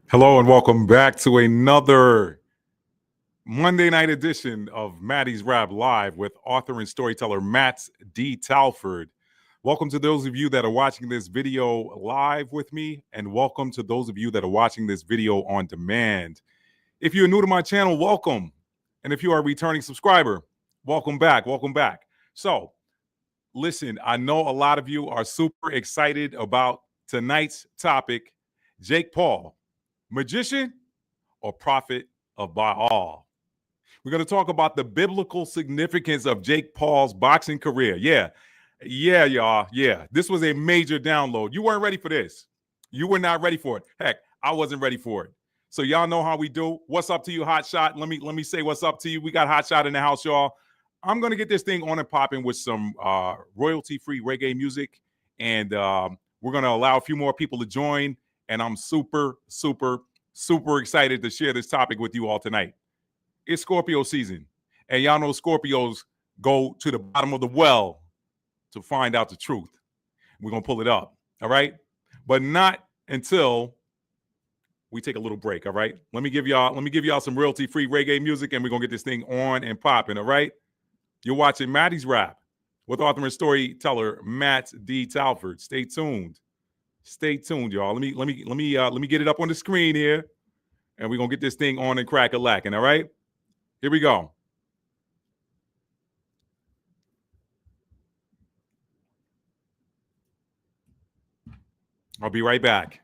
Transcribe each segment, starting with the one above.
Hello and welcome back to another Monday night edition of Maddie's Rap Live with author and storyteller Matt D. Talford. Welcome to those of you that are watching this video live with me, and welcome to those of you that are watching this video on demand. If you're new to my channel, welcome. And if you are a returning subscriber, welcome back, welcome back. So, listen, I know a lot of you are super excited about tonight's topic, Jake Paul. Magician or prophet of Baal? We're going to talk about the biblical significance of Jake Paul's boxing career. Yeah, y'all. Yeah, this was a major download. You weren't ready for this. You were not ready for it. Heck, I wasn't ready for it. So y'all know how we do. What's up to you, Hot Shot? Let me say what's up to you. We got Hot Shot in the house, y'all. I'm going to get this thing on and popping with some royalty-free reggae music, and we're going to allow a few more people to join. And I'm super excited to share this topic with you all tonight. It's Scorpio season. And y'all know Scorpios go to the bottom of the well to find out the truth. We're going to pull it up, all right? But not until we take a little break, all right? Let me give y'all some royalty-free reggae music, and we're going to get this thing on and popping, all right? You're watching Maddie's Rap with author and storyteller Matt D. Talford. Stay tuned. Stay tuned, y'all. Let me get it up on the screen here, and we're gonna get this thing on and crack a lacking. All right, here we go. I'll be right back.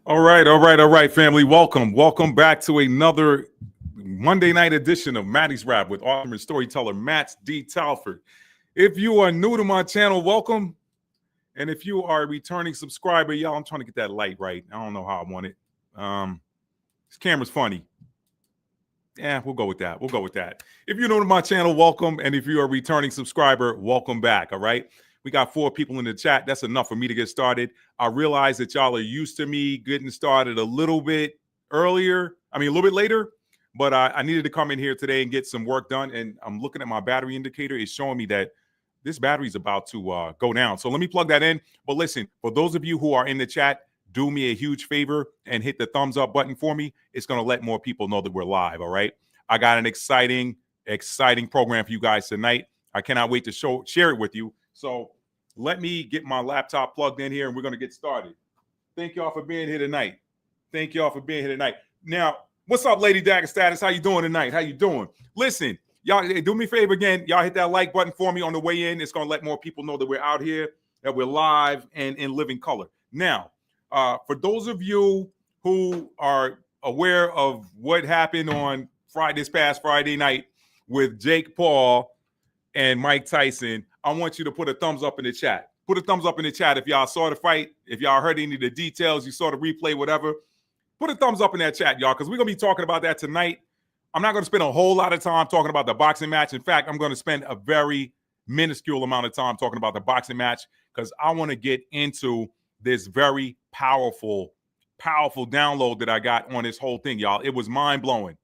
All right, family. Welcome back to another Monday night edition of Maddie's Rap with author and storyteller Matt D. Talford. If you are new to my channel, welcome. And if you are a returning subscriber, y'all, I'm trying to get that light right. I don't know how I want it. This camera's funny. Yeah, we'll go with that. If you're new to my channel, welcome. And if you're a returning subscriber, welcome back. All right. We got 4 people in the chat. That's enough for me to get started. I realize that y'all are used to me getting started a little bit earlier. A little bit later. But I needed to come in here today and get some work done. And I'm looking at my battery indicator. It's showing me that this battery is about to go down. So let me plug that in. But listen, for those of you who are in the chat, do me a huge favor and hit the thumbs up button for me. It's going to let more people know that we're live, all right? I got an exciting program for you guys tonight. I cannot wait to share it with you. So let me get my laptop plugged in here and we're going to get started. Thank y'all for being here tonight. Now, what's up, Lady Dagger Status? How you doing tonight? Listen, y'all do me a favor again. Y'all hit that like button for me on the way in. It's going to let more people know that we're out here, that we're live and in living color. Now, for those of you who are aware of what happened on this past Friday night with Jake Paul and Mike Tyson, I want you to put a thumbs up in the chat. Put a thumbs up in the chat if y'all saw the fight, if y'all heard any of the details, you saw the replay, whatever. Put a thumbs up in that chat, y'all, because we're going to be talking about that tonight. I'm not going to spend a whole lot of time talking about the boxing match. In fact, I'm going to spend a very minuscule amount of time talking about the boxing match because I want to get into this very powerful download that I got on this whole thing, y'all. It was mind-blowing.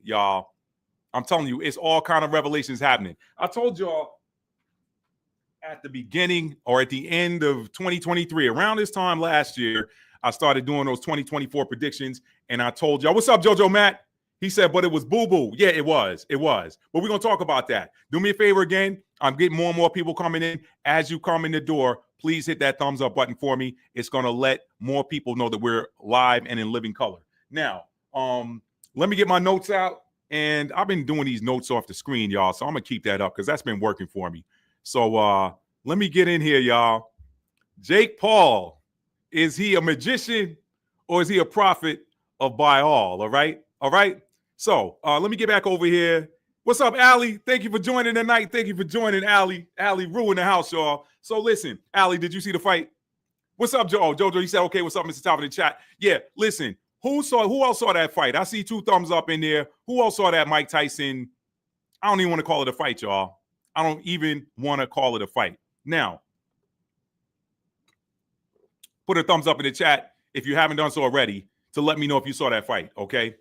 Y'all. I'm telling you, it's all kind of revelations happening. I told y'all at the beginning or at the end of 2023, around this time last year, I started doing those 2024 predictions, and I told y'all, what's up, Jojo Matt? He said, but it was boo-boo. Yeah, it was. But we're going to talk about that. Do me a favor again. I'm getting more and more people coming in. As you come in the door, please hit that thumbs up button for me. It's going to let more people know that we're live and in living color. Now, let me get my notes out. And I've been doing these notes off the screen, y'all. So I'm going to keep that up because that's been working for me. So let me get in here, y'all. Jake Paul, is he a magician or is he a prophet of Baal? All right. So let me get back over here. What's up, Allie? Thank you for joining tonight. Thank you for joining, Allie. Allie ruined the house, y'all. So listen, Allie, did you see the fight? What's up, Joe? Jojo, he said, okay, what's up, Mr. Top of the chat? Yeah, listen, who else saw that fight? I see 2 thumbs up in there. Who else saw that Mike Tyson? I don't even want to call it a fight, y'all. I don't even want to call it a fight. Now, put a thumbs up in the chat if you haven't done so already to let me know if you saw that fight, okay?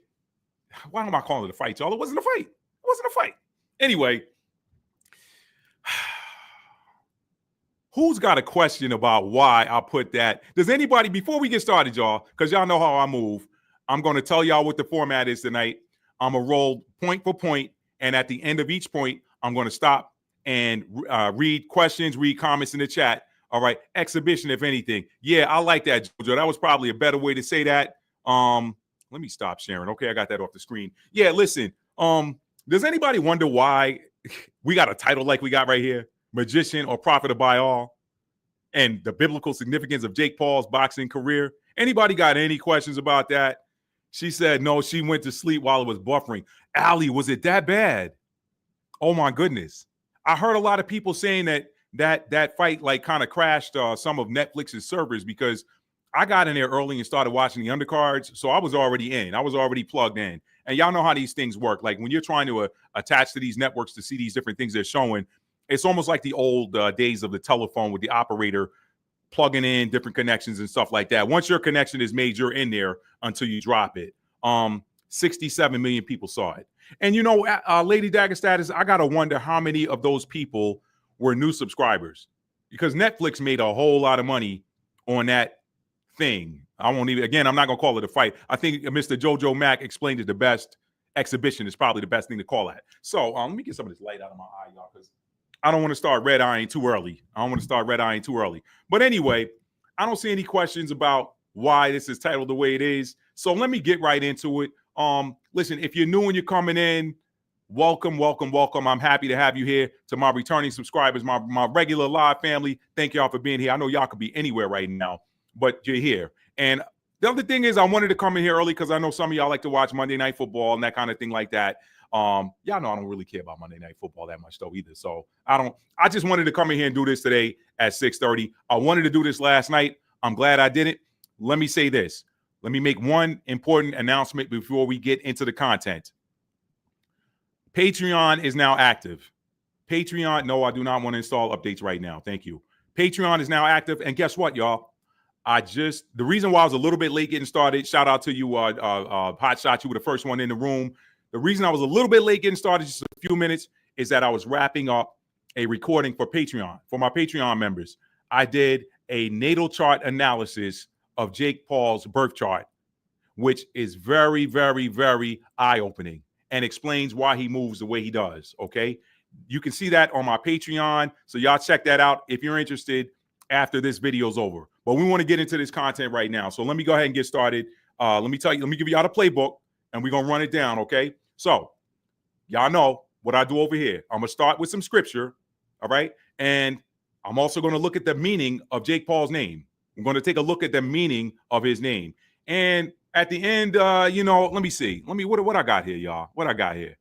Why am I calling it a fight, y'all? It wasn't a fight. Anyway, who's got a question about why I put that? Does anybody, before we get started, y'all, because y'all know how I move, I'm going to tell y'all what the format is tonight. I'm going to roll point for point, and at the end of each point, I'm going to stop and read questions, read comments in the chat. All right, exhibition, if anything. Yeah, I like that, Jojo. That was probably a better way to say that. Let me stop sharing. Okay, I got that off the screen. Yeah, listen, does anybody wonder why we got a title like we got right here? Magician or prophet of Baal? And the biblical significance of Jake Paul's boxing career? Anybody got any questions about that? She said, no, she went to sleep while it was buffering. Allie, was it that bad? Oh, my goodness. I heard a lot of people saying that fight like kind of crashed some of Netflix's servers because I got in there early and started watching the undercards. So I was already in. I was already plugged in. And y'all know how these things work. Like when you're trying to attach to these networks to see these different things they're showing, it's almost like the old days of the telephone with the operator plugging in different connections and stuff like that. Once your connection is made, you're in there until you drop it. 67 million people saw it. And, you know, Lady Dagger Status, I got to wonder how many of those people were new subscribers because Netflix made a whole lot of money on that thing. I'm not going to call it a fight. I think Mr. Jojo Mack explained it the best. Exhibition is probably the best thing to call that. So let me get some of this light out of my eye, y'all, because I don't want to start red eyeing too early. But anyway, I don't see any questions about why this is titled the way it is. So let me get right into it. Listen, if you're new and you're coming in, welcome. I'm happy to have you here. To my returning subscribers, my regular live family, thank y'all for being here. I know y'all could be anywhere right now, but you're here. And the other thing is, I wanted to come in here early because I know some of y'all like to watch Monday Night Football and that kind of thing like that. Y'all know I don't really care about Monday Night Football that much though either. So I just wanted to come in here and do this today at 6:30. I wanted to do this last night. I'm glad I did it. Let me say this. Let me make one important announcement before we get into the content. Patreon is now active. Patreon, no, I do not want to install updates right now. Thank you. Patreon is now active. And guess what, y'all? The reason why I was a little bit late getting started, shout out to you, Hot Shot, you were the first one in the room. The reason I was a little bit late getting started, just a few minutes, is that I was wrapping up a recording for Patreon, for my Patreon members. I did a natal chart analysis of Jake Paul's birth chart, which is very, very, very eye-opening and explains why he moves the way he does, okay? You can see that on my Patreon, so y'all check that out if you're interested after this video's over. But we want to get into this content right now. So let me go ahead and get started. Let me give y'all the playbook, and we're going to run it down, okay? So y'all know what I do over here. I'm going to start with some scripture, all right? And I'm also going to look at the meaning of Jake Paul's name. I'm going to take a look at the meaning of his name. And at the end, let me see. What I got here, y'all? What I got here?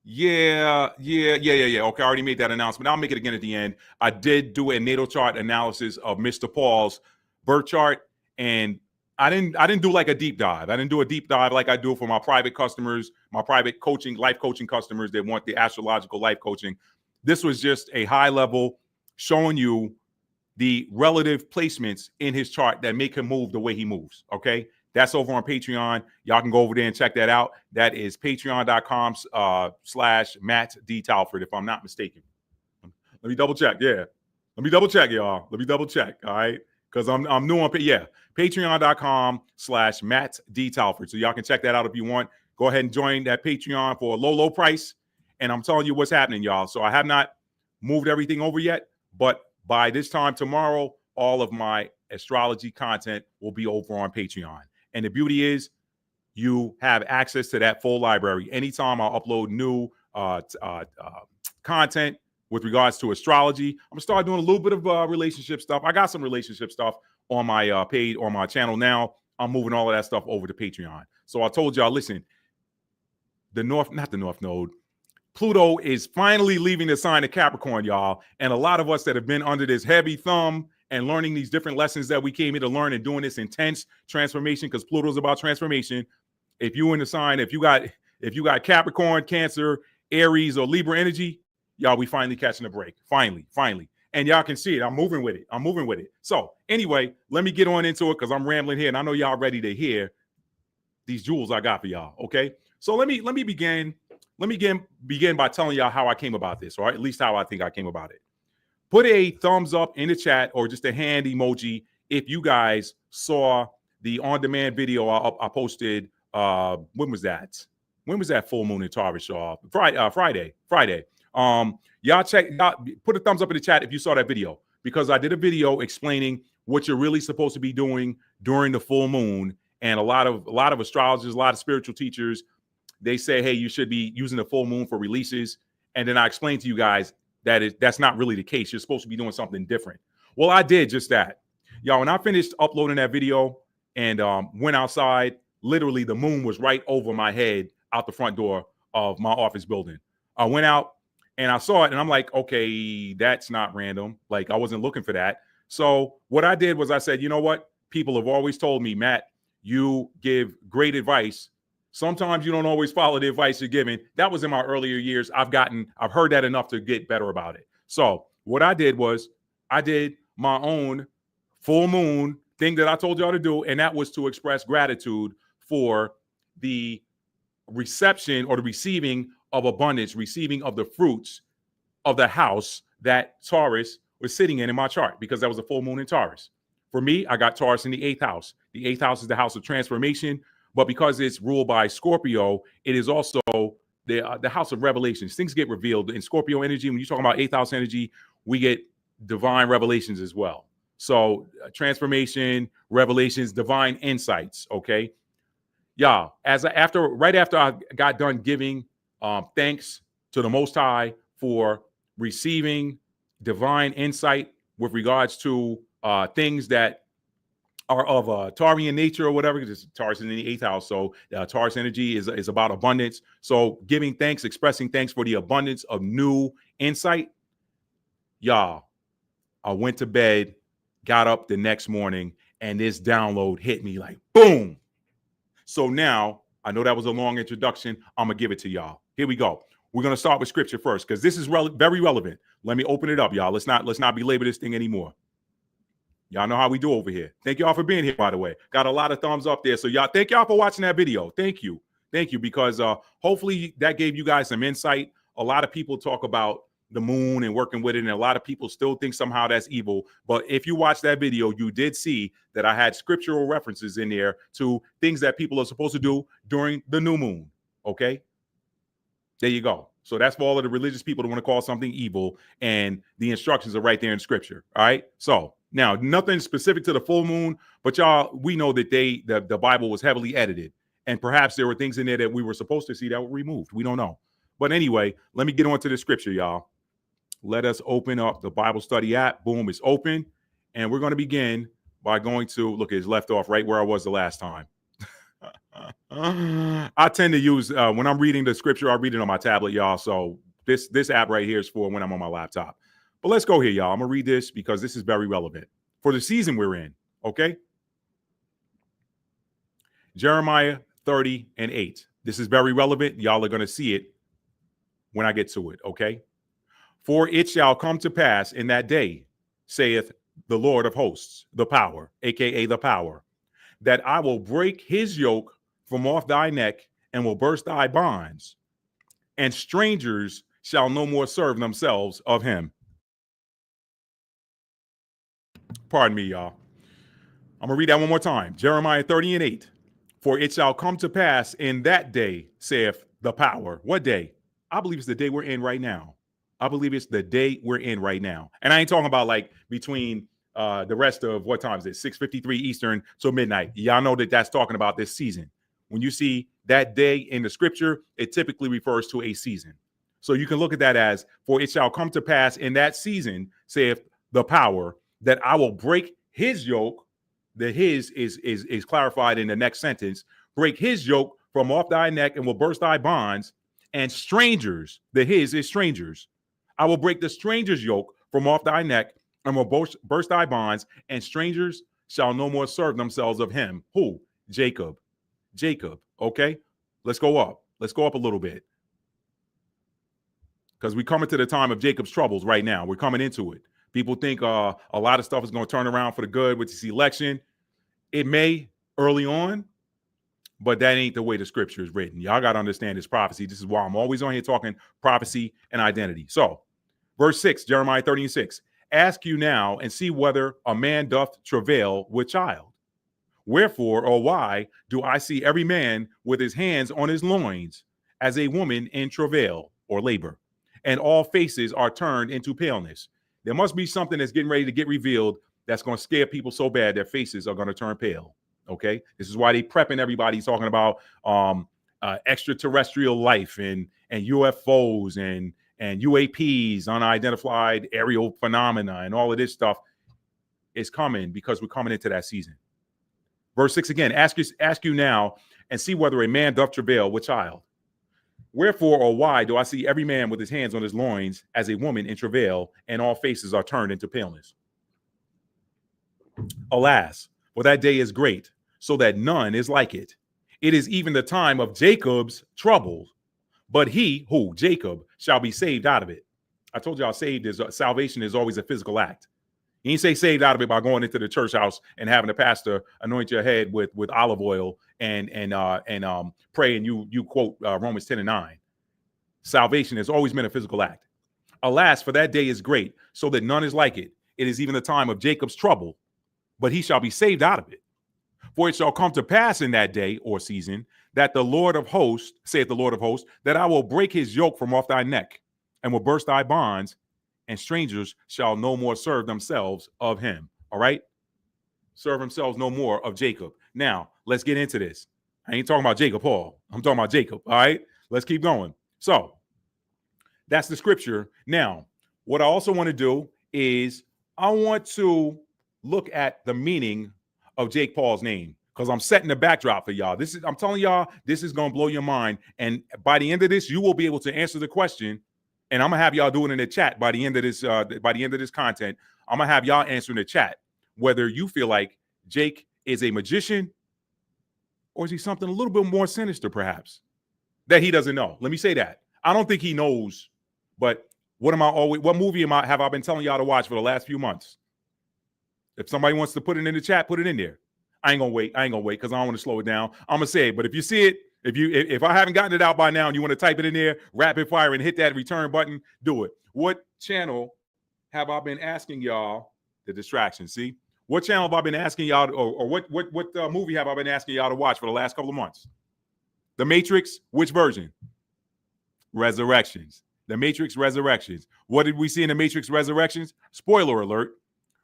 Yeah. Okay, I already made that announcement. I'll make it again at the end. I did do a natal chart analysis of Mr. Paul's birth chart, and I didn't do like a deep dive. I didn't do a deep dive like I do for my private customers, my private coaching, life coaching customers that want the astrological life coaching. This was just a high level showing you the relative placements in his chart that make him move the way he moves. Okay. That's over on Patreon. Y'all can go over there and check that out. That is patreon.com/Matt D. Talford, if I'm not mistaken. Let me double check. Yeah. Let me double check, y'all. Let me double check. All right. Because I'm new on patreon.com/Matt D. Talford. So y'all can check that out if you want. Go ahead and join that Patreon for a low price. And I'm telling you what's happening, y'all. So I have not moved everything over yet, but by this time tomorrow, all of my astrology content will be over on Patreon. And the beauty is you have access to that full library. Anytime I upload new content with regards to astrology, I'm gonna start doing a little bit of relationship stuff. I got some relationship stuff on my page, on my channel now. I'm moving all of that stuff over to Patreon. So I told y'all, listen, not the North Node, Pluto is finally leaving the sign of Capricorn, y'all. And a lot of us that have been under this heavy thumb and learning these different lessons that we came here to learn and doing this intense transformation, because Pluto's about transformation. If you in the sign, if you got Capricorn, Cancer, Aries, or Libra energy, y'all, we finally catching a break. Finally. And y'all can see it. I'm moving with it. So anyway, let me get on into it because I'm rambling here, and I know y'all ready to hear these jewels I got for y'all. Okay. So let me begin. Let me begin by telling y'all how I came about this, or at least how I think I came about it. Put a thumbs up in the chat or just a hand emoji if you guys saw the on-demand video I posted. When was that? When was that full moon in Taurus, y'all? Friday. Y'all put a thumbs up in the chat if you saw that video, because I did a video explaining what you're really supposed to be doing during the full moon. And a lot of astrologers, a lot of spiritual teachers, they say, hey, you should be using the full moon for releases. And then I explained to you guys that's not really the case. You're supposed to be doing something different. Well, I did just that. Y'all, when I finished uploading that video and went outside, literally the moon was right over my head out the front door of my office building. I went out and I saw it and I'm like, okay, that's not random. Like, I wasn't looking for that. So what I did was I said, you know what? People have always told me, Matt, you give great advice. Sometimes you don't always follow the advice you're giving. That was in my earlier years. I've heard that enough to get better about it. So what I did was I did my own full moon thing that I told y'all to do. And that was to express gratitude for the reception or the receiving of abundance, receiving of the fruits of the house that Taurus was sitting in my chart, because that was a full moon in Taurus. For me, I got Taurus in the 8th house. The 8th house is the house of transformation. But because it's ruled by Scorpio, it is also the house of revelations. Things get revealed in Scorpio energy. When you're talking about 8th house energy, we get divine revelations as well. So transformation, revelations, divine insights. Okay, y'all. Right after I got done giving thanks to the Most High for receiving divine insight, with regards to things that are of Taurian nature or whatever, because Taurus is in the 8th house. So Taurus energy is about abundance. So giving thanks, expressing thanks for the abundance of new insight. Y'all, I went to bed, got up the next morning, and this download hit me like boom. So now, I know that was a long introduction. I'm going to give it to y'all. Here we go. We're going to start with scripture first because this is very relevant. Let me open it up, y'all. Let's not belabor this thing anymore. Y'all know how we do over here. Thank y'all for being here, by the way. Got a lot of thumbs up there. So y'all, thank y'all for watching that video. Thank you. Thank you, because hopefully that gave you guys some insight. A lot of people talk about the moon and working with it, and a lot of people still think somehow that's evil. But if you watch that video, you did see that I had scriptural references in there to things that people are supposed to do during the new moon. Okay? There you go. So that's for all of the religious people that want to call something evil, and the instructions are right there in scripture. All right? So now, nothing specific to the full moon, but y'all, we know that the Bible was heavily edited, and perhaps there were things in there that we were supposed to see that were removed. We don't know. But anyway, let me get on to the scripture, y'all. Let us open up the Bible study app. Boom, it's open. And we're going to begin by going to, look, it's left off right where I was the last time. I tend to use, when I'm reading the scripture, I read it on my tablet, y'all. So this app right here is for when I'm on my laptop. But let's go here, y'all. I'm going to read this because this is very relevant for the season we're in, okay? Jeremiah 30:8. This is very relevant. Y'all are going to see it when I get to it, okay? For it shall come to pass in that day, saith the Lord of hosts, the power, aka the power, that I will break his yoke from off thy neck and will burst thy bonds, and strangers shall no more serve themselves of him. Pardon me, y'all. I'm going to read that one more time. Jeremiah 30:8. For it shall come to pass in that day, saith the power. What day? I believe it's the day we're in right now. I believe it's the day we're in right now. And I ain't talking about like between the rest of, what time is it? 6:53 Eastern to midnight. Y'all know that that's talking about this season. When you see that day in the scripture, it typically refers to a season. So you can look at that as, for it shall come to pass in that season, saith the power, that I will break his yoke. The his is clarified in the next sentence. Break his yoke from off thy neck and will burst thy bonds, and strangers, the his is strangers. I will break the stranger's yoke from off thy neck and will burst thy bonds, and strangers shall no more serve themselves of him. Who? Jacob. Jacob. Okay, let's go up. Let's go up a little bit, because we're coming to the time of Jacob's troubles right now. We're coming into it. People think a lot of stuff is going to turn around for the good with this election. It may early on, but that ain't the way the scripture is written. Y'all got to understand this prophecy. This is why I'm always on here talking prophecy and identity. So, verse 6, Jeremiah 30:6. Ask you now and see whether a man doth travail with child. Wherefore or why do I see every man with his hands on his loins as a woman in travail or labor, and all faces are turned into paleness? There must be something that's getting ready to get revealed that's going to scare people so bad their faces are going to turn pale. Okay, this is why they prepping everybody, talking about extraterrestrial life and UFOs and UAPs, unidentified aerial phenomena, and all of this stuff is coming because we're coming into that season. Verse 6 again, ask you now and see whether a man doth travail with child. Wherefore or why do I see every man with his hands on his loins as a woman in travail, and all faces are turned into paleness? Alas, for that day is great, so that none is like it. It is even the time of Jacob's troubles, but he, who, Jacob, shall be saved out of it. I told y'all salvation is always a physical act. You ain't say saved out of it by going into the church house and having the pastor anoint your head with olive oil and pray, and you quote Romans 10:9. Salvation has always been a physical act. Alas, for that day is great, so that none is like it. It is even the time of Jacob's trouble, but he shall be saved out of it. For it shall come to pass in that day or season that the Lord of hosts, saith the Lord of hosts, that I will break his yoke from off thy neck and will burst thy bonds, and strangers shall no more serve themselves of him. All right? Serve themselves no more of Jacob. Now, let's get into this. I ain't talking about Jacob Paul. I'm talking about Jacob. All right? Let's keep going. So, that's the scripture. Now, what I also want to do is I want to look at the meaning of Jake Paul's name because I'm setting the backdrop for y'all. I'm telling y'all, this is gonna blow your mind. And by the end of this, you will be able to answer the question. And I'm gonna have y'all do it in the chat by the end of this. By the end of this content, I'm gonna have y'all answer in the chat whether you feel like Jake is a magician or is he something a little bit more sinister, perhaps, that he doesn't know. Let me say that. I don't think he knows, but what movie have I been telling y'all to watch for the last few months? If somebody wants to put it in the chat, put it in there. I ain't gonna wait because I don't want to slow it down. I'm gonna say it, but if you see it, if I haven't gotten it out by now and you want to type it in there, rapid fire and hit that return button, do it. What channel have I been asking y'all? The distraction. See, what channel have I been asking y'all, or what movie have I been asking y'all to watch for the last couple of months? The Matrix. Which version? Resurrections. The Matrix Resurrections. What did we see in the Matrix Resurrections? Spoiler alert.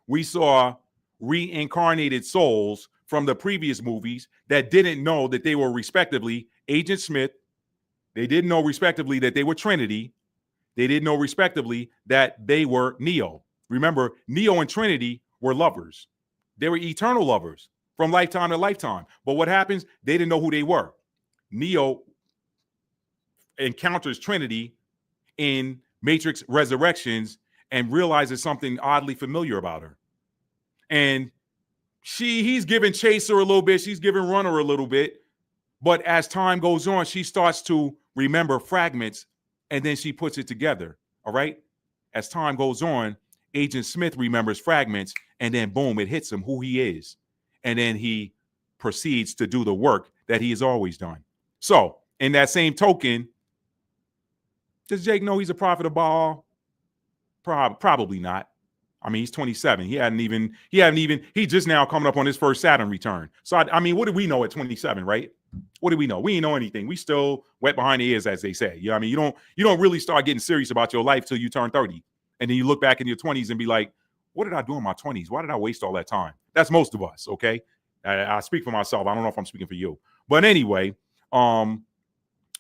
We saw reincarnated souls from the previous movies that didn't know that they were respectively Agent Smith. They didn't know respectively that they were Trinity. They didn't know respectively that they were Neo. Remember, Neo and Trinity were lovers. They were eternal lovers from lifetime to lifetime. But what happens? They didn't know who they were. Neo encounters Trinity in Matrix Resurrections and realizes something oddly familiar about her. And he's giving Chaser a little bit. She's giving Runner a little bit. But as time goes on, she starts to remember fragments and then she puts it together. All right. As time goes on, Agent Smith remembers fragments and then boom, it hits him who he is. And then he proceeds to do the work that he has always done. So in that same token, does Jake know he's a prophet of Baal? Probably not. I mean, he's 27. He's just now coming up on his first Saturn return. So, I mean, what do we know at 27, right? What do we know? We ain't know anything. We still wet behind the ears, as they say. You know what I mean? You don't really start getting serious about your life till you turn 30. And then you look back in your 20s and be like, what did I do in my 20s? Why did I waste all that time? That's most of us, okay? I speak for myself. I don't know if I'm speaking for you. But anyway,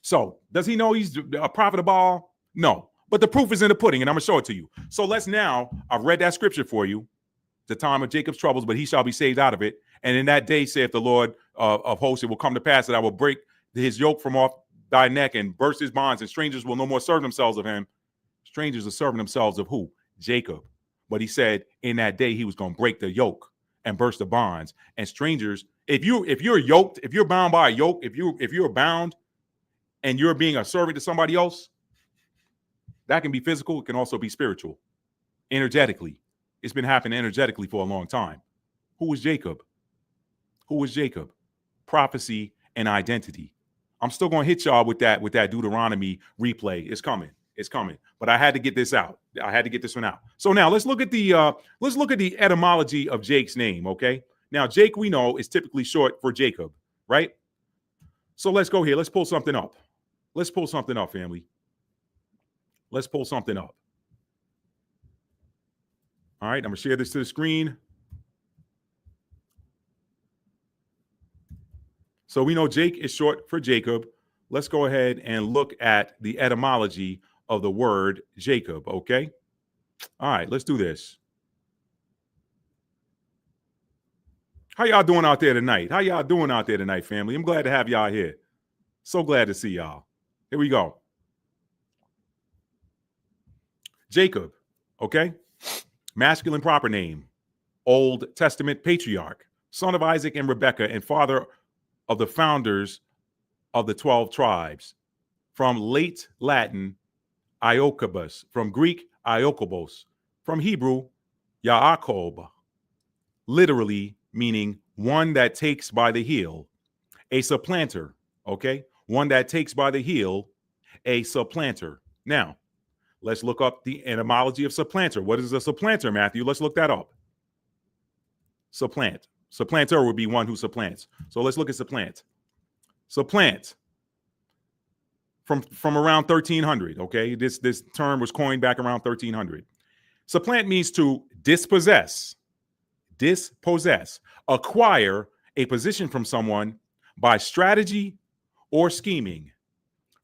so does he know he's a prophet of Baal? No. But the proof is in the pudding, and I'm going to show it to you. So I've read that scripture for you, the time of Jacob's troubles, but he shall be saved out of it. And in that day, saith the Lord of hosts, it will come to pass that I will break his yoke from off thy neck and burst his bonds, and strangers will no more serve themselves of him. Strangers are serving themselves of who? Jacob. But he said in that day he was going to break the yoke and burst the bonds. And strangers, if you're yoked, if you're bound by a yoke, if you're bound and you're being a servant to somebody else, that can be physical. It can also be spiritual, energetically. It's been happening energetically for a long time. Who was Jacob? Who was Jacob? Prophecy and identity. I'm still going to hit y'all with that Deuteronomy replay. It's coming. It's coming. But I had to get this out. I had to get this one out. So now let's look at the etymology of Jake's name. Okay. Now Jake, we know, is typically short for Jacob, right? So let's go here. Let's pull something up. Let's pull something up, family. Let's pull something up. All right, I'm going to share this to the screen. So we know Jake is short for Jacob. Let's go ahead and look at the etymology of the word Jacob, okay? All right, let's do this. How y'all doing out there tonight? How y'all doing out there tonight, family? I'm glad to have y'all here. So glad to see y'all. Here we go. Jacob, okay? Masculine proper name, Old Testament patriarch, son of Isaac and Rebekah, and father of the founders of the 12 tribes. From late Latin, Iokobos. From Greek, Iokobos. From Hebrew, Yaakov. Literally meaning one that takes by the heel. A supplanter, okay? One that takes by the heel, a supplanter. Now, let's look up the etymology of supplanter. What is a supplanter, Matthew? Let's look that up. Supplant. Supplanter would be one who supplants. So let's look at supplant. Supplant. From around 1300, okay? This term was coined back around 1300. Supplant means to dispossess, acquire a position from someone by strategy or scheming.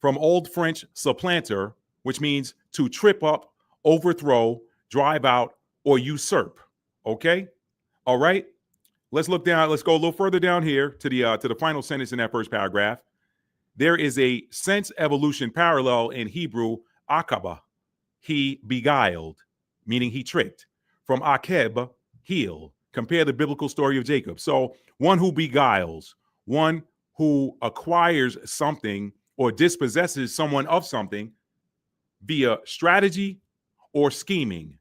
From Old French supplanter, which means to trip up, overthrow, drive out, or usurp. Okay. All right. Let's look down. Let's go a little further down here to the final sentence in that first paragraph. There is a sense evolution parallel in Hebrew, akaba. He beguiled, meaning he tricked. From akeb, heel. Compare the biblical story of Jacob. So one who beguiles, one who acquires something or dispossesses someone of something via strategy or scheming.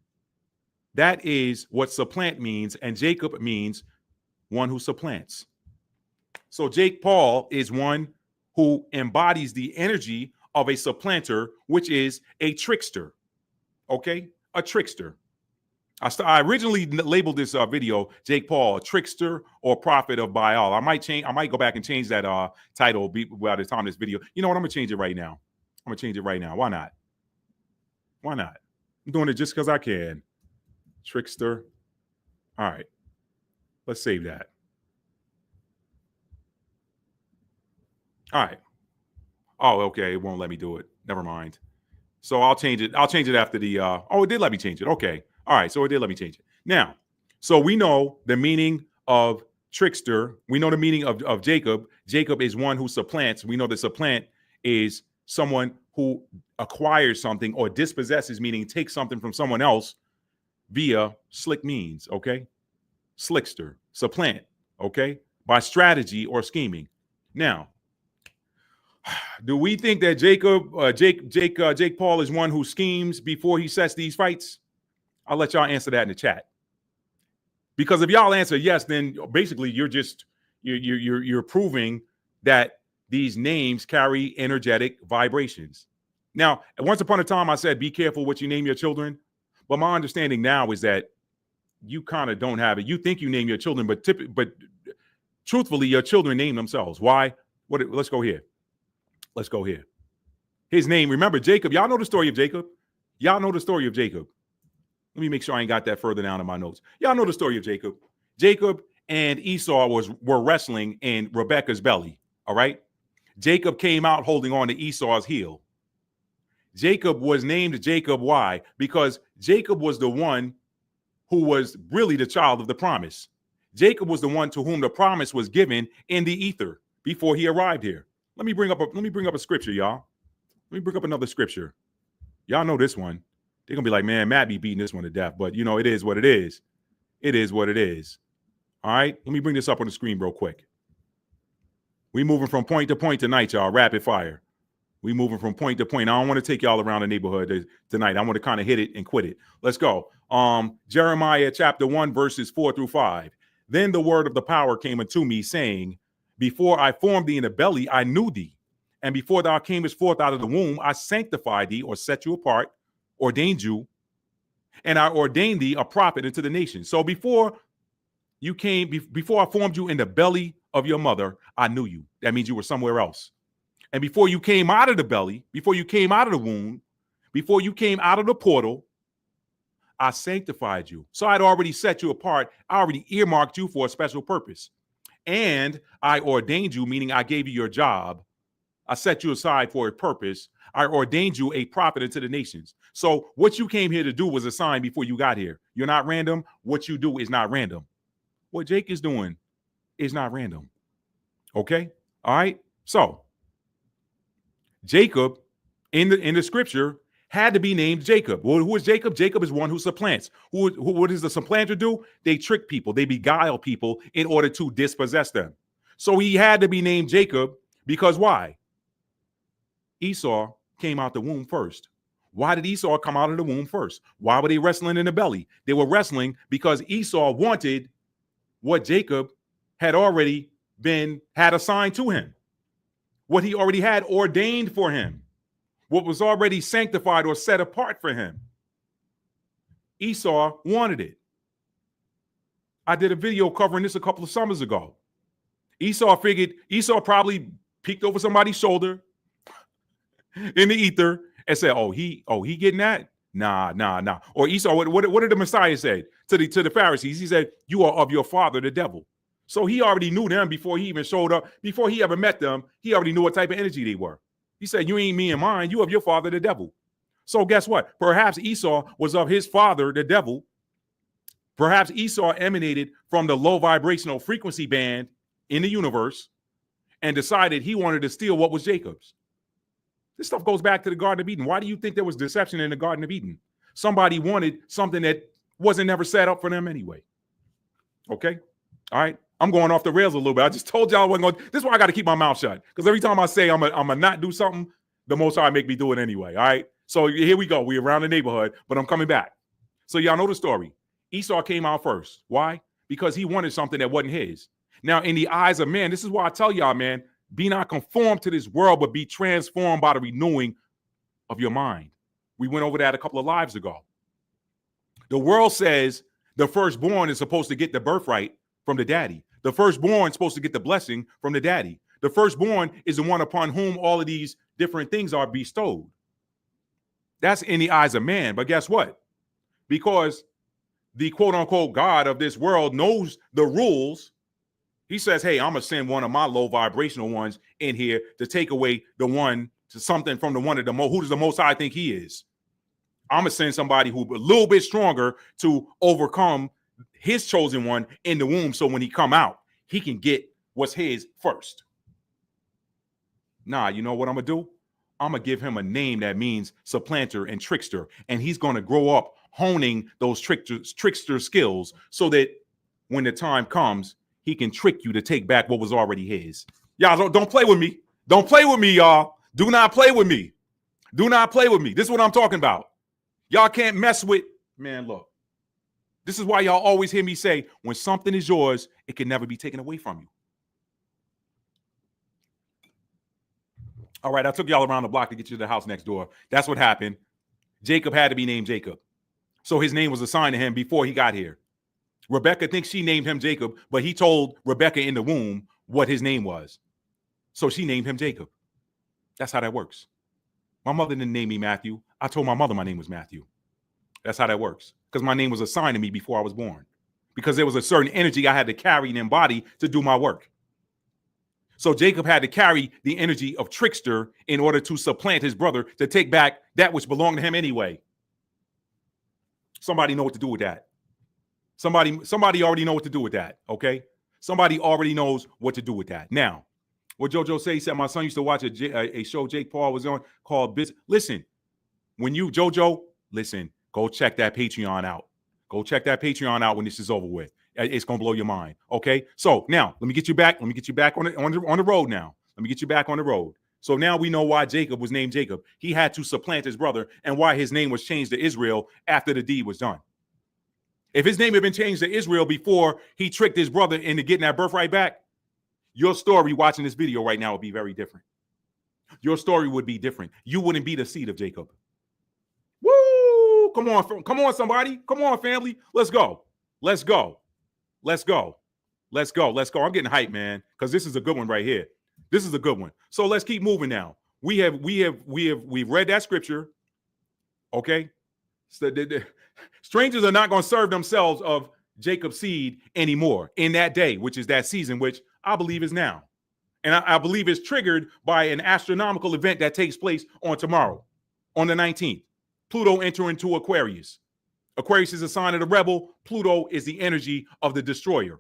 That is what supplant means, and Jacob means one who supplants. So Jake Paul is one who embodies the energy of a supplanter, which is a trickster. Okay, a trickster. I originally labeled this video Jake Paul, a trickster or prophet of Baal. I might go back and change that title by the time this video. You know what? I'm gonna change it right now. I'm gonna change it right now. Why not? Why not? I'm doing it just because I can. Trickster. All right. Let's save that. All right. Oh, okay. It won't let me do it. Never mind. So I'll change it. I'll change it after the oh, it did let me change it. Okay. All right. So it did let me change it. Now, so we know the meaning of trickster. We know the meaning of Jacob. Jacob is one who supplants. We know that supplant is someone who acquires something or dispossesses, meaning takes something from someone else via slick means. Okay. Slickster, supplant. Okay. By strategy or scheming. Now, do we think that Jake Paul is one who schemes before he sets these fights? I'll let y'all answer that in the chat. Because if y'all answer yes, then basically you're proving that these names carry energetic vibrations. Now, once upon a time, I said be careful what you name your children, but my understanding now is that you kind of don't have it. You think you name your children, but truthfully, your children name themselves. Why? Let's go here. Let's go here. His name, remember Jacob. Y'all know the story of Jacob. Y'all know the story of Jacob. Let me make sure I ain't got that further down in my notes. Y'all know the story of Jacob. Jacob and Esau were wrestling in Rebekah's belly. All right. Jacob came out holding on to Esau's heel. Jacob was named Jacob. Why? Because Jacob was the one who was really the child of the promise. Jacob was the one to whom the promise was given in the ether before he arrived here. Let me bring up a scripture, y'all. Let me bring up another scripture. Y'all know this one. They're gonna be like, man, Matt be beating this one to death, but you know, it is what it is. It is what it is. All right. Let me bring this up on the screen real quick. We moving from point to point tonight, y'all. Rapid fire. We moving from point to point. I don't want to take y'all around the neighborhood tonight. I want to kind of hit it and quit it. Let's go. Jeremiah chapter 1, verses 4 through 5. Then the word of the power came unto me, saying, before I formed thee in the belly, I knew thee. And before thou camest forth out of the womb, I sanctified thee, or set you apart, ordained you, and I ordained thee a prophet unto the nations. So before I formed you in the belly of your mother, I knew you. That means you were somewhere else. And before you came out of the belly, before you came out of the womb, before you came out of the portal, I sanctified you. So I'd already set you apart. I already earmarked you for a special purpose. And I ordained you, meaning I gave you your job. I set you aside for a purpose. I ordained you a prophet unto the nations. So what you came here to do was assigned before you got here. You're not random. What you do is not random. What Jake is doing is not random. Okay? All right? So Jacob in the scripture had to be named Jacob. Well, who is Jacob? Jacob is one who supplants. What does the supplanter do? They trick people. They beguile people in order to dispossess them. So he had to be named Jacob because why? Esau came out the womb first. Why did Esau come out of the womb first? Why were they wrestling in the belly? They were wrestling because Esau wanted what Jacob had already had assigned to him, what he already had ordained for him, what was already sanctified or set apart for him. Esau wanted it. I did a video covering this a couple of summers ago. Esau probably peeked over somebody's shoulder in the ether and said, oh, he getting that? Nah. Or Esau, what did the Messiah say to the Pharisees? He said, you are of your father, the devil. So he already knew them before he even showed up, before he ever met them. He already knew what type of energy they were. He said, you ain't me and mine. You of your father, the devil. So guess what? Perhaps Esau was of his father, the devil, Perhaps Esau emanated from the low vibrational frequency band in the universe and decided he wanted to steal what was Jacob's. This stuff goes back to the Garden of Eden. Why do you think there was deception in the Garden of Eden? Somebody wanted something that wasn't never set up for them anyway. Okay? All right? I'm going off the rails a little bit. I just told y'all I wasn't going. This is why I got to keep my mouth shut. Because every time I say I'm gonna not do something, the Most High make me do it anyway. All right? So here we go. We're around the neighborhood, but I'm coming back. So y'all know the story. Esau came out first. Why? Because he wanted something that wasn't his. Now, in the eyes of man, this is why I tell y'all, man, be not conformed to this world, but be transformed by the renewing of your mind. We went over that a couple of lives ago. The world says the firstborn is supposed to get the birthright from the daddy. The firstborn is supposed to get the blessing from the daddy. The firstborn is the one upon whom all of these different things are bestowed. That's in the eyes of man. But guess what? Because the quote unquote God of this world knows the rules, he says, hey, I'm going to send one of my low vibrational ones in here to take away the one to something from the one of the most. Who does the Most High think he is? I'm going to send somebody who's a little bit stronger to overcome his chosen one in the womb. So when he come out, he can get what's his first. Nah, you know what I'm going to do? I'm going to give him a name that means supplanter and trickster. And he's going to grow up honing those trickster skills so that when the time comes, he can trick you to take back what was already his. Y'all don't play with me. Don't play with me, y'all. Do not play with me. Do not play with me. This is what I'm talking about. Y'all can't mess with, man, look. This is why y'all always hear me say, when something is yours, it can never be taken away from you. All right, I took y'all around the block to get you to the house next door. That's what happened. Jacob had to be named Jacob. So his name was assigned to him before he got here. Rebecca thinks she named him Jacob, but he told Rebecca in the womb what his name was. So she named him Jacob. That's how that works. My mother didn't name me Matthew. I told my mother my name was Matthew. That's how that works. Because my name was assigned to me before I was born. Because there was a certain energy I had to carry and embody to do my work. So Jacob had to carry the energy of trickster in order to supplant his brother to take back that which belonged to him anyway. Somebody know what to do with that. Somebody already know what to do with that, okay? Somebody already knows what to do with that. Now, what JoJo say, he said, my son used to watch a show Jake Paul was on called Business. Listen, when you, JoJo, listen, go check that Patreon out. Go check that Patreon out when this is over with. It's going to blow your mind, okay? So now, let me get you back. Let me get you back on the road now. Let me get you back on the road. So now we know why Jacob was named Jacob. He had to supplant his brother and why his name was changed to Israel after the deed was done. If his name had been changed to Israel before he tricked his brother into getting that birthright back, your story watching this video right now would be very different. Your story would be different. You wouldn't be the seed of Jacob. Woo! Come on, somebody. Come on, family. Let's go. Let's go. Let's go. Let's go. Let's go. I'm getting hyped, man, because this is a good one right here. This is a good one. So let's keep moving now. We've read that scripture. Okay. So strangers are not going to serve themselves of Jacob's seed anymore in that day, which is that season, which I believe is now. And I believe it's triggered by an astronomical event that takes place on tomorrow, on the 19th. Pluto enter into Aquarius. Aquarius is a sign of the rebel. Pluto is the energy of the destroyer.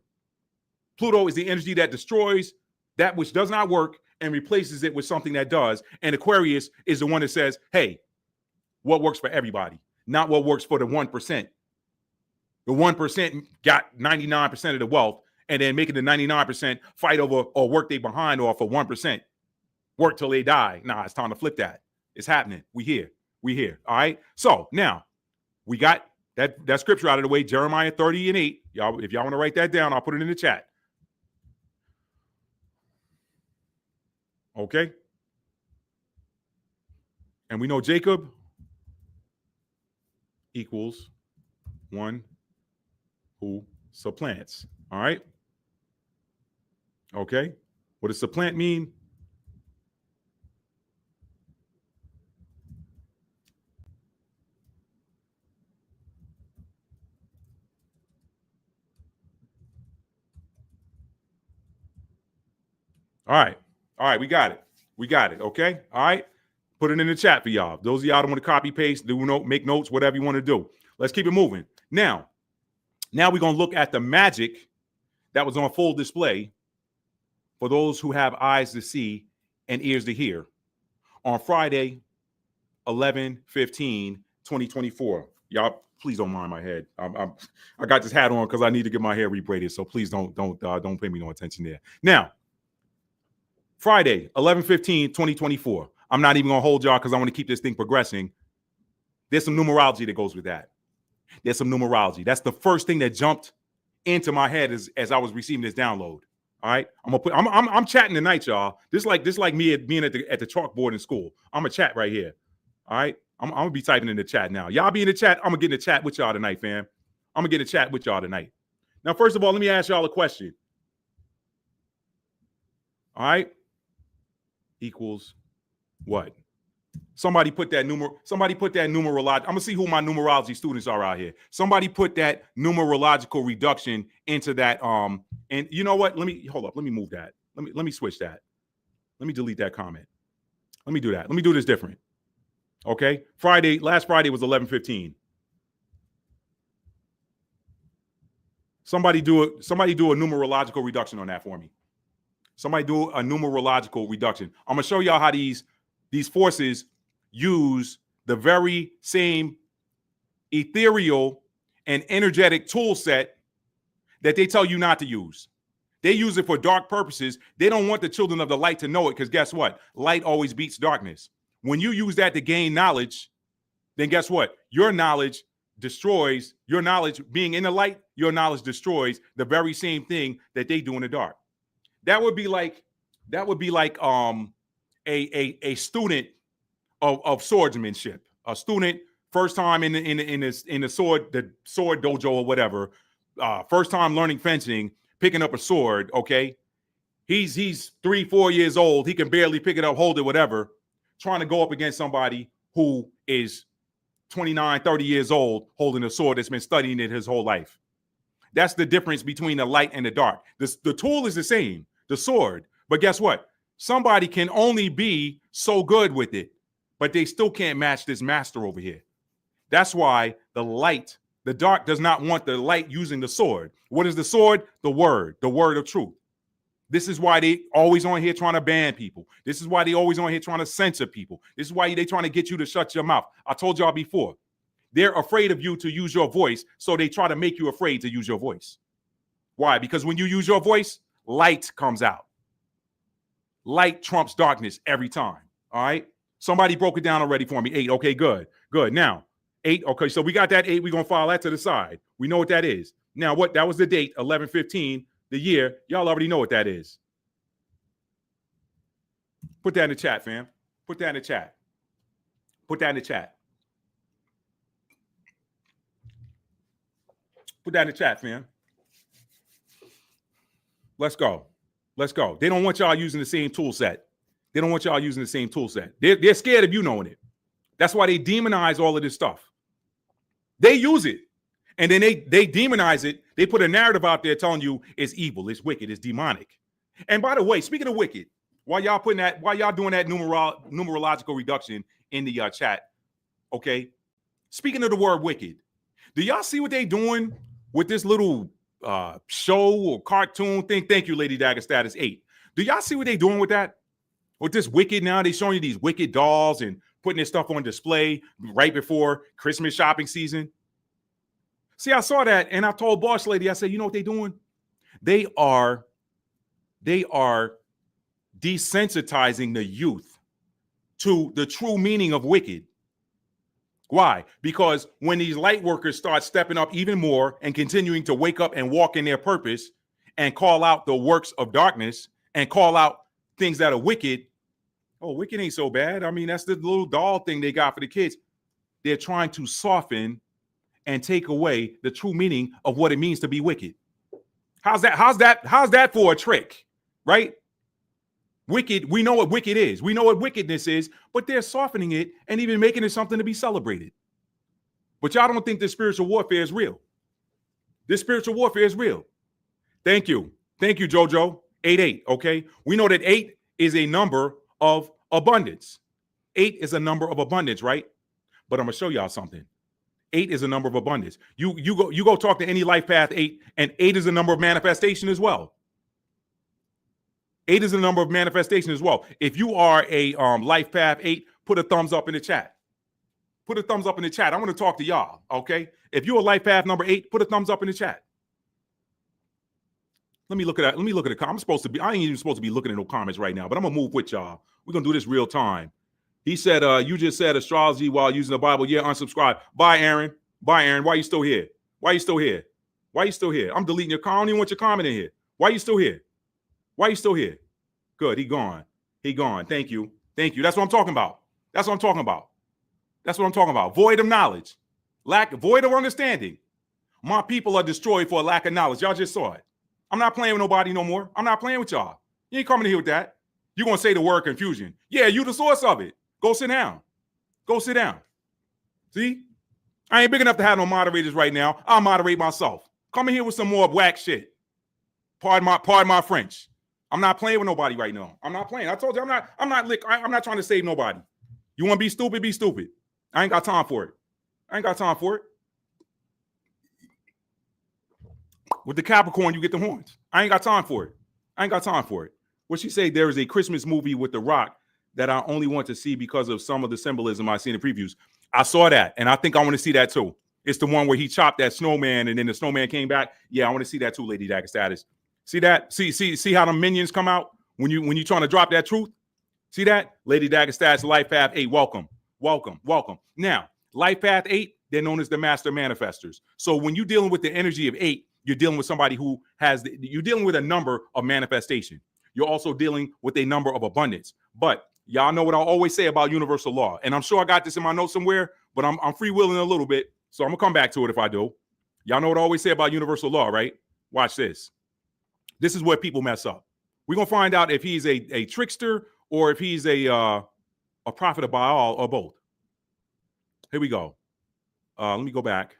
Pluto is the energy that destroys that which does not work and replaces it with something that does. And Aquarius is the one that says, hey, what works for everybody, not what works for the 1%. The 1% got 99% of the wealth, and then making the 99% fight over or work they behind off for 1%. Work till they die. Nah, it's time to flip that. It's happening. We here. All right. So now we got that scripture out of the way, Jeremiah 30:8. Y'all, if y'all want to write that down, I'll put it in the chat. Okay. And we know Jacob equals one who supplants. All right. Okay. What does supplant mean? All right, we got it. Okay. All right. Put it in the chat for y'all. Those of y'all that want to copy paste, make notes, whatever you want to do. Let's keep it moving. Now, Now we're going to look at the magic that was on full display for those who have eyes to see and ears to hear on Friday, 11/15/2024. Y'all, please don't mind my head. I got this hat on because I need to get my hair rebraided. So please don't pay me no attention there. Now, Friday, 11/15/2024. I'm not even gonna hold y'all because I want to keep this thing progressing. There's some numerology that goes with that. There's some numerology. That's the first thing that jumped into my head as I was receiving this download. All right, I'm chatting tonight, y'all. This like me being at the chalkboard in school. I'm a chat right here. All right, I'm gonna be typing in the chat now. Y'all be in the chat. I'm gonna get in the chat with y'all tonight, fam. I'm gonna get in the chat with y'all tonight. Now, first of all, let me ask y'all a question. All right, equals what? Somebody put that numerological. I'm gonna see who my numerology students are out here. Somebody put that numerological reduction into that. And you know what? Let me move that. Let me switch that. Let me delete that comment. Let me do that. Let me do this different. Okay. Last Friday was 11/15. Somebody do a numerological reduction on that for me. Somebody do a numerological reduction. I'm gonna show y'all how these forces use the very same ethereal and energetic tool set that they tell you not to use. They use it for dark purposes. They don't want the children of the light to know it because guess what? Light always beats darkness. When you use that to gain knowledge, then guess what? Your knowledge destroys your knowledge. Being in the light, your knowledge destroys the very same thing that they do in the dark. That would be like a student of swordsmanship, a student first time in the sword dojo or whatever, first time learning fencing, picking up a sword. Okay, he's 3-4 years old, he can barely pick it up, hold it, whatever, trying to go up against somebody who is 29-30 years old holding a sword that's been studying it his whole life. That's the difference between the light and the dark. The tool is the same, the sword, but guess what? Somebody can only be so good with it, but they still can't match this master over here. That's why the dark does not want the light using the sword. What is the sword? The word of truth. This is why they always on here trying to ban people. This is why they always on here trying to censor people. This is why they trying to get you to shut your mouth. I told y'all before, they're afraid of you to use your voice, so they try to make you afraid to use your voice. Why? Because when you use your voice, light comes out. Light trumps darkness every time. All right. Somebody broke it down already for me. 8. Okay, good. Now, 8. Okay, so we got that 8. We're going to file that to the side. We know what that is. Now, that was the date, 11/15, the year. Y'all already know what that is. Put that in the chat, fam. Put that in the chat. Put that in the chat. Put that in the chat, fam. Let's go. They don't want y'all using the same tool set. They're scared of you knowing it. That's why they demonize all of this stuff. They use it, and then they demonize it. They put a narrative out there telling you it's evil, it's wicked, it's demonic. And by the way, speaking of wicked, while y'all doing that numerological reduction in the chat, okay? Speaking of the word wicked, do y'all see what they doing with this little show or cartoon thing? Thank you, Lady Dagger Status 8. Do y'all see what they doing with that? With this wicked now, they showing you these wicked dolls and putting this stuff on display right before Christmas shopping season. See, I saw that and I told Boss Lady, I said, you know what they doing? They are desensitizing the youth to the true meaning of wicked. Why? Because when these light workers start stepping up even more and continuing to wake up and walk in their purpose and call out the works of darkness and call out things that are wicked. Oh, wicked ain't so bad. I mean, that's the little doll thing they got for the kids. They're trying to soften and take away the true meaning of what it means to be wicked. How's that for a trick, right? Wicked, we know what wicked is. We know what wickedness is, but they're softening it and even making it something to be celebrated. But y'all don't think this spiritual warfare is real. This spiritual warfare is real. Thank you, Jojo. 8. Okay, we know that 8 is a number of abundance. 8 is a number of abundance, right? But I'm gonna show y'all something. 8 is a number of abundance. You go talk to any life path 8, and 8 is a number of manifestation as well. 8 is a number of manifestation as well. If you are a life path 8, put a thumbs up in the chat. Put a thumbs up in the chat. I want to talk to y'all, okay? If you're a life path number 8, put a thumbs up in the chat. Let me look at that. Let me look at the comments. I ain't even supposed to be looking at no comments right now, but I'm gonna move with y'all. We're gonna do this real time. He said, you just said astrology while using the Bible. Yeah, unsubscribe. Bye, Aaron. Bye, Aaron. Why you still here? Why you still here? Why you still here? I'm deleting your comment. I don't even want your comment in here. Why you still here? Why you still here? Good. He gone. He gone. Thank you. Thank you. That's what I'm talking about. That's what I'm talking about. That's what I'm talking about. Void of knowledge. Void of understanding. My people are destroyed for a lack of knowledge. Y'all just saw it. I'm not playing with nobody no more. I'm not playing with y'all. You ain't coming in here with that. You're going to say the word confusion. Yeah, you the source of it. Go sit down. Go sit down. See? I ain't big enough to have no moderators right now. I'll moderate myself. Come in here with some more whack shit. Pardon my French. I'm not playing with nobody right now. I'm not playing. I told you I'm not trying to save nobody. You want to be stupid? Be stupid. I ain't got time for it. I ain't got time for it. With the Capricorn, you get the horns. I ain't got time for it. I ain't got time for it. What she say? There is a Christmas movie with The Rock that I only want to see because of some of the symbolism I see in the previews. I saw that, and I think I want to see that too. It's the one where he chopped that snowman, and then the snowman came back. Yeah, I want to see that too, Lady Dagger Status. See that? See how the minions come out when you trying to drop that truth? See that? Lady Dagger Status, Life Path 8. Welcome. Now, Life Path 8, they're known as the master manifestors. So when you're dealing with the energy of 8, you're dealing with somebody who you're dealing with a number of manifestation. You're also dealing with a number of abundance. But y'all know what I always say about universal law. And I'm sure I got this in my notes somewhere, but I'm freewheeling a little bit. So I'm going to come back to it if I do. Y'all know what I always say about universal law, right? Watch this. This is where people mess up. We're going to find out if he's a trickster or if he's a prophet of Baal or both. Here we go. Let me go back.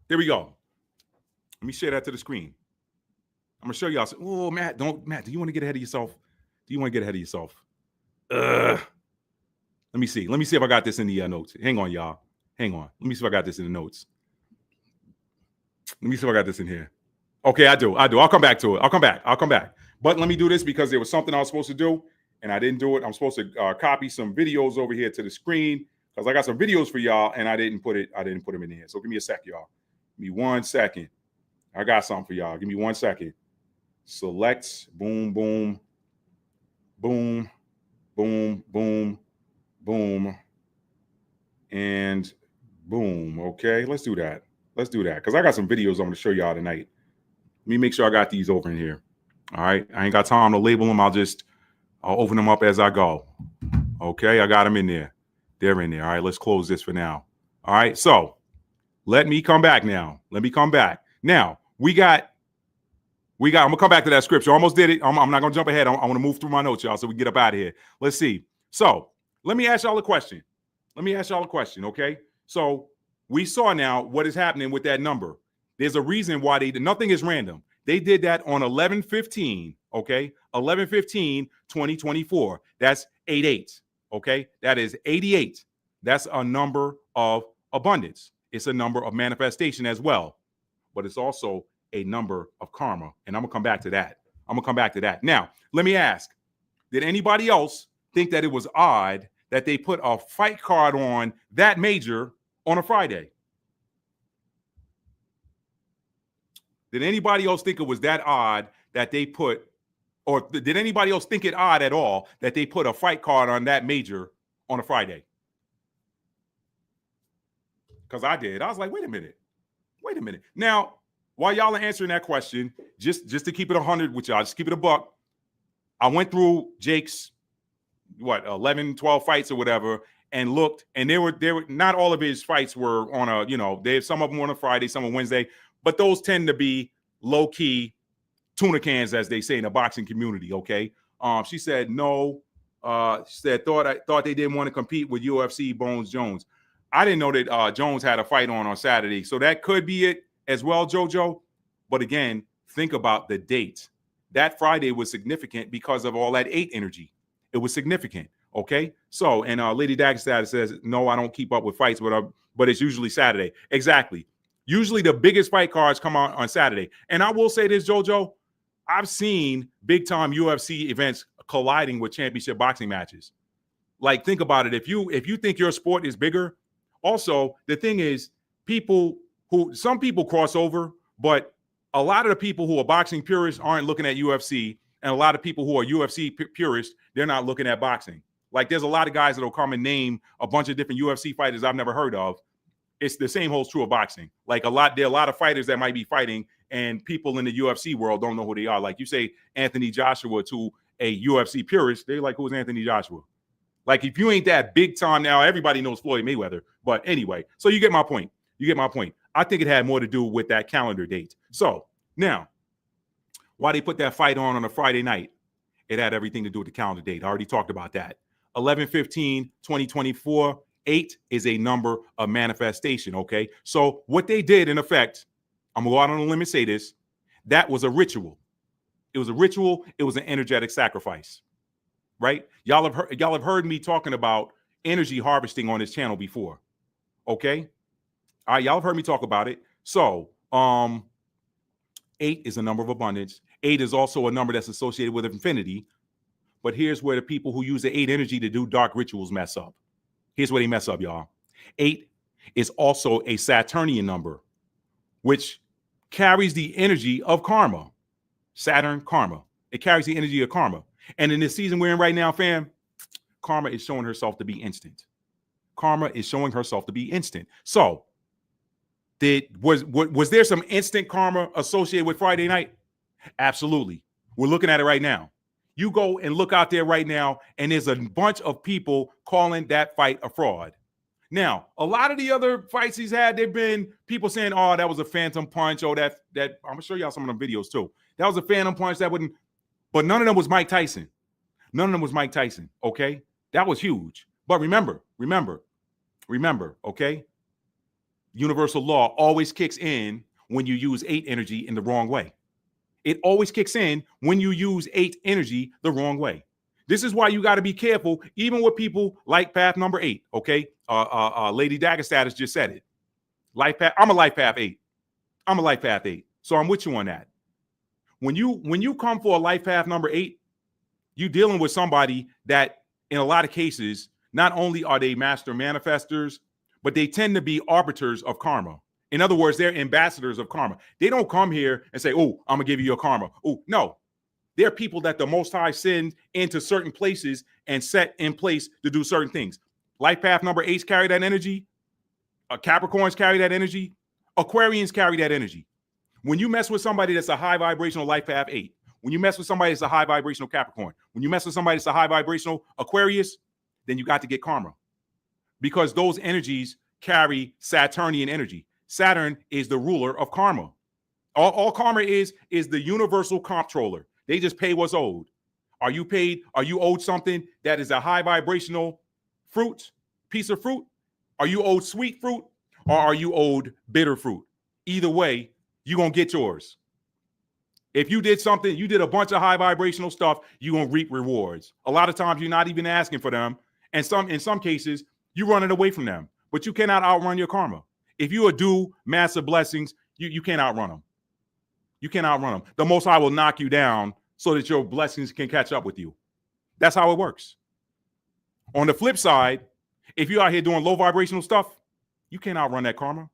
There we go. Let me share that to the screen. I'm gonna show y'all. Oh, Matt, do you want to get ahead of yourself? Let me see. Let me see if I got this in the notes. Hang on, y'all. Hang on. Let me see if I got this in the notes. Let me see if I got this in here. Okay, I do. I'll come back to it. I'll come back. But let me do this because there was something I was supposed to do, and I didn't do it. I'm supposed to copy some videos over here to the screen because I got some videos for y'all, and I didn't put them in here. So give me a sec, y'all. Give me 1 second. I got something for y'all. Give me 1 second. Select, boom, boom, boom, boom, boom, boom, and boom. Okay, let's do that. Because I got some videos I'm going to show y'all tonight. Let me make sure I got these over in here. All right. I ain't got time to label them. I'll open them up as I go. Okay, I got them in there. They're in there. All right, let's close this for now. All right, so let me come back now. Now, I'm gonna come back to that scripture. Almost did it. I'm not gonna jump ahead. I want to move through my notes, y'all, so we get up out of here. Let's see. So let me ask y'all a question. Okay. So we saw now what is happening with that number. There's a reason why nothing is random. They did that on 11/15. Okay, 11/15/2024. That's 88. Okay, that is 88. That's a number of abundance. It's a number of manifestation as well, but it's also a number of karma. And I'm going to come back to that. Now, let me ask, did anybody else think that it was odd that they put a fight card on that major on a Friday? Did anybody else think it was that odd that they put, or did anybody else think it odd at all that they put a fight card on that major on a Friday? Because I did. I was like, wait a minute. Now, while y'all are answering that question, just to keep it 100 with y'all, just keep it a buck. I went through Jake's 11, 12 fights or whatever, and looked, and there were not all of his fights were on some of them were on a Friday, some on Wednesday, but those tend to be low key tuna cans, as they say in the boxing community. Okay. She said no. She said thought they didn't want to compete with UFC Bones Jones. I didn't know that Jones had a fight on Saturday, so that could be it as well, JoJo. But again, think about the date. That Friday was significant because of all that 8 energy. It was significant. Okay. So, and Lady Dagstad says, no, I don't keep up with fights, but it's usually Saturday. Exactly. Usually the biggest fight cards come out on Saturday. And I will say this, JoJo, I've seen big time UFC events colliding with championship boxing matches. Like, think about it. If you think your sport is bigger, also the thing is, some people cross over, but a lot of the people who are boxing purists aren't looking at UFC, and a lot of people who are UFC purists, they're not looking at boxing. Like, there's a lot of guys that'll come and name a bunch of different UFC fighters I've never heard of. It's the same holds true of boxing. Like, there are a lot of fighters that might be fighting, and people in the UFC world don't know who they are. Like, you say Anthony Joshua to a UFC purist, they're like, who's Anthony Joshua? Like, if you ain't that big time now, everybody knows Floyd Mayweather. But anyway, so you get my point. I think it had more to do with that calendar date. So now, why they put that fight on a Friday night? It had everything to do with the calendar date. I already talked about that. 11/15/2024. 8 is a number of manifestation. Okay. So what they did, in effect, I'm gonna go out on a limb and say this, that was a ritual. It was a ritual. It was an energetic sacrifice. Right? Y'all have heard me talking about energy harvesting on this channel before. Okay. All right, y'all have heard me talk about it. So 8 is a number of abundance. 8 is also a number that's associated with infinity. But here's where the people who use the 8 energy to do dark rituals mess up. Here's where they mess up, y'all. 8 is also a Saturnian number, which carries the energy of karma. Saturn, karma. It carries the energy of karma. And in this season we're in right now, fam, karma is showing herself to be instant. So, was there some instant karma associated with Friday night? Absolutely. We're looking at it right now. You go and look out there right now, and there's a bunch of people calling that fight a fraud. Now, a lot of the other fights he's had, there've been people saying, "Oh, that was a phantom punch." Oh, that I'm gonna show y'all some of them videos too. That was a phantom punch that wouldn't. But none of them was Mike Tyson. Okay, that was huge. But remember, okay? Universal law always kicks in when you use 8 energy in the wrong way. It always kicks in when you use 8 energy the wrong way. This is why you got to be careful, even with people like path number 8. Okay, Lady Dagger Status just said it. Life path. I'm a life path 8. So I'm with you on that. When you come for a life path number 8, you're dealing with somebody that, in a lot of cases, not only are they master manifestors, but they tend to be arbiters of karma. In other words, they're ambassadors of karma. They don't come here and say, "Oh, I'm gonna give you your karma." Oh, no. They're people that the Most High send into certain places and set in place to do certain things. Life path number 8s carry that energy. Capricorns carry that energy. Aquarians carry that energy. When you mess with somebody that's a high vibrational life path 8, when you mess with somebody that's a high vibrational Capricorn, when you mess with somebody that's a high vibrational Aquarius, then you got to get karma, because those energies carry Saturnian energy. Saturn is the ruler of karma. All karma is the universal comptroller. They just pay what's owed. Are you owed something that is a high vibrational piece of fruit? Are you owed sweet fruit, or are you owed bitter fruit? Either way, you're going to get yours. If you did a bunch of high vibrational stuff, you're going to reap rewards. A lot of times you're not even asking for them. And in some cases, you're running away from them. But you cannot outrun your karma. If you are due massive blessings, you can't outrun them. The Most High will knock you down so that your blessings can catch up with you. That's how it works. On the flip side, if you're out here doing low vibrational stuff, you can't outrun that karma.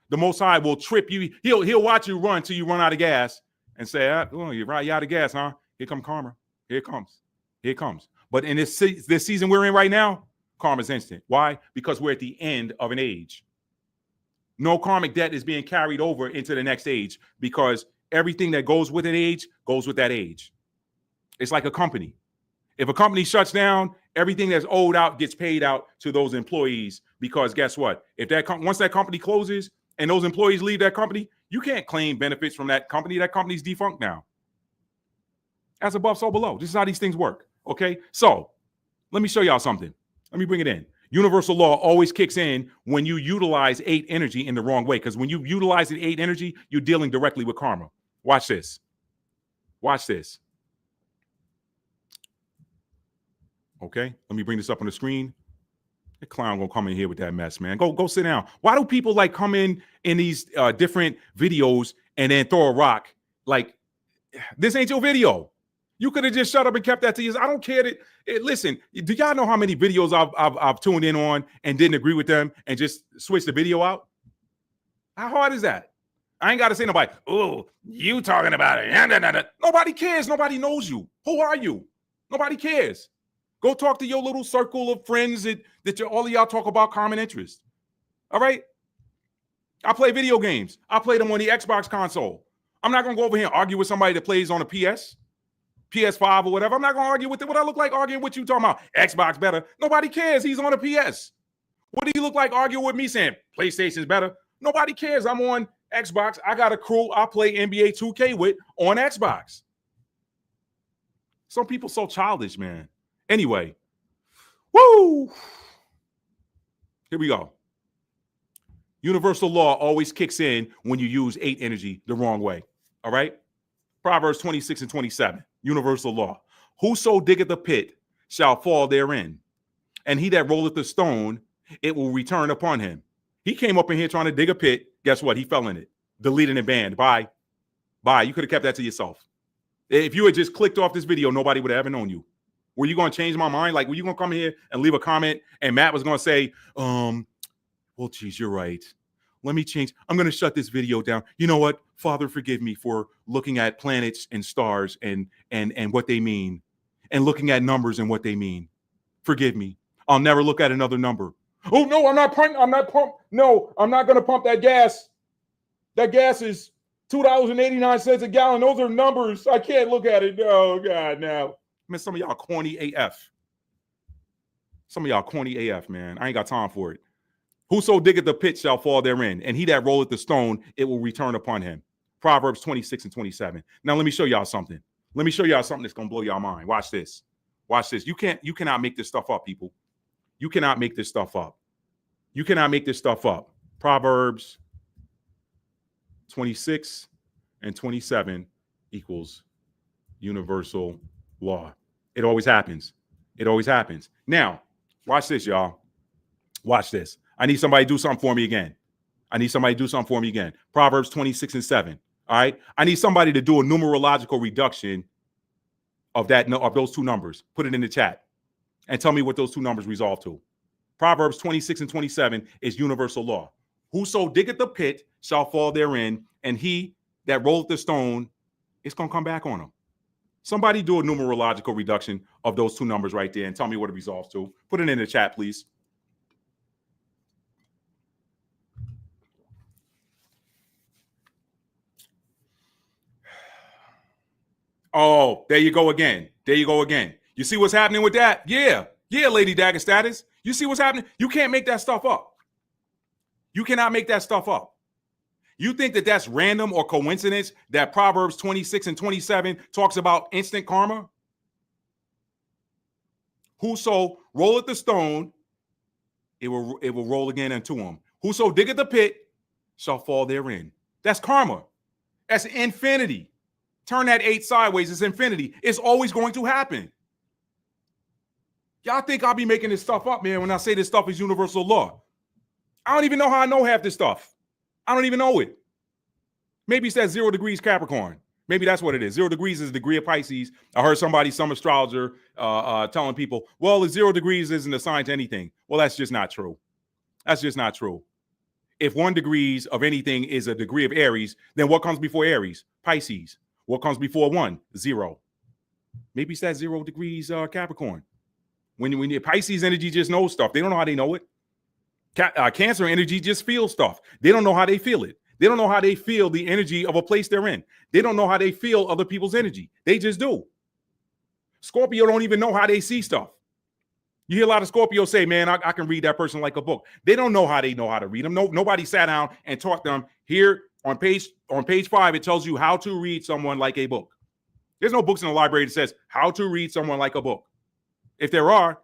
The Most High will trip you. He'll watch you run till you run out of gas and say, "Oh, you're out of gas, huh? Here comes karma. Here it comes." But in this season we're in right now, karma's instant. Why? Because we're at the end of an age. No karmic debt is being carried over into the next age, because everything that goes with an age goes with that age. It's like a company. If a company shuts down, everything that's owed out gets paid out to those employees, because guess what? If once that company closes and those employees leave that company, you can't claim benefits from that company. That company's defunct now. As above, so below. This is how these things work. Okay, so let me show y'all something. Let me bring it in. Universal law always kicks in when you utilize 8 energy in the wrong way, because when you utilize the 8 energy, you're dealing directly with karma. Watch this. Okay, let me bring this up on the screen. The clown gonna come in here with that mess, man. Go sit down. Why do people like come in these different videos and then throw a rock? Like, this ain't your video. You could have just shut up and kept that to yourself. I don't care that. Listen, do y'all know how many videos I've tuned in on and didn't agree with them and just switched the video out? How hard is that? I ain't got to say nobody, oh, you talking about it. Nobody cares. Nobody knows you. Who are you? Nobody cares. Go talk to your little circle of friends that all of y'all talk about common interest. All right? I play video games. I play them on the Xbox console. I'm not going to go over here and argue with somebody that plays on a PS5 or whatever. I'm not going to argue with it. What I look like arguing with you talking about Xbox better? Nobody cares. He's on a PS. What do you look like arguing with me saying PlayStation's better? Nobody cares. I'm on Xbox. I got a crew I play NBA 2K with on Xbox. Some people so childish, man. Anyway, woo! Here we go. Universal law always kicks in when you use 8 energy the wrong way. All right? Proverbs 26 and 27. Universal law. Whoso diggeth a pit shall fall therein, and he that rolleth the stone, it will return upon him. He came up in here trying to dig a pit. Guess what? He fell in it. Deleted and banned. Bye. You could have kept that to yourself. If you had just clicked off this video, nobody would have ever known you. Were you going to change my mind? Like, were you going to come here and leave a comment and Matt was going to say, well, geez, you're right. Let me change. I'm going to shut this video down. You know what? Father, forgive me for looking at planets and stars and what they mean and looking at numbers and what they mean. Forgive me. I'll never look at another number. Oh, no, I'm not going to pump that gas. That gas is $2.89 a gallon. Those are numbers. I can't look at it. Oh, God, no. Man, some of y'all corny AF. Man. I ain't got time for it. Whoso diggeth the pit shall fall therein, and he that rolleth the stone, it will return upon him. Proverbs 26 and 27. Now, let me show y'all something. Let me show y'all something that's going to blow y'all mind. Watch this. Watch this. You cannot make this stuff up, people. You cannot make this stuff up. You cannot make this stuff up. Proverbs 26 and 27 equals universal law. It always happens. It always happens. Now, watch this, y'all. Watch this. I need somebody to do something for me again. Proverbs 26 and 7. All right. I need somebody to do a numerological reduction of those two numbers. Put it in the chat and tell me what those two numbers resolve to. Proverbs 26 and 27 is universal law. Whoso diggeth the pit shall fall therein, and he that rolleth the stone, it's going to come back on him. Somebody do a numerological reduction of those two numbers right there and tell me what it resolves to. Put it in the chat, please. Oh, there you go again. You see what's happening with that? Yeah, Lady Dagger status. You see what's happening? You can't make that stuff up. You cannot make that stuff up. You think that that's random or coincidence that Proverbs 26 and 27 talks about instant karma? Whoso rolleth the stone, it will roll again unto him. Whoso diggeth the pit shall fall therein. That's karma. That's infinity. Turn that 8 sideways. It's infinity. It's always going to happen. Y'all think I'll be making this stuff up, man, when I say this stuff is universal law. I don't even know how I know half this stuff. I don't even know it. Maybe it's that 0 degrees Capricorn. Maybe that's what it is. 0 degrees is the degree of Pisces. I heard some astrologer telling people, well, the 0 degrees isn't assigned to anything. Well, that's just not true. That's just not true. If 1 degrees of anything is a degree of Aries, then what comes before Aries? Pisces. What comes before 1? 0. Maybe it's that 0 degrees Capricorn. When Pisces energy just knows stuff. They don't know how they know it. Cancer energy just feels stuff. They don't know how they feel it. They don't know how they feel the energy of a place they're in. They don't know how they feel other people's energy. They just do. Scorpio don't even know how they see stuff. You hear a lot of Scorpios say, man, I can read that person like a book. They don't know how to read them. Nobody sat down and taught them. Here on page 5, it tells you how to read someone like a book. There's no books in the library that says how to read someone like a book. If there are,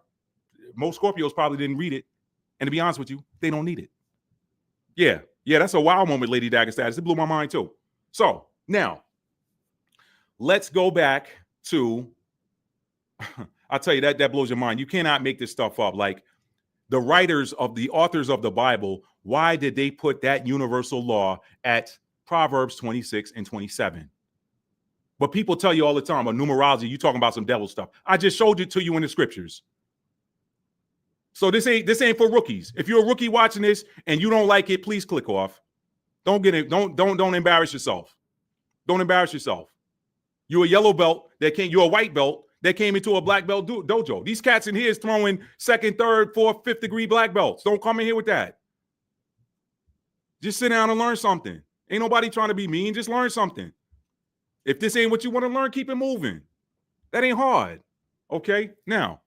most Scorpios probably didn't read it. And to be honest with you, they don't need it. Yeah, that's a wow moment, Lady Dagger status. It blew my mind too. So now, let's go back to, I'll tell you that blows your mind. You cannot make this stuff up. Like the authors of the Bible, why did they put that universal law at Proverbs 26 and 27? But people tell you all the time, numerology, you talking about some devil stuff. I just showed it to you in the scriptures. So this ain't for rookies. If you're a rookie watching this and you don't like it, please click off. Don't get it. Don't embarrass yourself. Don't embarrass yourself. You're a yellow belt you're a white belt that came into a black belt dojo. These cats in here is throwing 2nd, 3rd, 4th, 5th degree black belts. Don't come in here with that. Just sit down and learn something. Ain't nobody trying to be mean. Just learn something. If this ain't what you want to learn, keep it moving. That ain't hard. Okay. Now,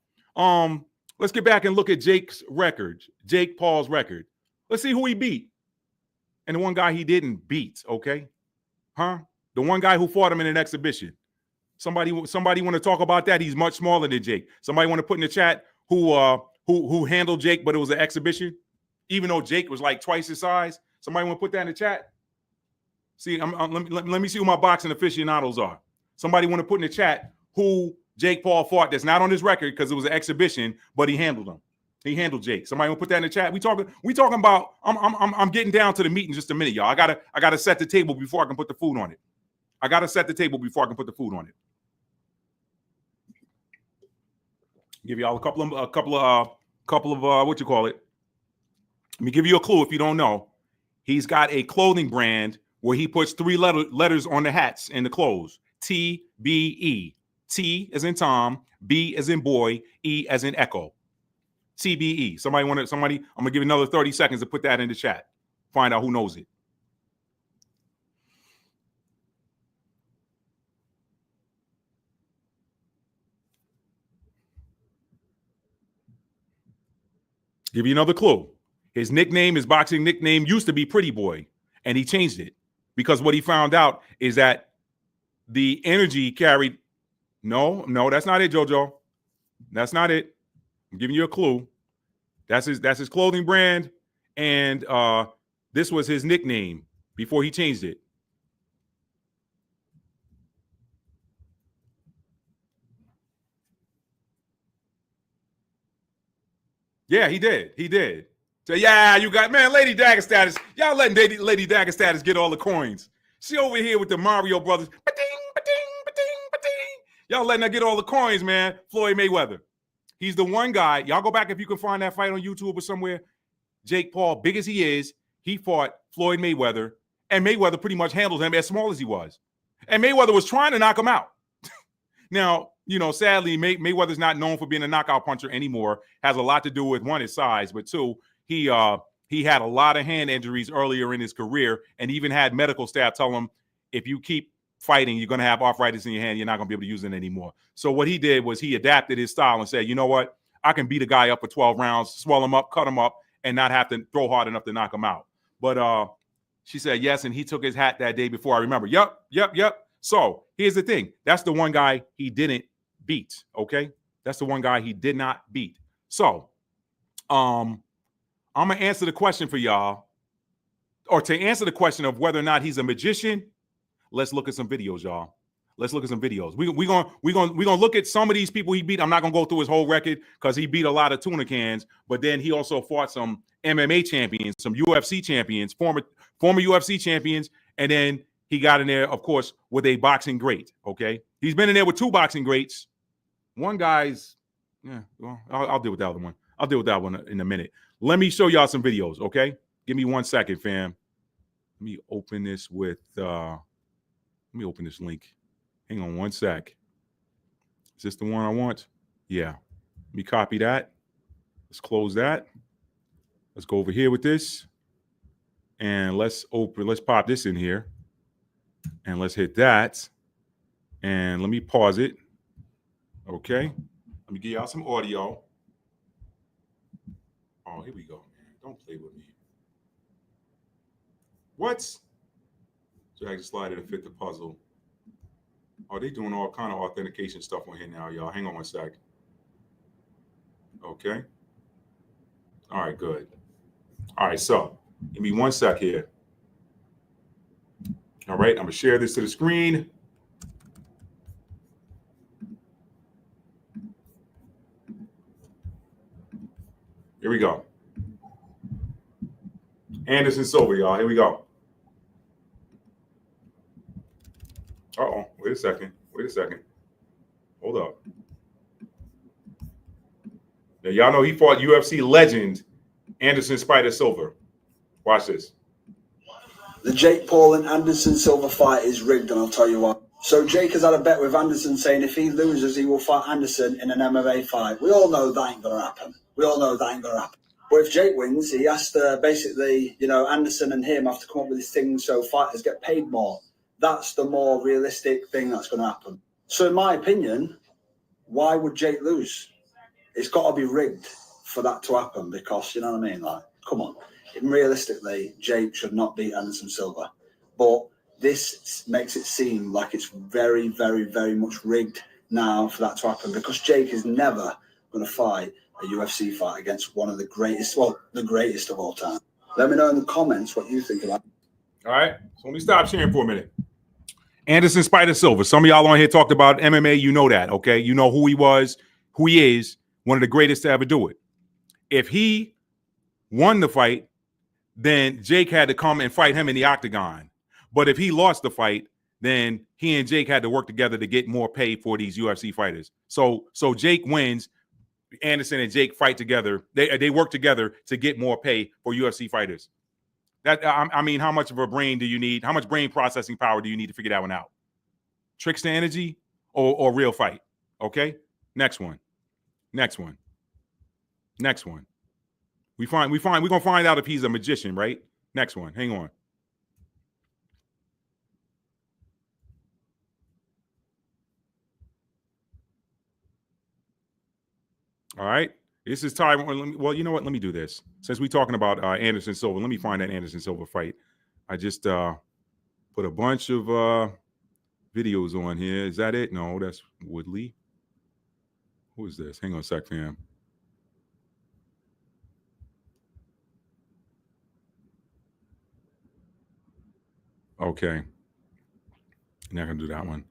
let's get back and look at Jake Paul's record. Let's see who he beat. And the one guy he didn't beat. Okay. Huh? The one guy who fought him in an exhibition. Somebody want to talk about that? He's much smaller than Jake. Somebody want to put in the chat who handled Jake, but it was an exhibition, even though Jake was like twice his size. Somebody want to put that in the chat? See, let me see who my boxing aficionados are. Somebody want to put in the chat who Jake Paul fought that's not on his record because it was an exhibition, but he handled him. He handled Jake. Somebody want to put that in the chat? We talking about. I'm getting down to the meat in just a minute, y'all. I gotta set the table before I can put the food on it. Give y'all a couple of what you call it. Let me give you a clue if you don't know. He's got a clothing brand where he puts 3 letters on the hats and the clothes. TBE. T as in Tom, B as in boy, E as in echo. TBE. Somebody, I'm gonna give you another 30 seconds to put that in the chat. Find out who knows it. Give you another clue. His boxing nickname used to be Pretty Boy, and he changed it because what he found out is that the energy carried. No, that's not it, JoJo. That's not it. I'm giving you a clue. That's his clothing brand, and this was his nickname before he changed it. Yeah, he did. So yeah, you got Lady Dagger status. Y'all letting Lady Dagger status get all the coins. She over here with the Mario Brothers. Ba-ding, ba-ding, ba-ding, ba-ding. Y'all letting her get all the coins, man. Floyd Mayweather. He's the one guy. Y'all go back if you can find that fight on YouTube or somewhere. Jake Paul, big as he is, he fought Floyd Mayweather, and Mayweather pretty much handled him as small as he was. And Mayweather was trying to knock him out. Now, sadly, Mayweather's not known for being a knockout puncher anymore. Has a lot to do with, one, his size, but two, he had a lot of hand injuries earlier in his career and even had medical staff tell him, if you keep fighting, you're going to have arthritis in your hand. You're not going to be able to use it anymore. So what he did was he adapted his style and said, you know what? I can beat a guy up for 12 rounds, swell him up, cut him up, and not have to throw hard enough to knock him out. But she said yes, and he took his hat that day before. I remember. Yep. So here's the thing. That's the one guy he didn't beat, okay? That's the one guy he did not beat. So I'm going to answer the question for y'all. Or to answer the question of whether or not he's a magician, let's look at some videos, y'all. Let's look at some videos. We're gonna look at some of these people he beat. I'm not gonna go through his whole record because he beat a lot of tuna cans, but then he also fought some MMA champions, some UFC champions, former UFC champions, and then he got in there, of course, with a boxing great. Okay, he's been in there with 2 boxing greats. One guy's, well, I'll deal with that other one. I'll deal with that one in a minute. Let me show y'all some videos. Okay, give me 1 second, fam. Let me open this with. Let me open this link. Hang on 1 sec. Is this the one I want? Yeah. Let me copy that. Let's close that. Let's go over here with this. And let's pop this in here. And let's hit that. And let me pause it. Okay. Let me give y'all some audio. Oh, here we go, man. Don't play with me. What? Drag the slider to fit the puzzle. Oh, they doing all kind of authentication stuff on here now, y'all. Hang on 1 sec. Okay. All right, good. All right, so give me 1 sec here. All right, I'm going to share this to the screen. Here we go. Anderson Silva, y'all. Here we go. Uh-oh. Wait a second. Hold up. Now, y'all know he fought UFC legend Anderson Spider Silva. Watch this. The Jake Paul and Anderson Silva fight is rigged, and I'll tell you why. So Jake has had a bet with Anderson saying if he loses, he will fight Anderson in an MMA fight. We all know that ain't going to happen. But if Jake wins, he has to basically, Anderson and him have to come up with this thing so fighters get paid more. That's the more realistic thing that's going to happen. So in my opinion, why would Jake lose? It's got to be rigged for that to happen because, you know what I mean? Like, come on. Realistically, Jake should not beat Anderson Silva. But this makes it seem like it's very, very, very much rigged now for that to happen because Jake is never going to fight a UFC fight against one of the greatest, the greatest of all time. Let me know in the comments what you think about it. All right. So let me stop sharing for a minute. Anderson Spider Silva. Some of y'all on here talked about MMA. You know that, okay? You know who he was, who he is, one of the greatest to ever do it. If he won the fight, then Jake had to come and fight him in the octagon. But if he lost the fight, then he and Jake had to work together to get more pay for these UFC fighters. So Jake wins. Anderson and Jake fight together. They work together to get more pay for UFC fighters. That I mean, how much of a brain do you need? How much brain processing power do you need to figure that one out? Trickster energy or real fight? Okay. Next one. We're gonna find out if he's a magician, right? Next one. Hang on. All right. This is Taiwan. Well, you know what? Let me do this. Since we're talking about Anderson Silva, let me find that Anderson Silva fight. I just put a bunch of videos on here. Is that it? No, that's Woodley. Who is this? Hang on a sec, fam. Okay. Not gonna do that one.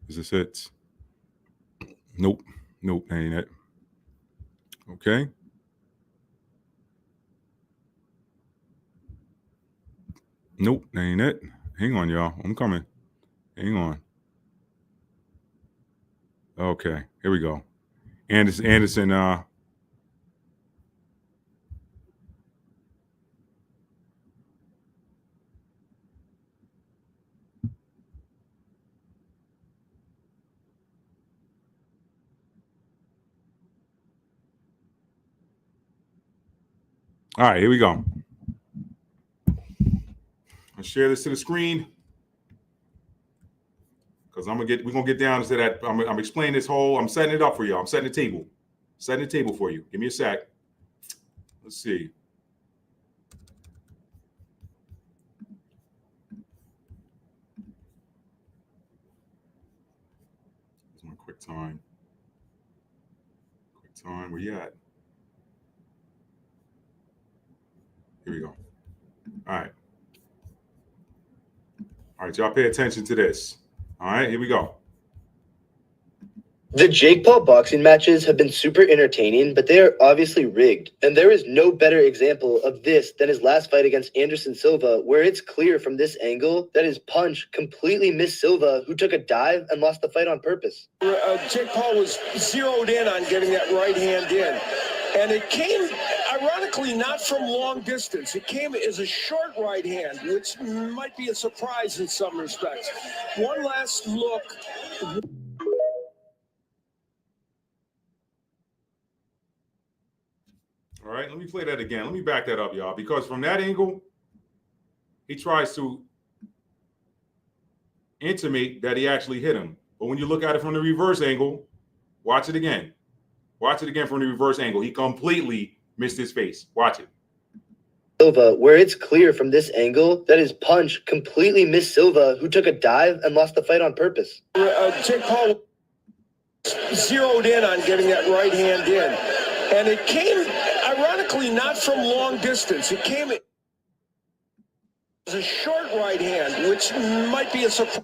Is this it? Nope, ain't it. Okay. Nope, ain't it. Hang on, y'all. I'm coming. Hang on. Okay, here we go. Anderson. All right, here we go. I'll share this to the screen because we're gonna get down to that. I'm explaining this whole. I'm setting it up for y'all. I'm setting the table. Setting the table for you. Give me a sec. Let's see. Here's my quick time. Where you at? Here we go. All right, y'all pay attention to this. All right, here we go. The Jake Paul boxing matches have been super entertaining, but they are obviously rigged. And there is no better example of this than his last fight against Anderson Silva, where it's clear from this angle that his punch completely missed Silva, who took a dive and lost the fight on purpose. Jake Paul was zeroed in on getting that right hand in. And it came, ironically, not from long distance. It came as a short right hand, which might be a surprise in some respects. One last look. All right, let me play that again. Let me back that up, y'all, because from that angle, he tries to intimate that he actually hit him. But when you look at it from the reverse angle, watch it again. Watch it again from the reverse angle. He completely missed his face. Watch it. Silva, where it's clear from this angle that his punch completely missed Silva, who took a dive and lost the fight on purpose. Jake Paul zeroed in on getting that right hand in. And it came, ironically, not from long distance. It came as a short right hand, which might be a surprise.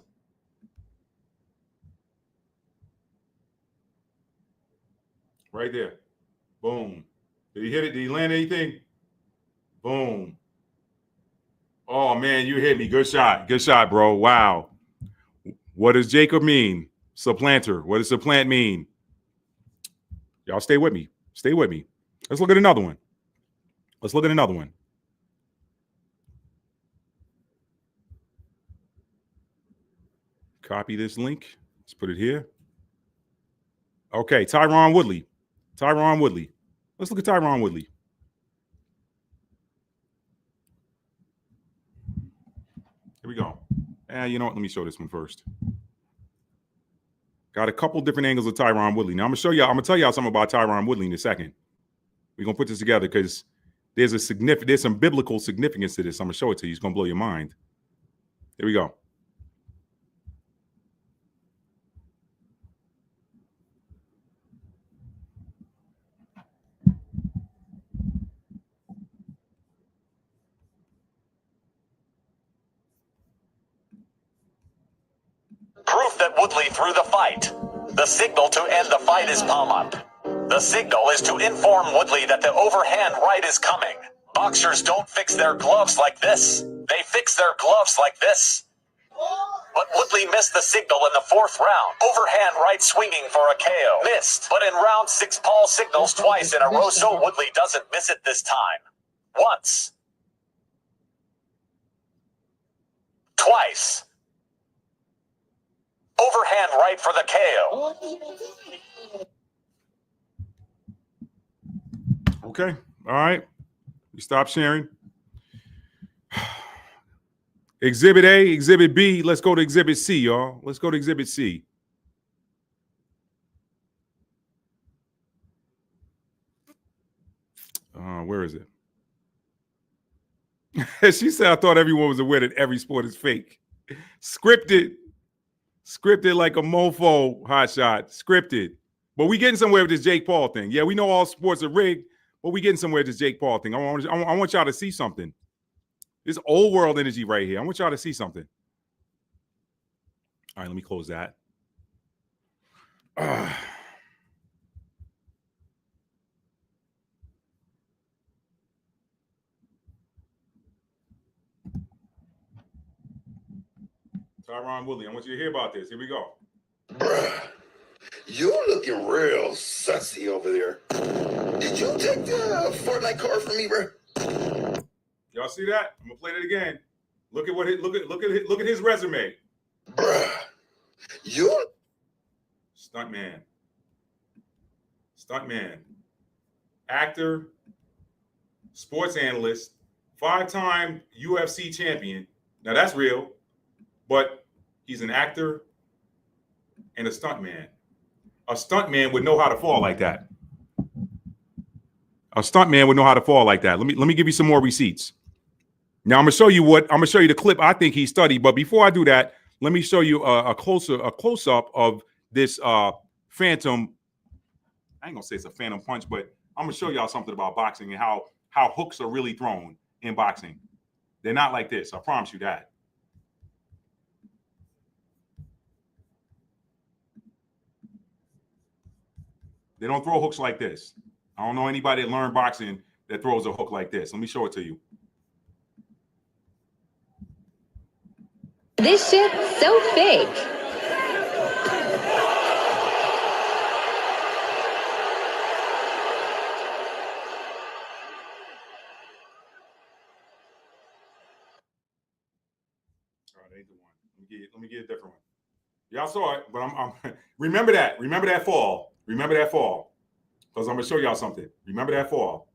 Right there. Boom. Did he hit it? Did he land anything? Boom. Oh, man, you hit me. Good shot. Good shot, bro. Wow. What does Jacob mean? Supplanter. What does supplant mean? Y'all stay with me. Stay with me. Let's look at another one. Let's look at another one. Copy this link. Let's put it here. Okay, Tyron Woodley. Tyron Woodley. Let's look at Tyron Woodley. Here we go. You know what? Let me show this one first. Got a couple different angles of Tyron Woodley. Now I'm gonna tell y'all something about Tyron Woodley in a second. We're gonna put this together because there's some biblical significance to this. I'm gonna show it to you. It's gonna blow your mind. Here we go. Proof that Woodley threw the fight. The signal to end the fight is palm up. The signal is to inform Woodley that the overhand right is coming. Boxers don't fix their gloves like this. They fix their gloves like this. But Woodley missed the signal in the 4th round. Overhand right swinging for a KO. Missed. But in round 6, Paul signals twice in a row, so Woodley doesn't miss it this time. Once. Twice. Overhand right for the KO. Okay. All right. We stop sharing. Exhibit A, Exhibit B. Let's go to Exhibit C, y'all. Let's go to Exhibit C. Where is it? She said, I thought everyone was aware that every sport is fake. Scripted like a mofo, hotshot. Scripted. But we getting somewhere with this Jake Paul thing. Yeah, we know all sports are rigged, but we getting somewhere with this Jake Paul thing. I want y'all to see something. This old world energy right here. I want y'all to see something. All right, let me close that. Tyron Woodley, I want you to hear about this. Here we go. Bruh, you looking real sussy over there. Did you take the Fortnite card from me, bruh? Y'all see that? I'm gonna play it again. Look at his resume. Bruh, you Stuntman, actor, sports analyst, 5-time UFC champion. Now that's real, but he's an actor and a stuntman. A stuntman would know how to fall like that. A stuntman would know how to fall like that. Let me give you some more receipts. Now I'm gonna show you the clip I think he studied. But before I do that, let me show you a close up of this phantom. I ain't gonna say it's a phantom punch, but I'm gonna show y'all something about boxing and how hooks are really thrown in boxing. They're not like this. I promise you that. They don't throw hooks like this. I don't know anybody that learned boxing that throws a hook like this. Let me show it to you. This shit's so fake. All right, ain't the one. Let me get a different one. Y'all saw it, but I'm remember that. Remember that fall. Remember that fall. Because I'm gonna show y'all something. Remember that fall.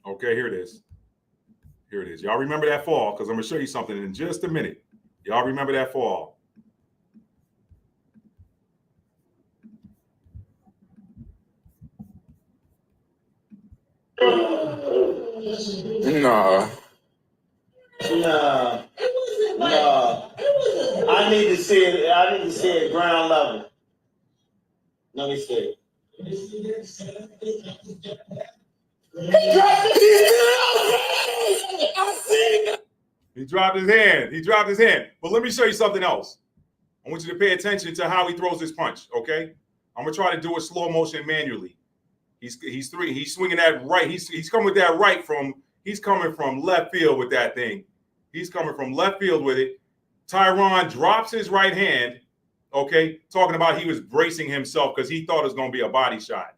Okay, here it is. Here it is. Y'all remember that fall? Because I'm gonna show you something in just a minute. Y'all remember that fall? Nah. I need to see it. I need to see it ground level. Let me see. I see it. He dropped his hand. He dropped his hand. But let me show you something else. I want you to pay attention to how he throws his punch, okay? I'm going to try to do it slow motion manually. He's swinging that right. He's coming with that right he's coming from left field with that thing. He's coming from left field with it. Tyron drops his right hand, okay? Talking about he was bracing himself because he thought it was going to be a body shot,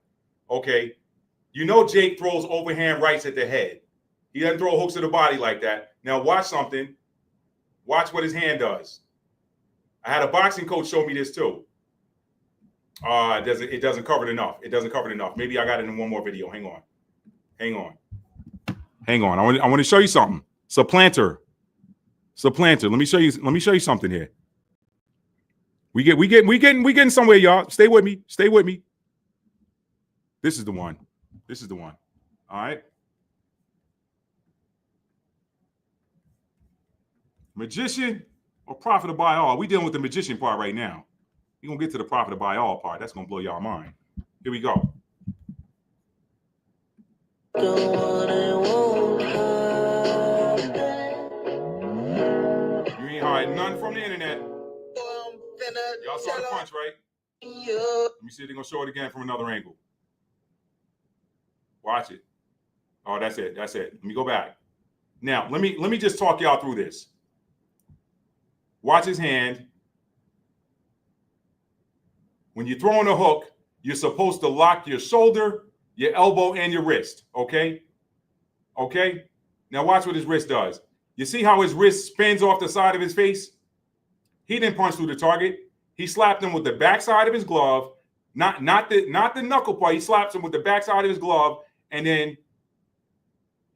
okay? You know Jake throws overhand rights at the head. He doesn't throw hooks to the body like that. Now watch something. Watch what his hand does. I had a boxing coach show me this too. It doesn't cover it enough. It doesn't cover it enough. Maybe I got it in one more video. Hang on. I want to show you something. Supplanter. Let me show you something here. We getting somewhere, y'all. Stay with me. This is the one. All right. Magician or profit by all? We dealing with the magician part right now. We're going to get to the profit by all part. That's going to blow y'all mind. Here we go. You ain't hiding nothing from the internet. Y'all saw the punch, right? Let me see if they're going to show it again from another angle. Watch it. Oh, that's it. Let me go back. Now, let me just talk y'all through this. Watch his hand. When you're throwing a hook, you're supposed to lock your shoulder, your elbow, and your wrist, okay? Okay? Now watch what his wrist does. You see how his wrist spins off the side of his face? He didn't punch through the target. He slapped him with the backside of his glove, not the knuckle part. He slaps him with the backside of his glove, and then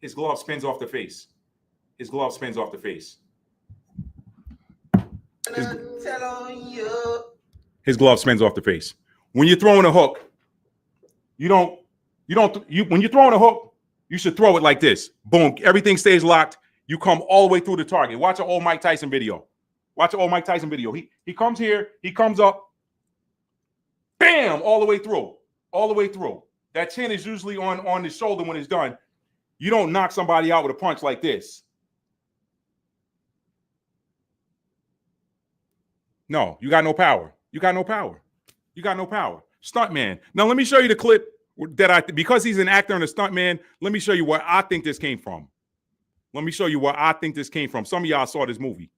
his glove spins off the face. His glove spins off the face. His glove spins off the face. When you're throwing a hook, when you're throwing a hook, you should throw it like this. Boom. Everything stays locked. You come all the way through the target. Watch an old Mike Tyson video. He comes here. He comes up. Bam! All the way through. That chin is usually on the shoulder when it's done. You don't knock somebody out with a punch like this. No, you got no power. Stuntman. Now let me show you the clip because he's an actor and a stuntman. Let me show you where I think this came from. Some of y'all saw this movie.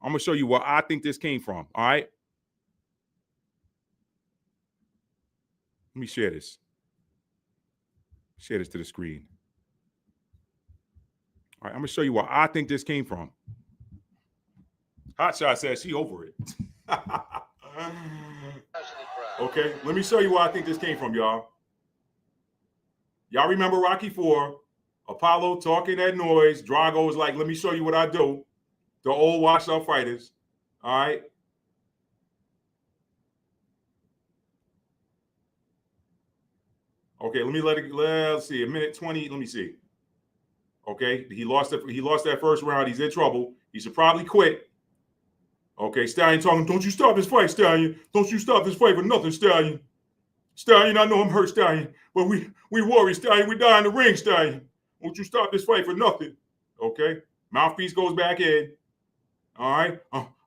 I'm gonna show you where I think this came from. All right. Let me share this. Share this to the screen. All right, I'm gonna show you where I think this came from. Hotshot says she over it. Okay, let me show you where I think this came from, y'all. Y'all remember Rocky IV? Apollo talking that noise. Drago was like, let me show you what I do. The old washed up fighters. All right. Okay, let's see, a minute 20. Let me see. Okay, he lost that first round. He's in trouble. He should probably quit. Okay, Stallion talking, don't you stop this fight, Stallion. Don't you stop this fight for nothing, Stallion. Stallion, I know I'm hurt, Stallion, but we worry, Stallion. We die in the ring, Stallion. Won't you stop this fight for nothing? Okay, mouthpiece goes back in. All right,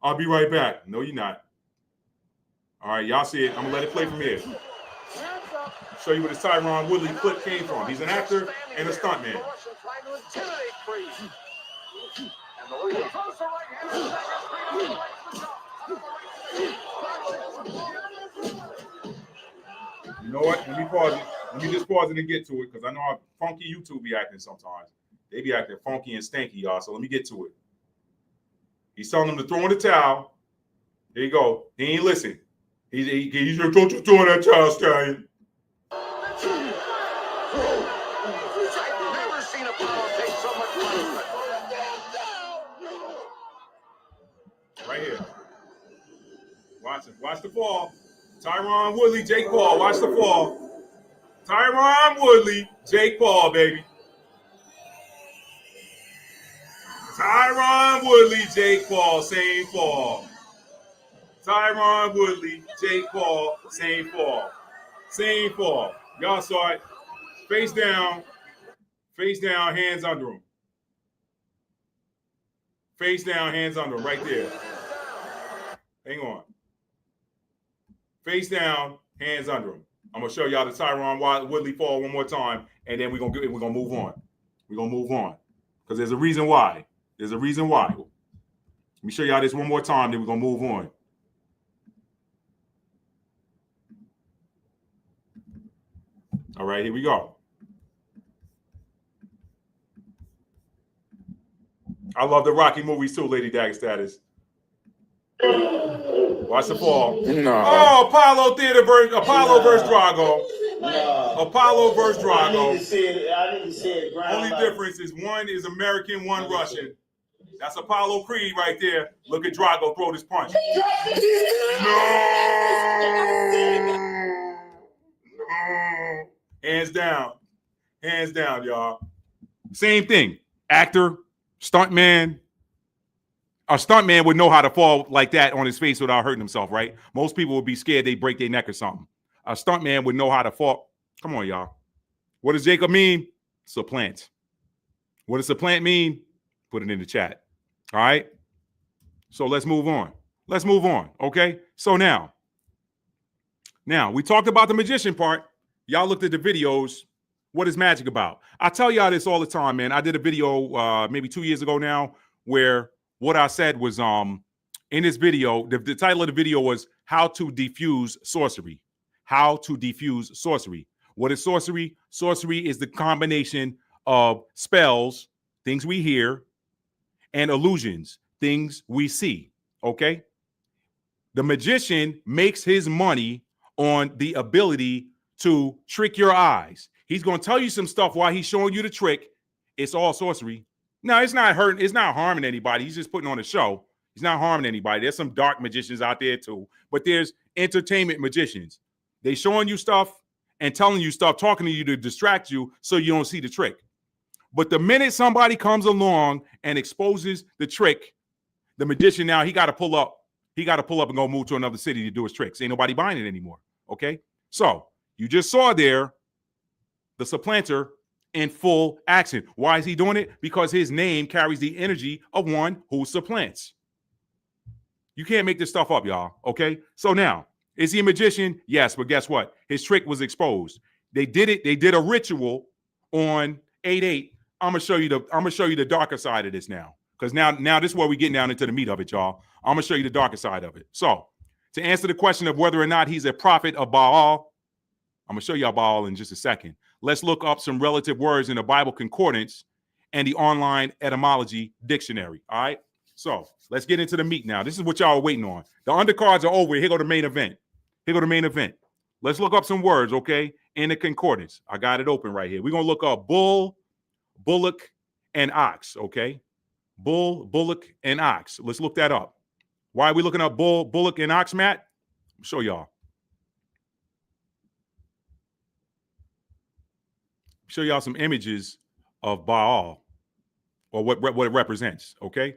I'll be right back. No, you're not. All right, y'all see it. I'm going to let it play from here. Show you where this Tyron Woodley clip came from. He's an actor and a stuntman. You know what? Let me pause it. Let me just pause it and get to it because I know how funky YouTube be acting sometimes. They be acting funky and stanky, y'all. So let me get to it. He's telling them to throw in the towel. There you go. He ain't listen. He's like, don't you throw in that towel, Stallion. I've never seen a power take so much punishment. Right here. Watch it. Watch the fall. Tyron Woodley, Jake Paul. Watch the fall. Tyron Woodley, Jake Paul, baby. Tyron Woodley, Jake Paul, same fall. Tyron Woodley, Jake Paul, same fall. Same fall. Y'all saw it. Face down, hands under him. Face down, hands under him, right there. Hang on. Face down, hands under him. I'm gonna show y'all the Tyron Woodley fall one more time, and then we're gonna move on. We're gonna move on because there's a reason why. There's a reason why. Let me show y'all this one more time, then we're gonna move on. All right, here we go. I love the Rocky movies too, Lady Dagger Status. Watch the fall. No. Oh, Apollo versus Drago. No. Apollo versus Drago. I need to see it. Only difference is one is American, one Russian. That's Apollo Creed right there. Look at Drago throw this punch. No. Hands down. Hands down, y'all. Same thing. Actor, stuntman. A stuntman would know how to fall like that on his face without hurting himself, right? Most people would be scared they break their neck or something. A stuntman would know how to fall. Come on, y'all. What does Jacob mean? Supplant. What does supplant mean? Put it in the chat. All right? So let's move on. Let's move on, okay? So now we talked about the magician part. Y'all looked at the videos. What is magic about? I tell y'all this all the time, man. I did a video maybe 2 years ago now where what I said was in this video, the title of the video was How to Diffuse Sorcery. How to Diffuse Sorcery. What is sorcery? Sorcery is the combination of spells, things we hear, and illusions, things we see, okay? The magician makes his money on the ability to trick your eyes. He's going to tell you some stuff while he's showing you the trick. It's all sorcery. No, it's not hurting. It's not harming anybody. He's just putting on a show. He's not harming anybody. There's some dark magicians out there too, but there's entertainment magicians. They showing you stuff and telling you stuff, talking to you to distract you so you don't see the trick. But the minute somebody comes along and exposes the trick, the magician now, he got to pull up. He got to pull up and go move to another city to do his tricks. Ain't nobody buying it anymore, okay? So you just saw there the supplanter in full action. Why is he doing it? Because his name carries the energy of one who supplants. You can't make this stuff up, y'all, okay? So now, is he a magician? Yes, but guess what? His trick was exposed. They did a ritual on 8/8. I'm gonna show you the darker side of this now. Because now this is where we're getting down into the meat of it, y'all. I'm gonna show you the darker side of it. So to answer the question of whether or not he's a prophet of Baal, I'm gonna show y'all Baal in just a second. Let's look up some relative words in the Bible Concordance and the online etymology dictionary. All right. So let's get into the meat now. This is what y'all are waiting on. The undercards are over. Here go the main event. Here go the main event. Let's look up some words, okay, in the concordance. I got it open right here. We're gonna look up bull, bullock, and ox. Okay, bull, bullock, and ox. Let's look that up. Why are we looking up bull, bullock, and ox, Matt? I'll show y'all. Show y'all some images of Baal or what it represents, okay?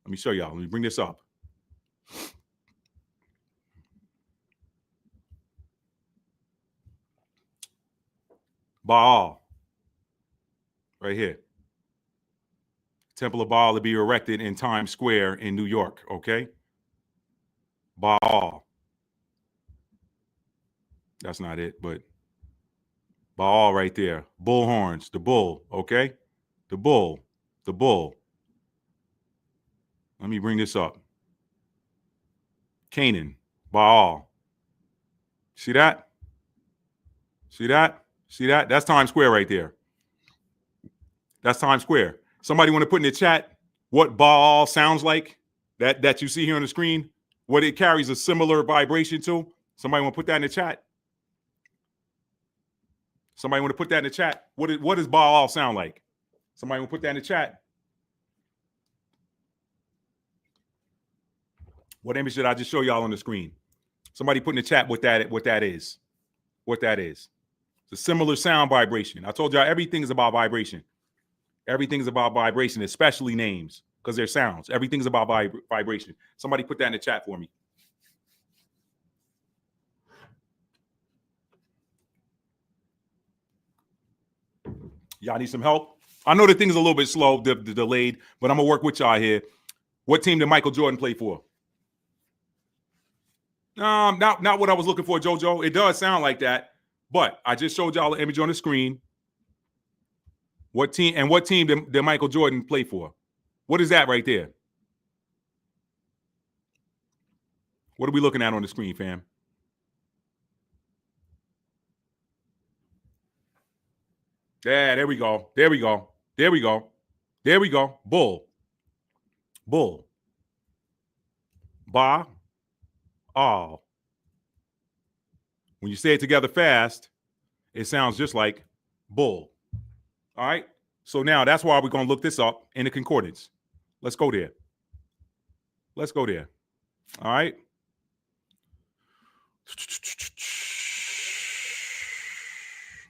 Let me show y'all. Let me bring this up. Baal, right here. Temple of Baal to be erected in Times Square in New York, okay? Baal. That's not it, but Baal right there. Bull horns, the bull, okay? The bull, the bull. Let me bring this up. Canaan, Baal. See that? See that? See that? That's Times Square right there. That's Times Square. Somebody want to put in the chat what Baal sounds like? That you see here on the screen? What it carries a similar vibration to? Somebody want to put that in the chat? Somebody want to put that in the chat? What does Baal sound like? Somebody want to put that in the chat? What image did I just show y'all on the screen? Somebody put in the chat what that is. What that is. It's a similar sound vibration. I told y'all everything is about vibration. Everything is about vibration, especially names, because they're sounds. Everything's about vibration. Somebody put that in the chat for me. Y'all need some help? I know the thing's a little bit slow, delayed, but I'm going to work with y'all here. What team did Michael Jordan play for? Not what I was looking for, JoJo. It does sound like that, but I just showed y'all the image on the screen. What team did Michael Jordan play for? What is that right there? What are we looking at on the screen, fam? Yeah, there we go. There we go. There we go. There we go. Bull. Bull. Ba. All. When you say it together fast, it sounds just like bull. All right? So now that's why we're going to look this up in the concordance. Let's go there. Let's go there. All right?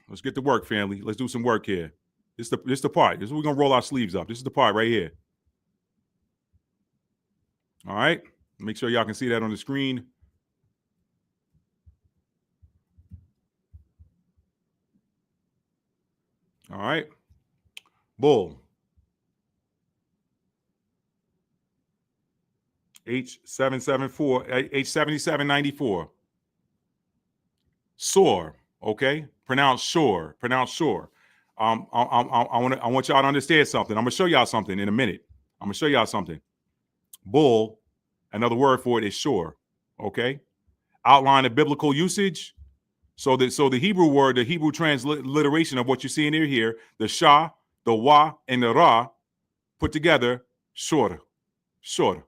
Let's get to work, family. Let's do some work here. This is the part. This is we're going to roll our sleeves up. This is the part right here. All right? Make sure y'all can see that on the screen. All right. Bull. H774, H7794. Soar, okay? Pronounced shore. Pronounced shore. I want y'all to understand something. I'm gonna show y'all something in a minute. I'm gonna show y'all something. Bull, another word for it is shore. Okay. Outline of biblical usage. So the Hebrew word, the Hebrew transliteration of what you see in here, the sha, the wa, and the ra put together, shorter. Shorter.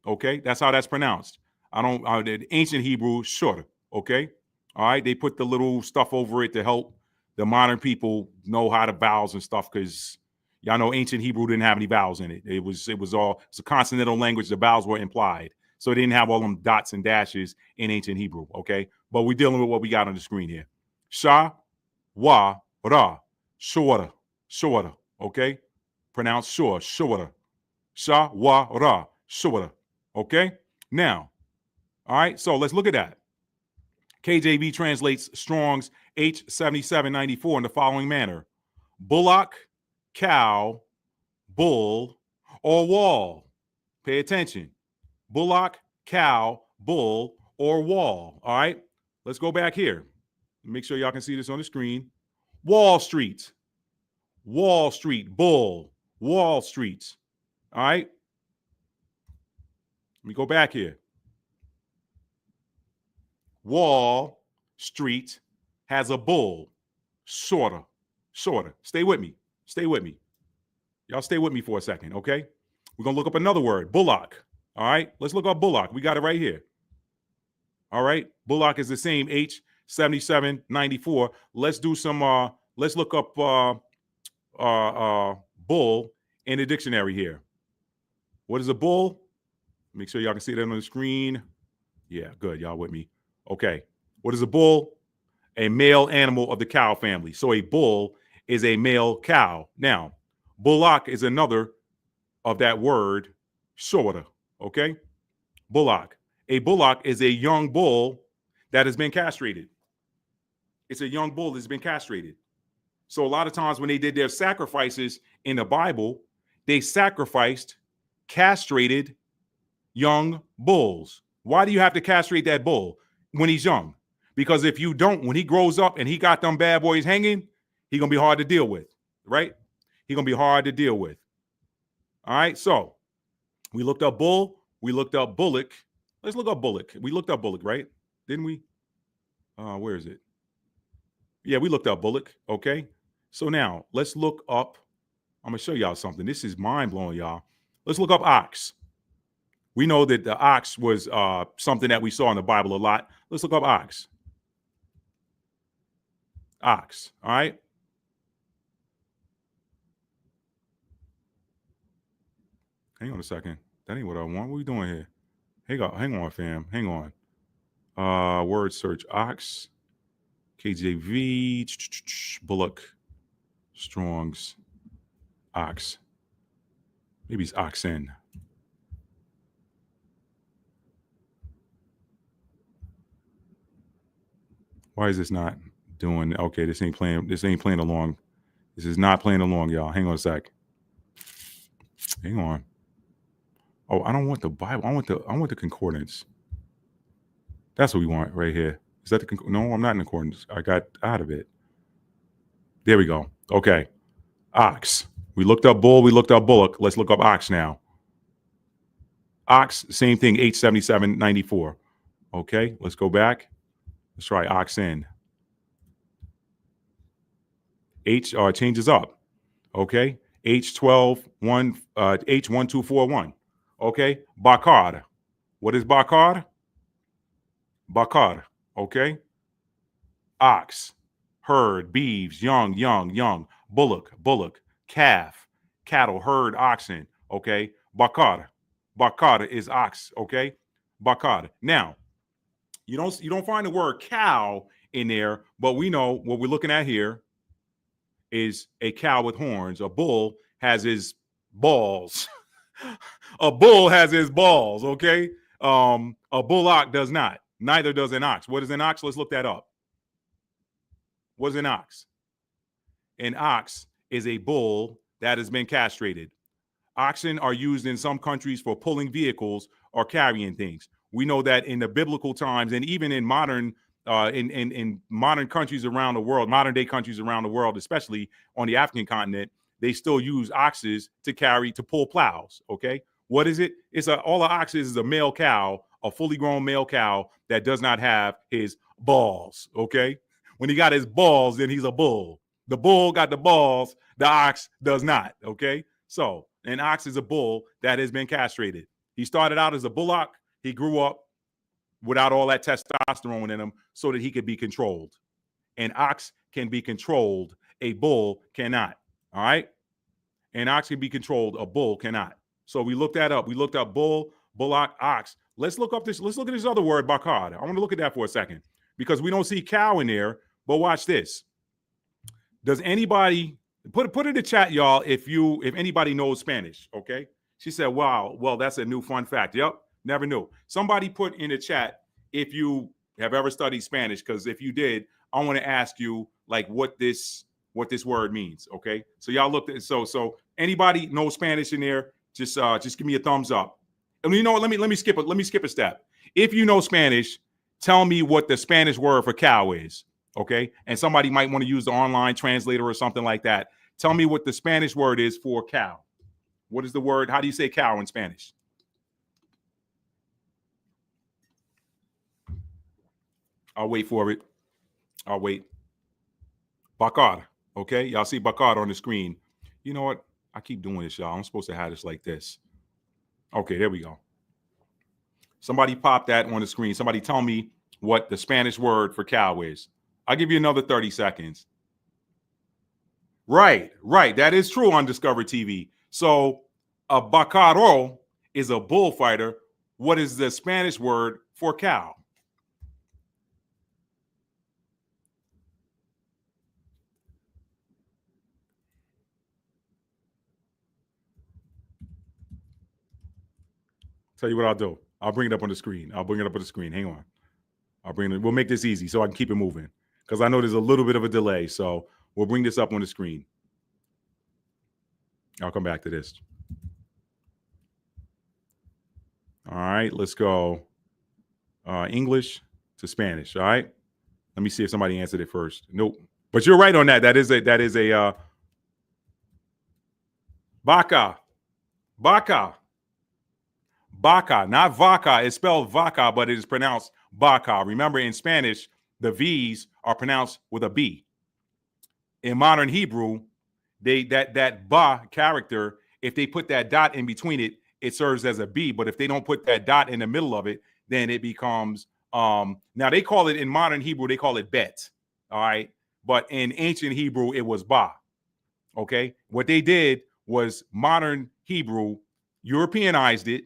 Okay, that's how that's pronounced. The ancient Hebrew, shorter. Okay, all right. They put the little stuff over it to help the modern people know how to vowels and stuff, because y'all know ancient Hebrew didn't have any vowels in it. It's a consonantal language. The vowels were implied, so it didn't have all them dots and dashes in ancient Hebrew. Okay, but we're dealing with what we got on the screen here. Sha, wa, ra, shorter, shorter. Okay, pronounced shore, shorter. Sha, wa, ra, shorter. Okay, now, all right, so let's look at that. KJV translates Strong's H7794 in the following manner: bullock, cow, bull, or wall. Pay attention. Bullock, cow, bull, or wall. All right, let's go back here. Make sure y'all can see this on the screen. Wall Street. Wall Street, bull, Wall Street. All right. Let me go back here. Wall Street has a bull. Shorter. Stay with me. Stay with me. Y'all stay with me for a second, okay? We're going to look up another word, bullock. All right? Let's look up bullock. We got it right here. All right? Bullock is the same, H7794. Let's do some, let's look up bull in the dictionary here. What is a bull? Make sure y'all can see that on the screen. Yeah, good. Y'all with me. Okay. What is a bull? A male animal of the cow family. So a bull is a male cow. Now, bullock is another of that word, shorter. Okay? Bullock. A bullock is a young bull that has been castrated. It's a young bull that's been castrated. So a lot of times when they did their sacrifices in the Bible, they sacrificed castrated young bulls. Why do you have to castrate that bull when he's young? Because if you don't, when he grows up and he got them bad boys hanging, he's going to be hard to deal with, right? He's going to be hard to deal with. All right, so we looked up bull. We looked up bullock. Let's look up bullock. We looked up bullock, right? Didn't we? Where is it? Yeah, we looked up bullock, okay? So now let's look up. I'm going to show y'all something. This is mind-blowing, y'all. Let's look up ox. We know that the ox was something that we saw in the Bible a lot. Let's look up ox. Ox, all right? Hang on a second. That ain't what I want. What are we doing here? Hang on, fam. Hang on. Word search. Ox. KJV. Bullock. Strong's. Ox. Maybe it's oxen. Why is this not doing? Okay, this ain't playing along. This is not playing along, y'all. Hang on a sec. Hang on. Oh, I don't want the Bible. I want the concordance. That's what we want right here. Is that the no? I'm not in accordance. I got out of it. There we go. Okay. Ox. We looked up bull. We looked up bullock. Let's look up ox now. Ox, same thing. H7794. Okay. Let's go back. Let's try oxen. H changes up. Okay. H12 H1241. Okay. Bakar. What is bakar? Bakar. Okay. Ox. Herd. Beeves. Young. Bullock. Calf. Cattle. Herd. Oxen. Okay. Bakar. Bakar is ox. Okay. Bakar. Now, you don't find the word cow in there, but we know what we're looking at here is a cow with horns. A bull has his balls. A bull has his balls, okay? A bullock does not. Neither does an ox. What is an ox? Let's look that up. What is an ox? An ox is a bull that has been castrated. Oxen are used in some countries for pulling vehicles or carrying things. We know that in the biblical times and even in modern in modern countries around the world, modern day countries around the world, especially on the African continent, they still use oxes to pull plows. Okay, what is it? All the oxes is a male cow, a fully grown male cow that does not have his balls. Okay, when he got his balls, then he's a bull. The bull got the balls, the ox does not. Okay, so an ox is a bull that has been castrated. He started out as a bullock. He grew up without all that testosterone in him so that he could be controlled. An ox can be controlled. A bull cannot. All right? An ox can be controlled. A bull cannot. So we looked that up. We looked up bull, bullock, ox. Let's look at this other word, bakar. I want to look at that for a second because we don't see cow in there, but watch this. Does anybody put in the chat, y'all, if anybody knows Spanish, okay? She said, wow, well, that's a new fun fact. Yep, never knew. Somebody put in the chat if you have ever studied Spanish, because if you did, I want to ask you like what this word means, okay? So y'all looked at so anybody knows Spanish in there, just give me a thumbs up. And you know what? Let me skip a step. If you know Spanish, tell me what the Spanish word for cow is. Okay. And somebody might want to use the online translator or something like that. Tell me what the Spanish word is for cow. What is the word? How do you say cow in Spanish? I'll wait for it. I'll wait. Bakar. Okay. Y'all see bakar on the screen. You know what? I keep doing this, y'all. I'm supposed to have this like this. Okay. There we go. Somebody pop that on the screen. Somebody tell me what the Spanish word for cow is. I'll give you another 30 seconds. Right. That is true on Discovery TV. So a bacaro is a bullfighter. What is the Spanish word for cow? Tell you what I'll do. I'll bring it up on the screen. Hang on. We'll make this easy so I can keep it moving because I know there's a little bit of a delay. So we'll bring this up on the screen. I'll come back to this. All right, let's go English to Spanish. All right. Let me see if somebody answered it first. Nope. But you're right on that. That is a Baca, not vaca. It's spelled vaca, but it is pronounced baca. Remember, in Spanish, the V's are pronounced with a B. In modern Hebrew, that ba character, if they put that dot in between it, it serves as a B. But if they don't put that dot in the middle of it, then it becomes now they call it in modern Hebrew, they call it bet. All right. But in ancient Hebrew, it was ba. Okay. What they did was modern Hebrew Europeanized it.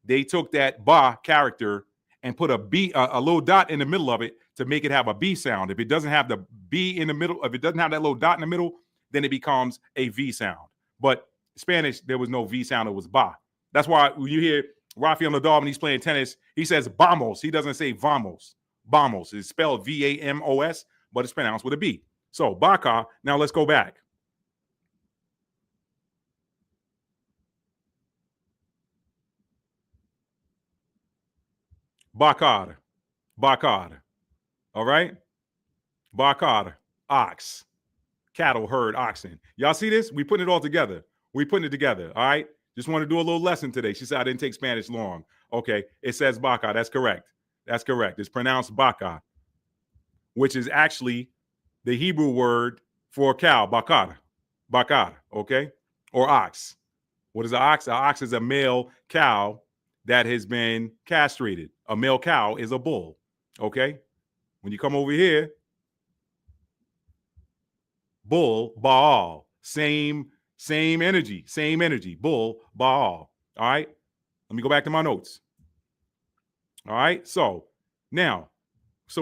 They took that ba character and put a B, a little dot in the middle of it to make it have a B sound. If it doesn't have the B in the middle, if it doesn't have that little dot in the middle, then it becomes a V sound. But Spanish, there was no V sound. It was ba. That's why when you hear Rafael Nadal when he's playing tennis, he says vamos. He doesn't say vamos. Vamos is spelled V-A-M-O-S, but it's pronounced with a B. So Baca. Now let's go back. Bakar. Bakar. All right? Bakar. Ox. Cattle, herd, oxen. Y'all see this? We putting it all together. We putting it together. All right? Just want to do a little lesson today. She said I didn't take Spanish long. Okay. It says Bakar. That's correct. That's correct. It's pronounced Bakar, which is actually the Hebrew word for cow, bakar. Bakar, okay? Or ox. What is an ox? An ox is a male cow that has been castrated. A male cow is a bull, okay? When you come over here, bull, Baal. Same energy. Bull, Baal. All right? Let me go back to my notes. All right? So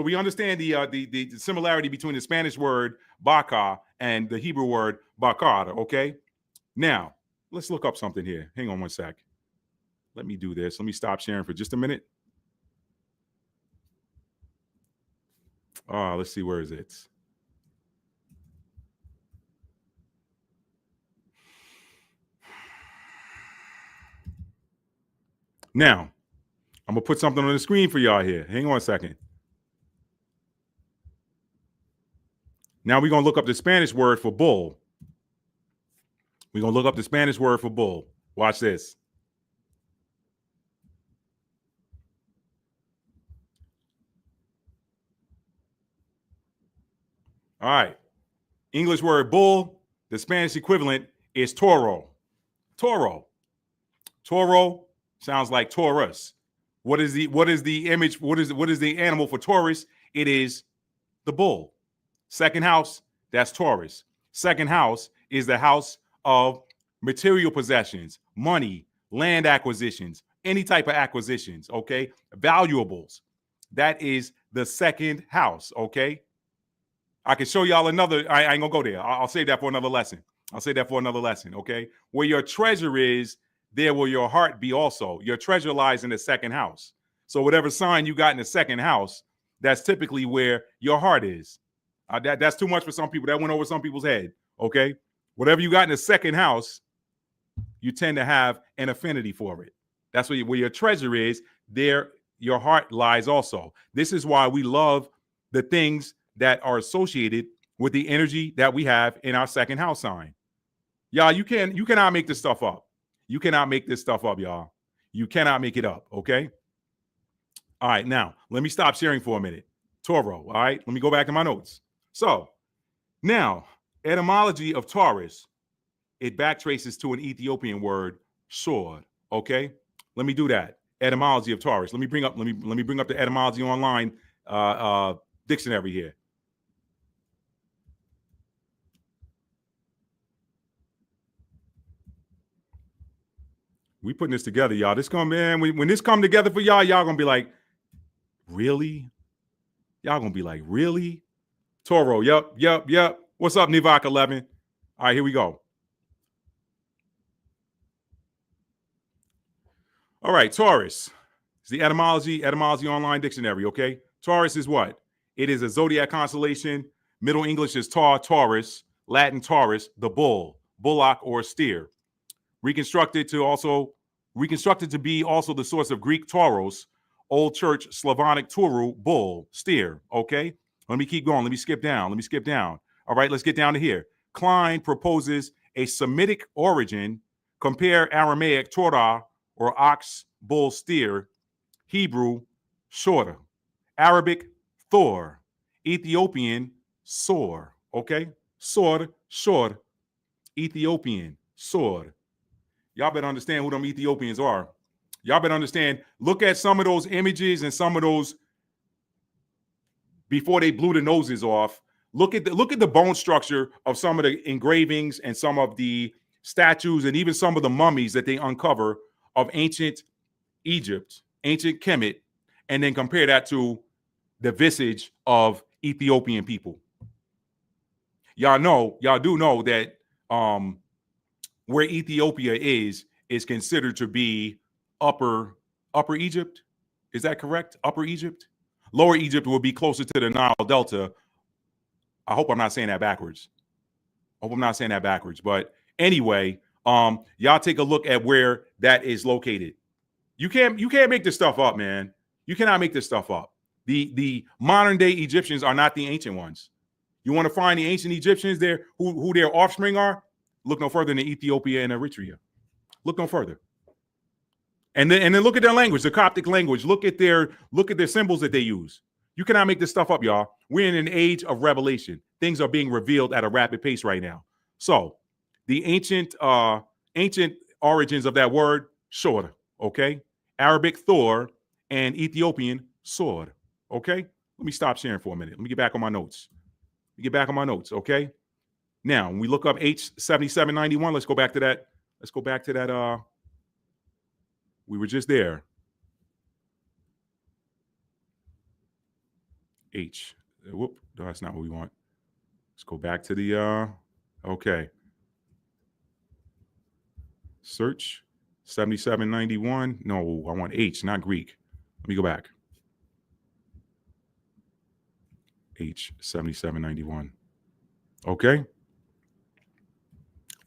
we understand the similarity between the Spanish word baka and the Hebrew word bakar, okay? Now, let's look up something here. Hang on one sec. Let me do this. Let me stop sharing for just a minute. Let's see, where is it? Now, I'm going to put something on the screen for y'all here. Hang on a second. Now we're going to look up the Spanish word for bull. We're going to look up the Spanish word for bull. Watch this. All right. English word bull, the Spanish equivalent is toro. Toro. Toro sounds like Taurus. What is the image? What is the animal for Taurus? It is the bull. Second house, that's Taurus. Second house is the house of material possessions, money, land acquisitions, any type of acquisitions, okay? Valuables. That is the second house, okay? I can show y'all another. I ain't gonna go there. I'll save that for another lesson. Okay? Where your treasure is, there will your heart be also. Your treasure lies in the second house. So whatever sign you got in the second house, that's typically where your heart is. That's too much for some people. That went over some people's head, okay? Whatever you got in the second house, you tend to have an affinity for it. That's where your treasure is, there your heart lies also. This is why we love the things that are associated with the energy that we have in our second house sign. Y'all, you cannot make this stuff up. You cannot make this stuff up, y'all. You cannot make it up, okay? All right, now, let me stop sharing for a minute. Toro, all right? Let me go back to my notes. So, now, etymology of Taurus, it backtraces to an Ethiopian word, sword, okay? Let me do that. Etymology of Taurus. Let me bring up the etymology online dictionary here. We putting this together, y'all. When this come together for y'all gonna be like, really? Y'all gonna be like, really? Toro, yep. What's up, Nivak 11? All right, here we go. All right, Taurus. It's the etymology online dictionary, okay? Taurus is what? It is a zodiac constellation. Middle English is Taurus. Latin Taurus, the bull, bullock, or steer. Reconstructed to be also the source of Greek Tauros, Old Church Slavonic Turu, bull, steer. Okay, let me keep going. Let me skip down. All right, let's get down to here. Klein proposes a Semitic origin. Compare Aramaic Torah or ox, bull, steer. Hebrew shorter. Arabic Thor. Ethiopian sor. Okay, sword, short. Ethiopian sword. Y'all better understand who them Ethiopians are. Y'all better understand. Look at some of those images and some of those before they blew the noses off. Look at the bone structure of some of the engravings and some of the statues and even some of the mummies that they uncover of ancient Egypt, ancient Kemet, and then compare that to the visage of Ethiopian people. Y'all do know that where Ethiopia is considered to be upper Egypt. Is that correct? Upper Egypt? Lower Egypt will be closer to the Nile Delta. I hope I'm not saying that backwards. But anyway, y'all take a look at where that is located. You can't make this stuff up, man. You cannot make this stuff up. The modern day Egyptians are not the ancient ones. You want to find the ancient Egyptians there, who their offspring are? Look no further than Ethiopia and Eritrea. Look no further. And then look at their language, the Coptic language. Look at their symbols that they use. You cannot make this stuff up, y'all. We're in an age of revelation. Things are being revealed at a rapid pace right now. So the ancient origins of that word, shor, okay? Arabic Thor and Ethiopian sword, okay? Let me stop sharing for a minute. Let me get back on my notes. Okay? Now, when we look up H7791, let's go back to that. We were just there. H. Whoop, no, that's not what we want. Let's go back to the, okay. Search 7791. No, I want H, not Greek. Let me go back. H7791. Okay.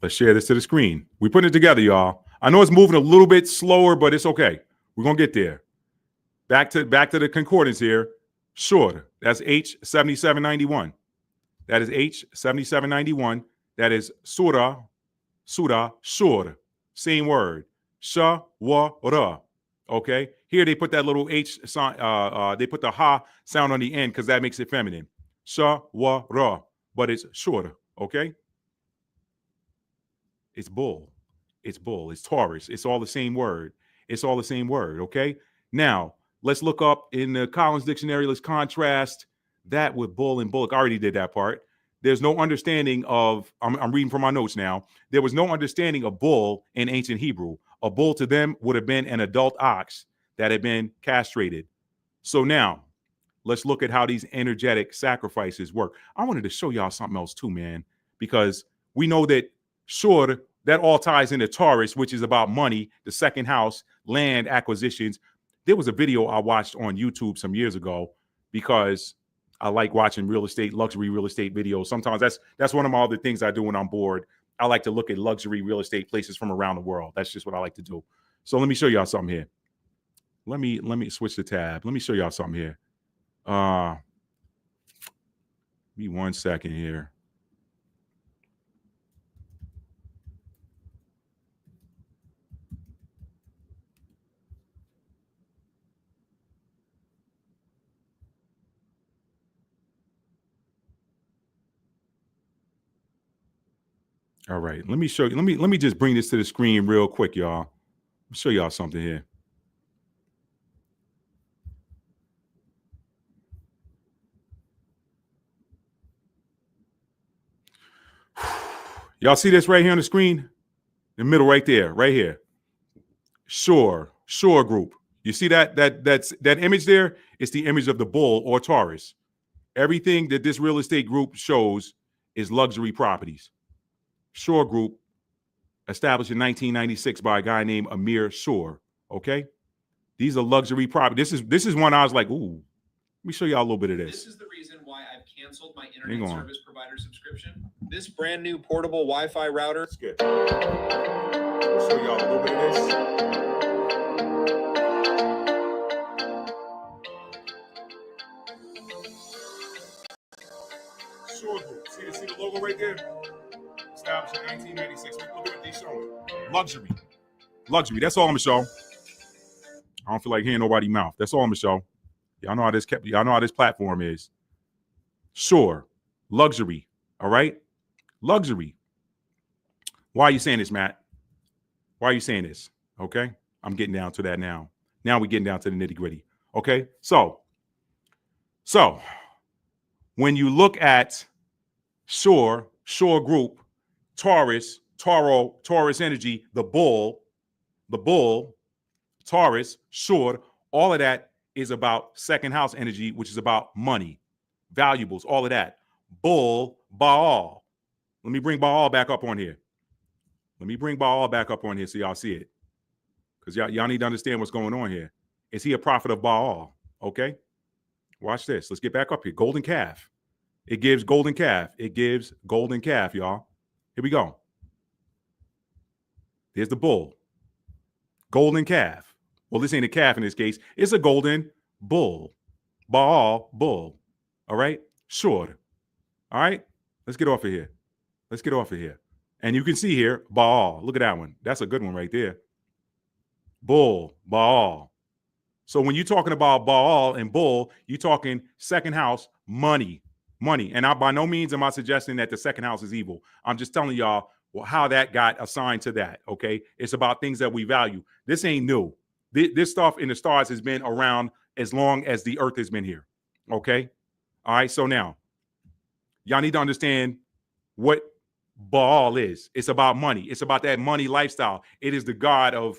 Let's share this to the screen. We're putting it together, y'all. I know it's moving a little bit slower, but it's okay. We're going to get there. Back to the concordance here. Sure. That's H7791. That is H7791. That is Surah, Shur. Same word. Sha, wa, ra. Okay. Here they put that little H sign, they put the ha sound on the end because that makes it feminine. Sha, wa, ra. But it's Shur. Okay. It's bull. It's Taurus. It's all the same word. Okay. Now, let's look up in the Collins Dictionary. Let's contrast that with bull and bullock. I already did that part. There's no understanding of, I'm reading from my notes now. There was no understanding of bull in ancient Hebrew. A bull to them would have been an adult ox that had been castrated. So now, let's look at how these energetic sacrifices work. I wanted to show y'all something else too, man, because we know that sure, that all ties into Taurus, which is about money, the second house, land acquisitions. There was a video I watched on YouTube some years ago because I like watching luxury real estate videos. Sometimes that's one of my other things I do when I'm bored. I like to look at luxury real estate places from around the world. That's just what I like to do. So let me show y'all something here. Let me switch the tab. Let me show y'all something here. Give me 1 second here. All right, let me show you. Let me just bring this to the screen real quick, y'all. I'll show y'all something here. Y'all see this right here on the screen? The middle right there, right here. Shore group. You see that image there? It's the image of the bull or Taurus. Everything that this real estate group shows is luxury properties. Shore Group, established in 1996 by a guy named Amir Shore. Okay, these are luxury properties. This is one I was like, ooh. Let me show y'all a little bit of this. This is the reason why I've canceled my internet service provider subscription. This brand new portable Wi-Fi router. Skip. I'll show y'all a little bit of this. Shore Group. See the logo right there? Established in 1996. Look at what they showing. Luxury. That's all I'm gonna show. I don't feel like hearing nobody's mouth. That's all I'm gonna show. Y'all know how this platform is. Sure. Luxury. All right. Luxury. Why are you saying this, Matt? Why are you saying this? Okay. I'm getting down to that now. Now we're getting down to the nitty-gritty. Okay. So when you look at Shore Group, Taurus energy, the bull, Taurus, Shore, all of that is about second house energy, which is about money, valuables, all of that. Bull, Baal. Let me bring Baal back up on here. So y'all see it. Because y'all need to understand what's going on here. Is he a prophet of Baal? Okay. Watch this. Let's get back up here. Golden calf. It gives golden calf. Y'all. Here we go. There's the bull. Golden calf. Well, this ain't a calf in this case. It's a golden bull. Baal, bull. All right? Sure. All right? Let's get off of here. Let's get off of here. And you can see here, Baal. Look at that one. That's a good one right there. Bull, Baal. So when you're talking about Baal and bull, you're talking second house, money. And by no means am I suggesting that the second house is evil. I'm just telling y'all how that got assigned to that, okay? It's about things that we value. This ain't new. This stuff in the stars has been around as long as the earth has been here, okay? All right, so now, y'all need to understand what Baal is. It's about money. It's about that money lifestyle. It is the god of,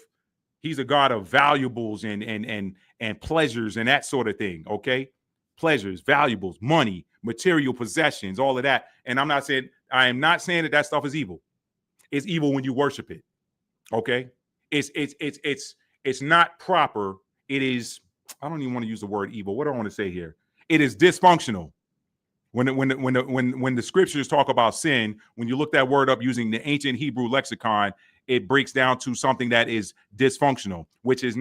he's a god of valuables and pleasures and that sort of thing, okay? Pleasures, valuables, money, material possessions, all of that. And I am not saying that stuff is evil. It's evil when you worship it, okay? It's not proper. It is, I don't even want to use the word evil. What do I want to say here? It is dysfunctional. When the scriptures talk about sin, when you look that word up using the ancient Hebrew lexicon, it breaks down to something that is dysfunctional, which is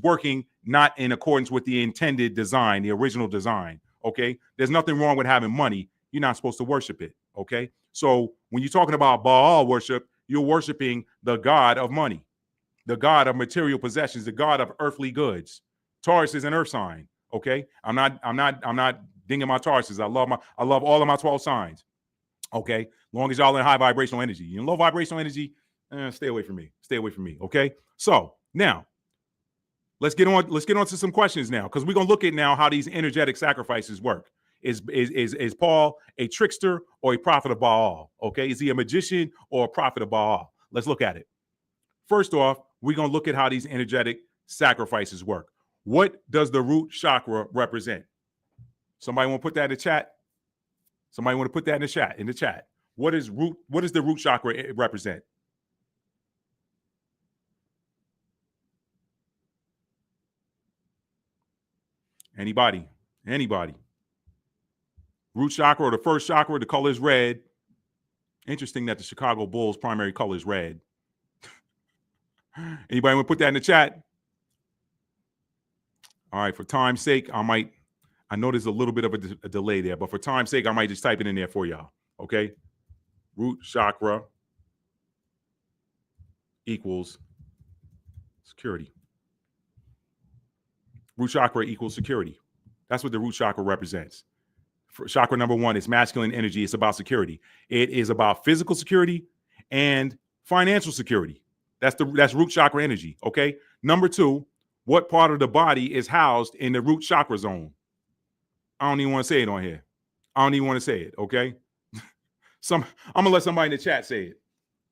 working not in accordance with the intended design, the original design. Okay, there's nothing wrong with having money. You're not supposed to worship it. Okay, so when you're talking about Baal worship, you're worshiping the god of money, the god of material possessions, the god of earthly goods. Taurus is an earth sign. Okay, I'm not dinging my Tauruses. I love all of my 12 signs. Okay, long as y'all in high vibrational energy. You in low vibrational energy, stay away from me. Stay away from me. Okay, so now let's get on to some questions now, because we're gonna look at now how these energetic sacrifices work. Is Paul a trickster or a prophet of Baal? Okay, is he a magician or a prophet of Baal? Let's look at it. First off, we're gonna look at how these energetic sacrifices work. What does the root chakra represent? Somebody want to put that in the chat? Somebody want to put that in the chat? What does the root chakra represent? Anybody? Root chakra or the first chakra, the color is red. Interesting that the Chicago Bulls' primary color is red. Anybody want to put that in the chat? All right, for time's sake, I know there's a little bit of a delay there, but for time's sake, I might just type it in there for y'all, okay? Root chakra equals security. Root chakra equals security. That's what the root chakra represents. For chakra number one is masculine energy. It's about security. It is about physical security and financial security. That's root chakra energy, okay? Number two, what part of the body is housed in the root chakra zone? I don't even want to say it on here. I don't even want to say it, okay? I'm going to let somebody in the chat say it.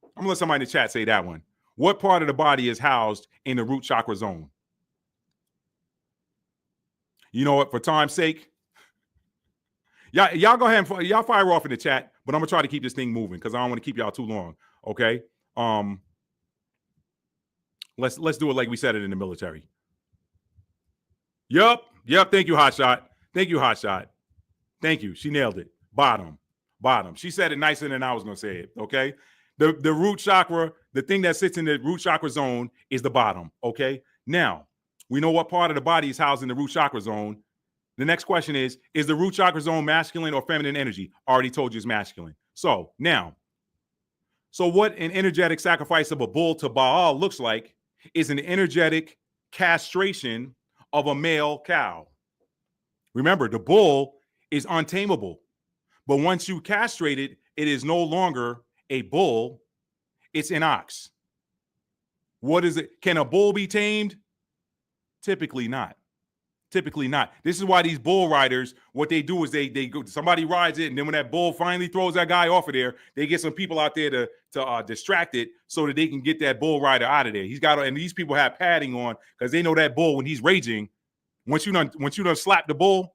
I'm going to let somebody in the chat say that one. What part of the body is housed in the root chakra zone? You know what? For time's sake, y'all go ahead and y'all fire off in the chat, but I'm going to try to keep this thing moving because I don't want to keep y'all too long, okay? Let's do it like we said it in the military. Yep. Thank you, Hotshot. Thank you. She nailed it. Bottom. She said it nicer than I was going to say it, okay? The root chakra, the thing that sits in the root chakra zone is the bottom, okay? Now, we know what part of the body is housed in the root chakra zone. The next question is the root chakra zone masculine or feminine energy? I already told you it's masculine. So what an energetic sacrifice of a bull to Baal looks like is an energetic castration of a male cow. Remember, the bull is untamable, but once you castrate it, it is no longer a bull, it's an ox. What is it? Can a bull be tamed? Typically not. This is why these bull riders, what they do is they go, somebody rides it, and then when that bull finally throws that guy off of there, they get some people out there to distract it so that they can get that bull rider out of there. And these people have padding on because they know that bull, when he's raging, once you done slap the bull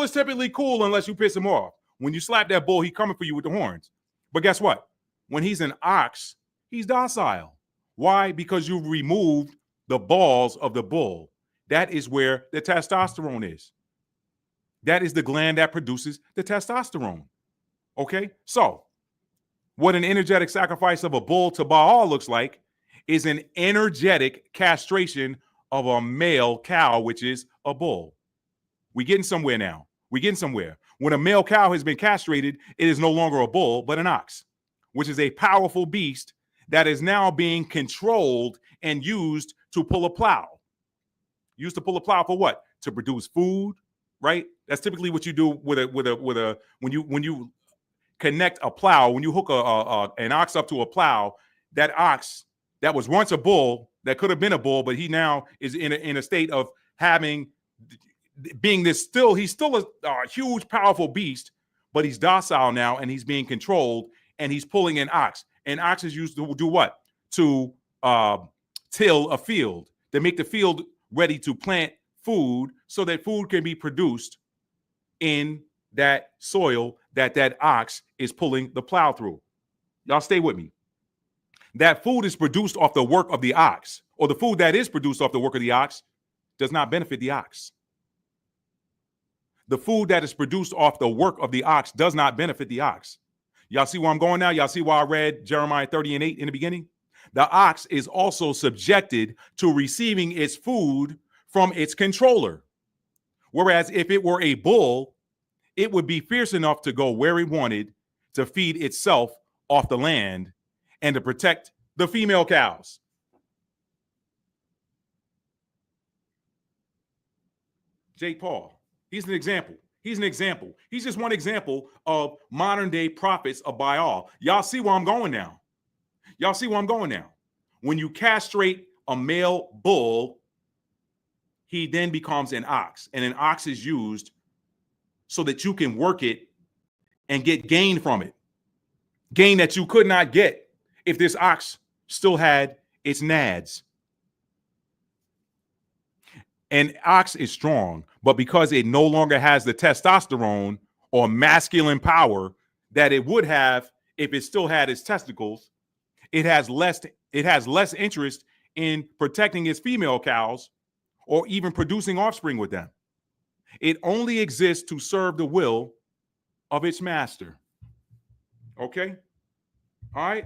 is typically cool unless you piss him off. When you slap that bull, he coming for you with the horns. But guess what? When he's an ox, he's docile. Why? Because you removed the balls of the bull. That is where the testosterone is. That is the gland that produces the testosterone. Okay? So, what an energetic sacrifice of a bull to Baal looks like is an energetic castration of a male cow, which is a bull. We're getting somewhere now. We're getting somewhere. When a male cow has been castrated, it is no longer a bull, but an ox, which is a powerful beast that is now being controlled and used to pull a plow. Used to pull a plow for what? To produce food, right? That's typically what you do with a when you connect a plow, when you hook an ox up to a plow, that ox that was once a bull, that could have been a bull, but he now is in a state of being this still, he's still a huge, powerful beast, but he's docile now and he's being controlled and he's pulling an ox. And ox is used to do what? To till a field, to make the field ready to plant food so that food can be produced in that soil that ox is pulling the plow through. Y'all stay with me. That food is produced off the work of the ox, or the food that is produced off the work of the ox does not benefit the ox. The food that is produced off the work of the ox does not benefit the ox. Y'all see where I'm going now? Y'all see why I read Jeremiah 30:8 in the beginning? The ox is also subjected to receiving its food from its controller. Whereas if it were a bull, it would be fierce enough to go where it wanted to feed itself off the land and to protect the female cows. Jake Paul, he's an example. He's an example. He's just one example of modern day prophets of Baal. Y'all see where I'm going now. Y'all see where I'm going now. When you castrate a male bull, he then becomes an ox, and an ox is used so that you can work it and get gain from it. Gain that you could not get if this ox still had its nads. An ox is strong, but because it no longer has the testosterone or masculine power that it would have if it still had its testicles, it has less interest in protecting its female cows or even producing offspring with them. It only exists to serve the will of its master. Okay? All right?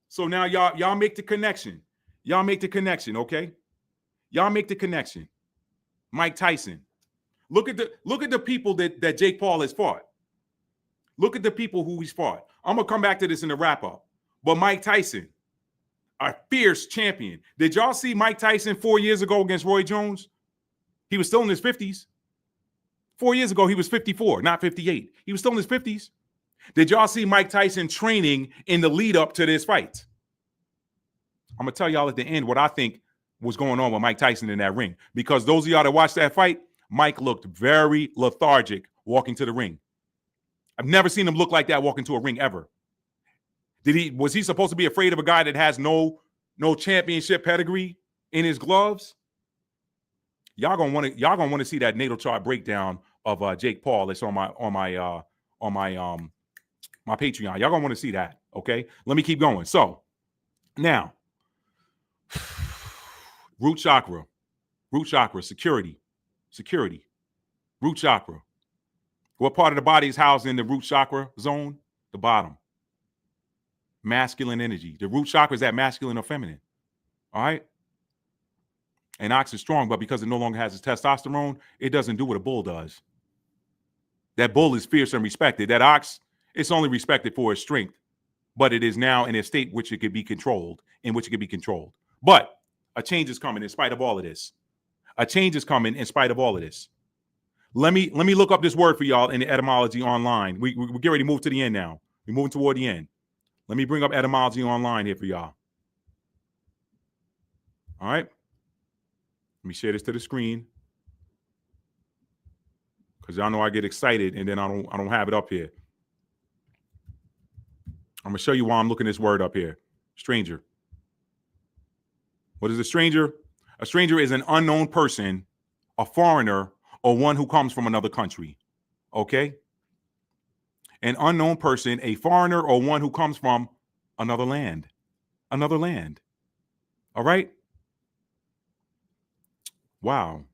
So now y'all make the connection. Y'all make the connection, okay? Y'all make the connection. Mike Tyson. Look at the people that Jake Paul has fought. Look at the people who he's fought. I'm gonna come back to this in the wrap up. But Mike Tyson, a fierce champion. Did y'all see Mike Tyson 4 years ago against Roy Jones? He was still in his 50s. 4 years ago, he was 54, not 58. He was still in his 50s. Did y'all see Mike Tyson training in the lead up to this fight? I'm gonna tell y'all at the end what I think was going on with Mike Tyson in that ring. Because those of y'all that watched that fight, Mike looked very lethargic walking to the ring. I've never seen him look like that walking to a ring ever. Was he supposed to be afraid of a guy that has no championship pedigree in his gloves? Y'all gonna want to see that natal chart breakdown of Jake Paul. It's on my Patreon. Y'all gonna want to see that. Okay, let me keep going. So now, root chakra, security, root chakra. What part of the body is housed in the root chakra zone? The bottom. Masculine energy. The root chakra is that masculine or feminine. All right. An ox is strong, but because it no longer has its testosterone, it doesn't do what a bull does. That bull is fierce and respected. That ox, it's only respected for its strength, but it is now in a state which it could be controlled, But a change is coming in spite of all of this. A change is coming in spite of all of this. Let me look up this word for y'all in the Etymology online. We get ready to move to the end now. We're moving toward the end. Let me bring up Etymology online here for y'all. All right. Let me share this to the screen, because y'all know I get excited and then I don't have it up here. I'm gonna show you why I'm looking this word up here. Stranger. What is a stranger? A stranger is an unknown person, a foreigner, or one who comes from another country. Okay? An unknown person, a foreigner, or one who comes from another land. Another land. All right? Wow.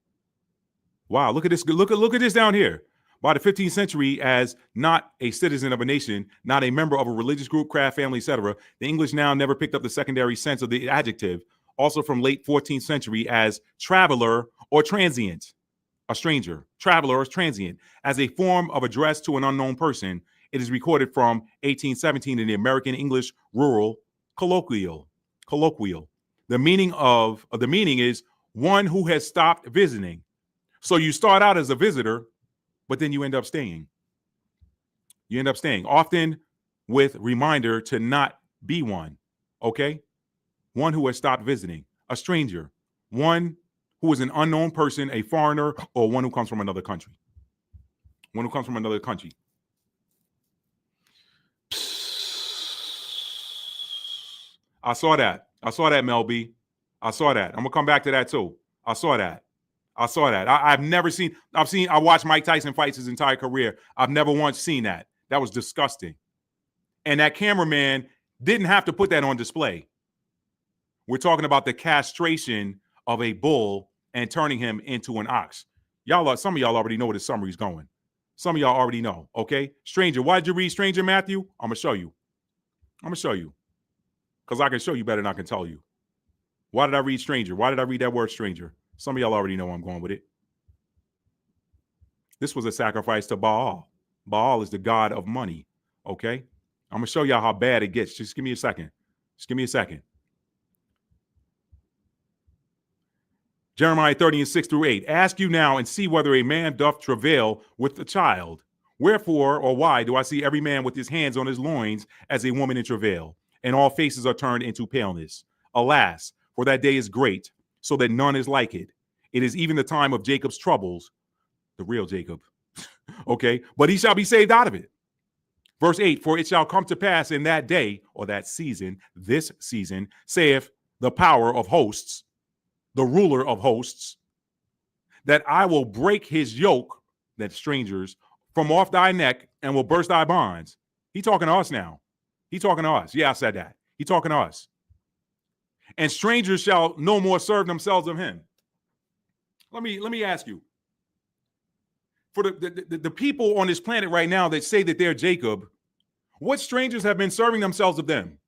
Look at this. Look at this down here. By the 15th century, as not a citizen of a nation, not a member of a religious group, craft, family, etc., the English now never picked up the secondary sense of the adjective, also from late 14th century as traveler or transient, a stranger, traveler or transient, as a form of address to an unknown person. It is recorded from 1817 in the American English Rural Colloquial. The meaning is one who has stopped visiting. So you start out as a visitor, but then you end up staying. You end up staying, often with reminder to not be one. Okay? One who has stopped visiting. A stranger. One who is an unknown person, a foreigner, or one who comes from another country. One who comes from another country. I saw that. Mel B. I saw that. I'm gonna come back to that too. I saw that. I watched Mike Tyson fights his entire career. I've never once seen that. That was disgusting. And that cameraman didn't have to put that on display. We're talking about the castration of a bull and turning him into an ox. Some of y'all already know where the summary's going. Some of y'all already know, okay? Stranger, why did you read Stranger, Matthew? I'm going to show you. Because I can show you better than I can tell you. Why did I read stranger? Why did I read that word stranger? Some of y'all already know where I'm going with it. This was a sacrifice to Baal. Baal is the god of money, okay? I'm going to show y'all how bad it gets. Just give me a second. Jeremiah 30:6-8. Ask you now and see whether a man doth travail with a child. Wherefore or why do I see every man with his hands on his loins as a woman in travail, and all faces are turned into paleness? Alas, for that day is great, so that none is like it. It is even the time of Jacob's troubles, the real Jacob. Okay, but he shall be saved out of it. Verse 8, for it shall come to pass in that day, or that season, this season, saith the power of hosts, the ruler of hosts, that I will break his yoke, that strangers, from off thy neck and will burst thy bonds. He talking to us now. He talking to us. Yeah, I said that. He talking to us. And strangers shall no more serve themselves of him. Let me ask you. For the people on this planet right now that say that they're Jacob, what strangers have been serving themselves of them?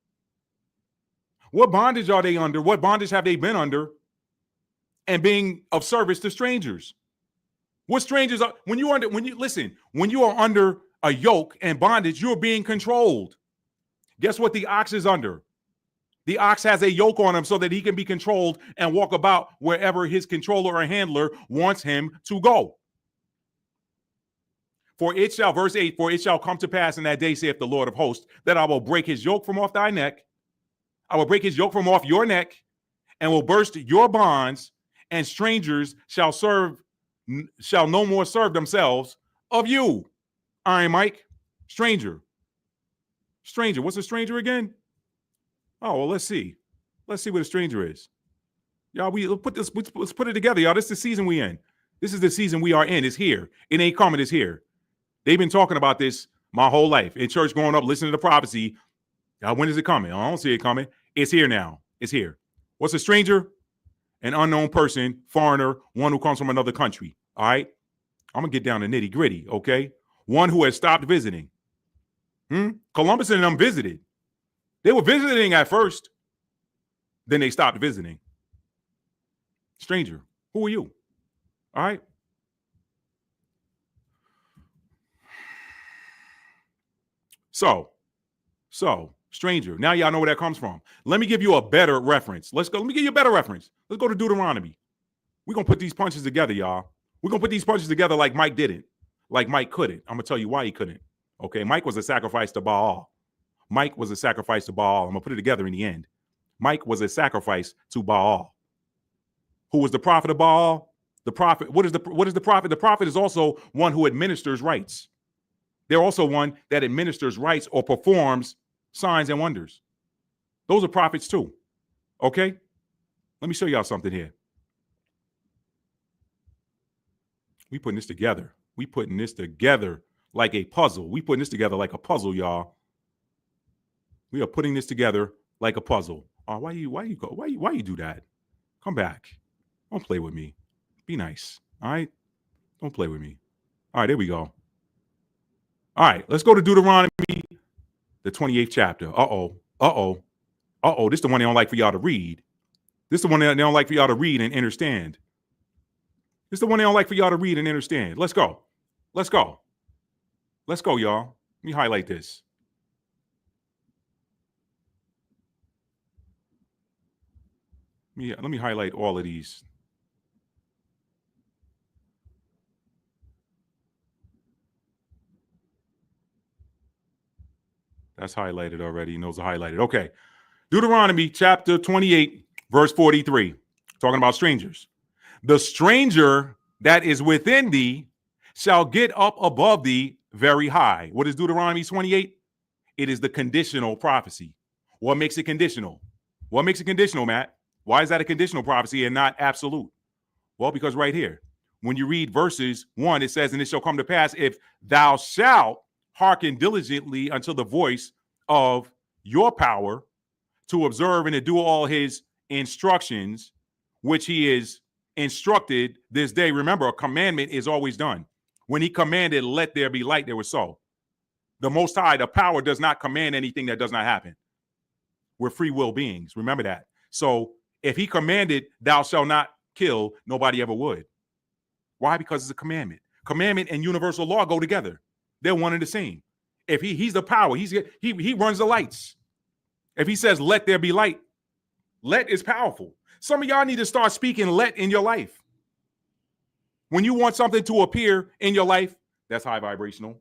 What bondage are they under? What bondage have they been under and being of service to strangers? What strangers are, when you are under a yoke and bondage, you're being controlled. Guess what the ox is under? The ox has a yoke on him so that he can be controlled and walk about wherever his controller or handler wants him to go. Verse 8, for it shall come to pass in that day, saith the Lord of hosts, that I will break his yoke from off thy neck. I will break his yoke from off your neck and will burst your bonds, and strangers shall no more serve themselves of you. All right, Mike. Stranger. What's a stranger again? Oh, well, let's see. Let's see what a stranger is. Y'all, let's put it together, y'all. This is the season we in. This is the season we are in. It's here. It ain't coming. It's here. They've been talking about this my whole life. In church growing up, listening to prophecy. When is it coming? I don't see it coming. It's here now. It's here. What's a stranger? An unknown person, foreigner, one who comes from another country. All right? I'm going to get down to nitty gritty, okay? One who has stopped visiting. Columbus and them visited. They were visiting at first. Then they stopped visiting. Stranger, who are you? All right? So, stranger. Now y'all know where that comes from. Let me give you a better reference. Let me give you a better reference. Let's go to Deuteronomy. We're going to put these punches together, y'all. We're going to put these punches together like Mike didn't. Like Mike couldn't. I'm going to tell you why he couldn't. Okay, Mike was a sacrifice to Baal. I'm going to put it together in the end. Mike was a sacrifice to Baal. Who was the prophet of Baal? The prophet. What is the prophet? The prophet is also one who administers rites. They're also one that administers rites or performs signs and wonders. Those are prophets too. Okay? Let me show y'all something here. We putting this together. Like a puzzle. Y'all. We are putting this together like a puzzle. Oh, why you do that? Come back. Don't play with me. Be nice. All right? Don't play with me. All right, there we go. All right, let's go to Deuteronomy, the 28th chapter. Uh-oh. This is the one they don't like for y'all to read. This is the one that they don't like for y'all to read and understand. This is the one they don't like for y'all to read and understand. Let's go. Let's go. Let's go, y'all. Let me highlight this. Let me highlight all of these. That's highlighted already. He knows are highlighted. Okay. Deuteronomy chapter 28, verse 43. Talking about strangers. The stranger that is within thee shall get up above thee very high. What is Deuteronomy 28? It is the conditional prophecy. What makes it conditional? What makes it conditional, Matt? Why is that a conditional prophecy and not absolute? Well, because right here, when you read verses 1, it says, and it shall come to pass if thou shalt hearken diligently unto the voice of your power to observe and to do all his instructions, which he is instructed this day. Remember, a commandment is always done. When he commanded, let there be light, there was so. The Most High, the power, does not command anything that does not happen. We're free will beings. Remember that. So if he commanded, thou shalt not kill, nobody ever would. Why? Because it's a commandment. Commandment and universal law go together. They're one and the same. If he's the power, he runs the lights. If he says, let there be light, let is powerful. Some of y'all need to start speaking let in your life. When you want something to appear in your life, that's high vibrational.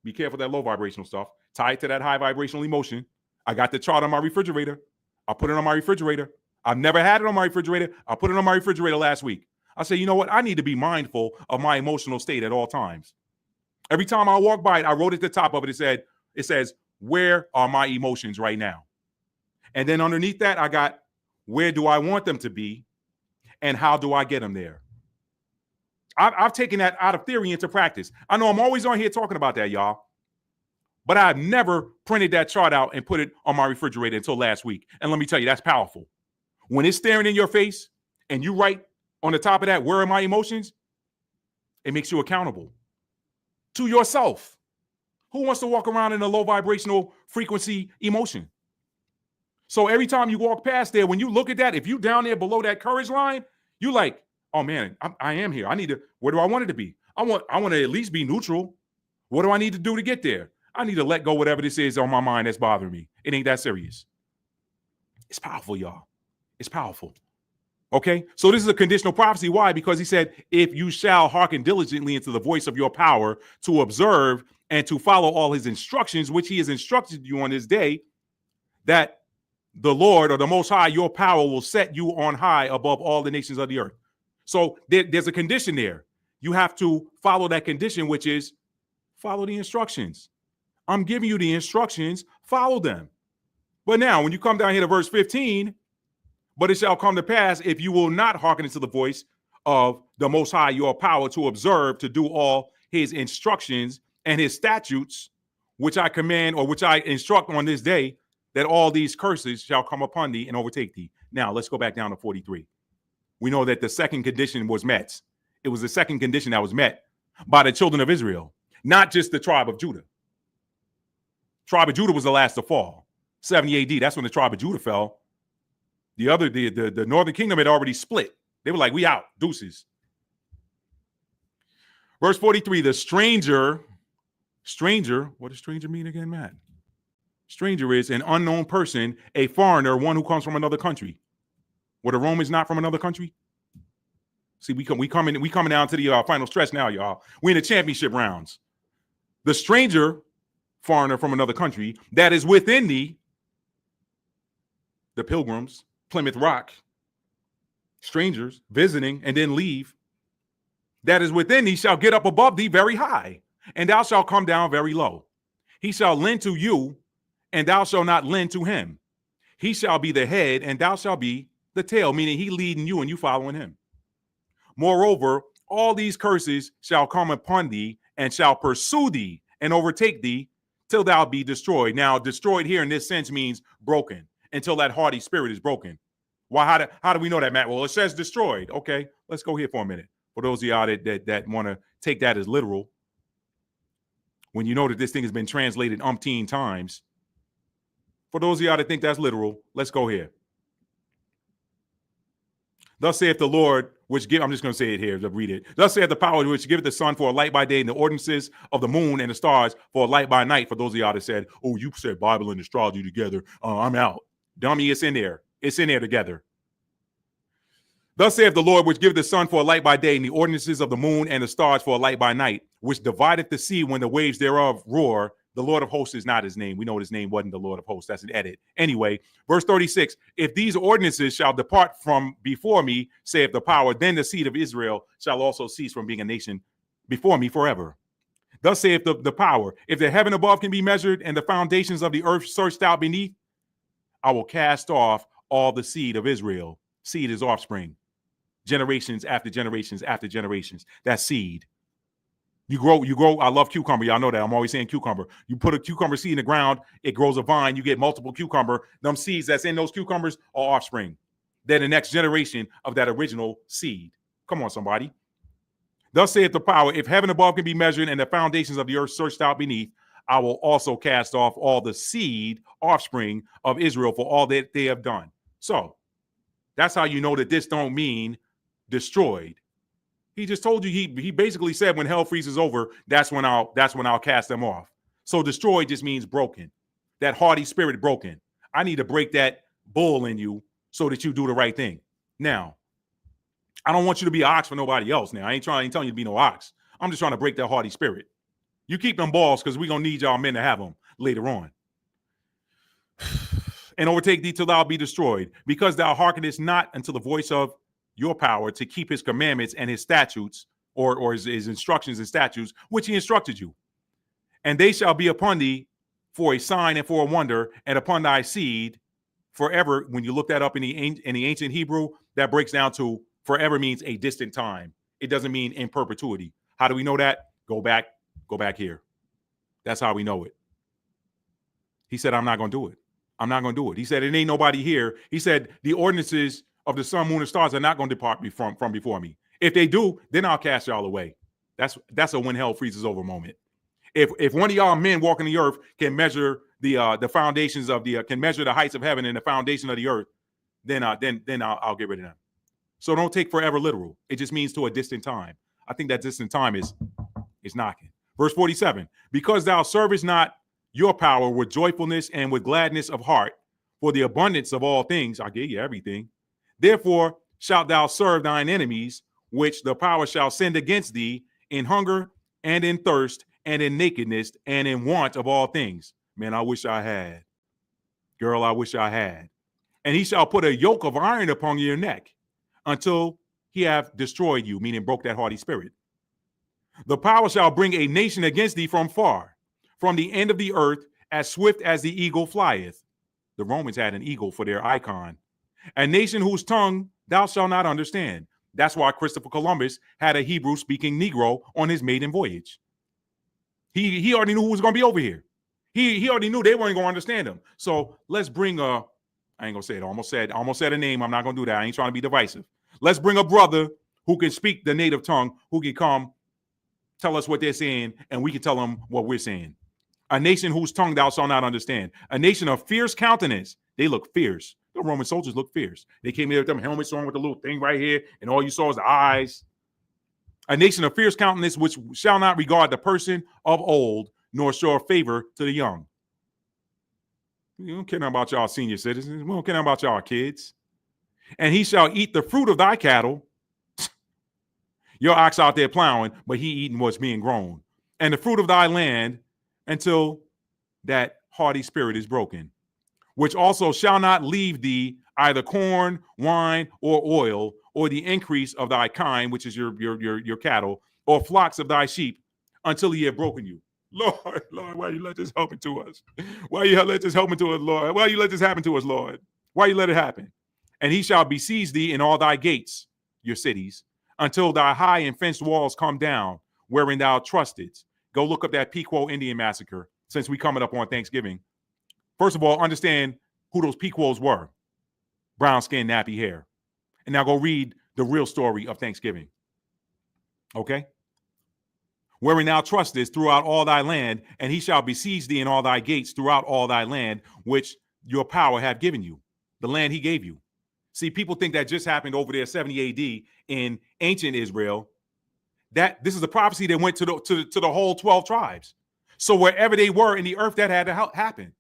Be careful of that low vibrational stuff. Tie it to that high vibrational emotion. I got the chart on my refrigerator. I put it on my refrigerator. I've never had it on my refrigerator. I put it on my refrigerator last week. I said, you know what? I need to be mindful of my emotional state at all times. Every time I walk by it, I wrote at the top of it, it says, where are my emotions right now? And then underneath that, I got, where do I want them to be? And how do I get them there? I've taken that out of theory into practice. I know I'm always on here talking about that, y'all. But I've never printed that chart out and put it on my refrigerator until last week. And let me tell you, that's powerful. When it's staring in your face and you write on the top of that, where are my emotions? It makes you accountable to yourself. Who wants to walk around in a low vibrational frequency emotion? So every time you walk past there, when you look at that, if you down there below that courage line, you like, oh man, I am here. I need to, where do I want it to be? I want to at least be neutral. What do I need to do to get there? I need to let go whatever this is on my mind that's bothering me. It ain't that serious. It's powerful, y'all. It's powerful. Okay? So this is a conditional prophecy. Why? Because he said, if you shall hearken diligently into the voice of your power to observe and to follow all his instructions, which he has instructed you on this day, that the Lord or the Most High, your power will set you on high above all the nations of the earth. So there's a condition there. You have to follow that condition, which is follow the instructions. I'm giving you the instructions, follow them. But now when you come down here to verse 15, but it shall come to pass if you will not hearken to the voice of the Most High, your power to observe, to do all his instructions and his statutes, which I command or which I instruct on this day, that all these curses shall come upon thee and overtake thee. Now let's go back down to 43. We know that the second condition was met. It was the second condition that was met by the children of Israel, not just the tribe of Judah. Tribe of Judah was the last to fall. 70 AD, that's when the tribe of Judah fell. The northern kingdom had already split. They were like, we out, deuces. Verse 43, the stranger, what does stranger mean again, Matt? Stranger is an unknown person, a foreigner, one who comes from another country. Were the Romans not from another country? See, we coming down to the final stretch now, y'all. We're in the championship rounds. The stranger, foreigner from another country, that is within thee, the pilgrims, Plymouth Rock, strangers visiting and then leave, that is within thee shall get up above thee very high, and thou shalt come down very low. He shall lend to you, and thou shalt not lend to him. He shall be the head, and thou shalt be the tail, meaning he leading you and you following him. Moreover, all these curses shall come upon thee and shall pursue thee and overtake thee till thou be destroyed. Now, destroyed here in this sense means broken, until that haughty spirit is broken. Why? How do we know that, Matt? Well, it says destroyed. Okay, let's go here for a minute. For those of y'all that want to take that as literal, when you know that this thing has been translated umpteen times, for those of y'all that think that's literal, let's go here. Thus saith the Lord, which give, I'm just going to say it here, to read it. Thus saith the power which giveth the sun for a light by day, and the ordinances of the moon and the stars for a light by night. For those of y'all that said, oh, you said Bible and astrology together. I'm out. Dummy, it's in there. It's in there together. Thus saith the Lord, which giveth the sun for a light by day, and the ordinances of the moon and the stars for a light by night, which divideth the sea when the waves thereof roar. The Lord of hosts is not his name. We know his name wasn't the Lord of hosts. That's an edit. Anyway, verse 36, if these ordinances shall depart from before me, saith the power, then the seed of Israel shall also cease from being a nation before me forever. Thus saith the power, if the heaven above can be measured and the foundations of the earth searched out beneath, I will cast off all the seed of Israel. Seed is offspring. Generations after generations after generations. That's seed. You grow. I love cucumber. Y'all know that. I'm always saying cucumber. You put a cucumber seed in the ground, it grows a vine. You get multiple cucumber. Them seeds that's in those cucumbers are offspring. They're the next generation of that original seed. Come on, somebody. Thus saith the power, if heaven above can be measured and the foundations of the earth searched out beneath, I will also cast off all the seed, offspring of Israel for all that they have done. So that's how you know that this don't mean destroyed. He just told you, he basically said when hell freezes over, that's when I'll cast them off. So destroyed just means broken. That haughty spirit broken. I need to break that bull in you so that you do the right thing. Now, I don't want you to be an ox for nobody else. Now, I ain't telling you to be no ox. I'm just trying to break that haughty spirit. You keep them balls because we're going to need y'all men to have them later on. And overtake thee till thou be destroyed, because thou hearkenest not unto the voice of your power to keep his commandments and his statutes, or his instructions and statutes, which he instructed you. And they shall be upon thee for a sign and for a wonder, and upon thy seed forever. When you look that up in the ancient Hebrew, that breaks down to forever means a distant time. It doesn't mean in perpetuity. How do we know that? Go back here. That's how we know it. He said, I'm not going to do it. I'm not going to do it. He said, it ain't nobody here. He said, the ordinances of the sun, moon, and stars are not going to depart from before me. If they do, then I'll cast y'all away. That's a when hell freezes over moment. If one of y'all men walking the earth can measure the foundations of can measure the heights of heaven and the foundation of the earth, then I'll get rid of them. So don't take forever literal. It just means to a distant time. I think that distant time is knocking. Verse 47, because thou servest not your power with joyfulness and with gladness of heart, for the abundance of all things, I gave you everything. Therefore shalt thou serve thine enemies, which the power shall send against thee in hunger and in thirst and in nakedness and in want of all things. Man, I wish I had. Girl, I wish I had. And he shall put a yoke of iron upon your neck until he have destroyed you, meaning broke that haughty spirit. The power shall bring a nation against thee from far, from the end of the earth, as swift as the eagle flieth. The Romans had an eagle for their icon. A nation whose tongue thou shalt not understand. That's why Christopher Columbus had a Hebrew-speaking Negro on his maiden voyage. He already knew who was going to be over here. He already knew they weren't going to understand him. So let's bring I ain't going to say it. I almost said a name. I'm not going to do that. I ain't trying to be divisive. Let's bring a brother who can speak the native tongue, who can come tell us what they're saying, and we can tell them what we're saying. A nation whose tongue thou shalt not understand. A nation of fierce countenance. They look fierce. The Roman soldiers look fierce. They came here with them helmets on with the little thing right here, and all you saw was the eyes. A nation of fierce countenance, which shall not regard the person of old, nor show favor to the young. We don't care about y'all senior citizens. We don't care about y'all kids. And he shall eat the fruit of thy cattle. Your ox out there plowing, but he eating what's being grown. And the fruit of thy land, until that haughty spirit is broken, which also shall not leave thee either corn, wine, or oil, or the increase of thy kind, which is your cattle, or flocks of thy sheep, until he have broken you. Lord, why you let this happen to us? Why you let this happen to us, Lord? Why you let this happen to us, Lord? Why you let it happen? And he shall besiege thee in all thy gates, your cities, until thy high and fenced walls come down, wherein thou trustedst. Go look up that Pequot Indian massacre, since we coming up on Thanksgiving. First of all, understand who those Pequots were. Brown skin, nappy hair. And now go read the real story of Thanksgiving. Okay? Wherein thou trustest throughout all thy land, and he shall besiege thee in all thy gates throughout all thy land, which your power hath given you, the land he gave you. See, people think that just happened over there 70 AD in ancient Israel. That this is a prophecy that went to the whole 12 tribes. So wherever they were in the earth, that had to happen.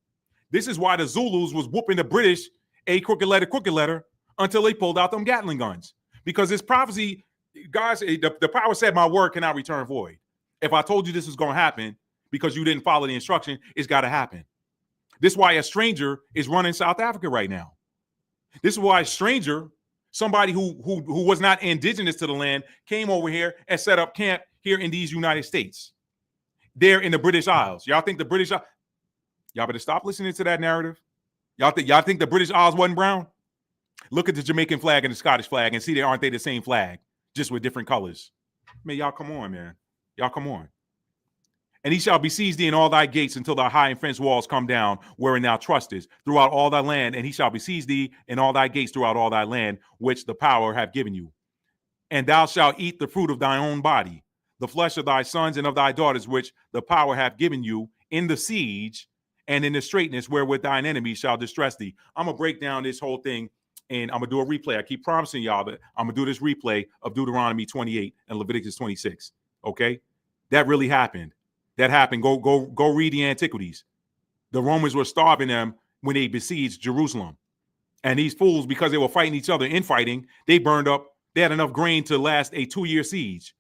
This is why the Zulus was whooping the British a crooked letter until they pulled out them Gatling guns. Because this prophecy, guys, the power said my word cannot return void. If I told you this was going to happen because you didn't follow the instruction, it's got to happen. This is why a stranger is running South Africa right now. This is why a stranger, somebody who was not indigenous to the land, came over here and set up camp here in these United States. There in the British Isles. Y'all think the British, y'all better stop listening to that narrative. Y'all think the British Isles wasn't brown? Look at the Jamaican flag and the Scottish flag and see aren't they the same flag, just with different colors. Man, y'all come on, man. Y'all come on. And he shall besiege thee in all thy gates until thy high and fenced walls come down, wherein thou trustest, throughout all thy land. And he shall besiege thee in all thy gates throughout all thy land, which the power have given you. And thou shalt eat the fruit of thy own body, the flesh of thy sons and of thy daughters, which the power hath given you in the siege and in the straitness wherewith thine enemies shall distress thee. I'm going to break down this whole thing, and I'm going to do a replay. I keep promising y'all that I'm going to do this replay of Deuteronomy 28 and Leviticus 26. Okay? That really happened. That happened. Go read the antiquities. The Romans were starving them when they besieged Jerusalem. And these fools, because they were fighting each other, they burned up, they had enough grain to last a 2-year siege.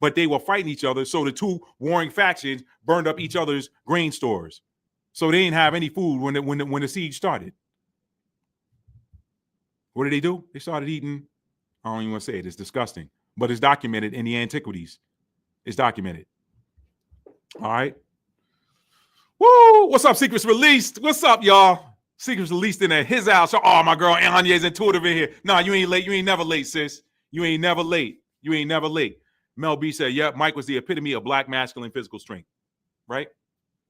But they were fighting each other, so the two warring factions burned up each other's grain stores. So they didn't have any food when the siege started. What did they do? They started eating, I don't even want to say it, it's disgusting. But it's documented in the antiquities. It's documented. All right. Woo! What's up, Secrets Released? What's up, y'all? Secrets Released in his house. Oh, my girl Anya's intuitive in here. Nah, you ain't late. You ain't never late, sis. You ain't never late. You ain't never late. Mel B said, yeah, Mike was the epitome of black masculine physical strength. Right?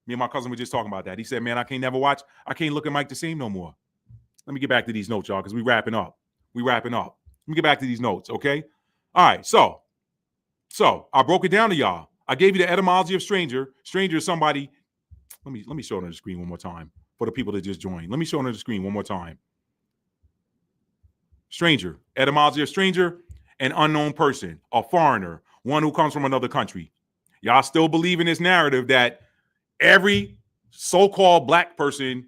Me and my cousin were just talking about that. He said, man, I can't look at Mike the same no more. Let me get back to these notes, y'all, because we wrapping up. Let me get back to these notes, okay? All right, so I broke it down to y'all. I gave you the etymology of stranger. Stranger is somebody. Let me show it on the screen one more time for the people that just joined. Let me show it on the screen one more time. Stranger, etymology of stranger, an unknown person, a foreigner, one who comes from another country. Y'all still believe in this narrative that every so-called black person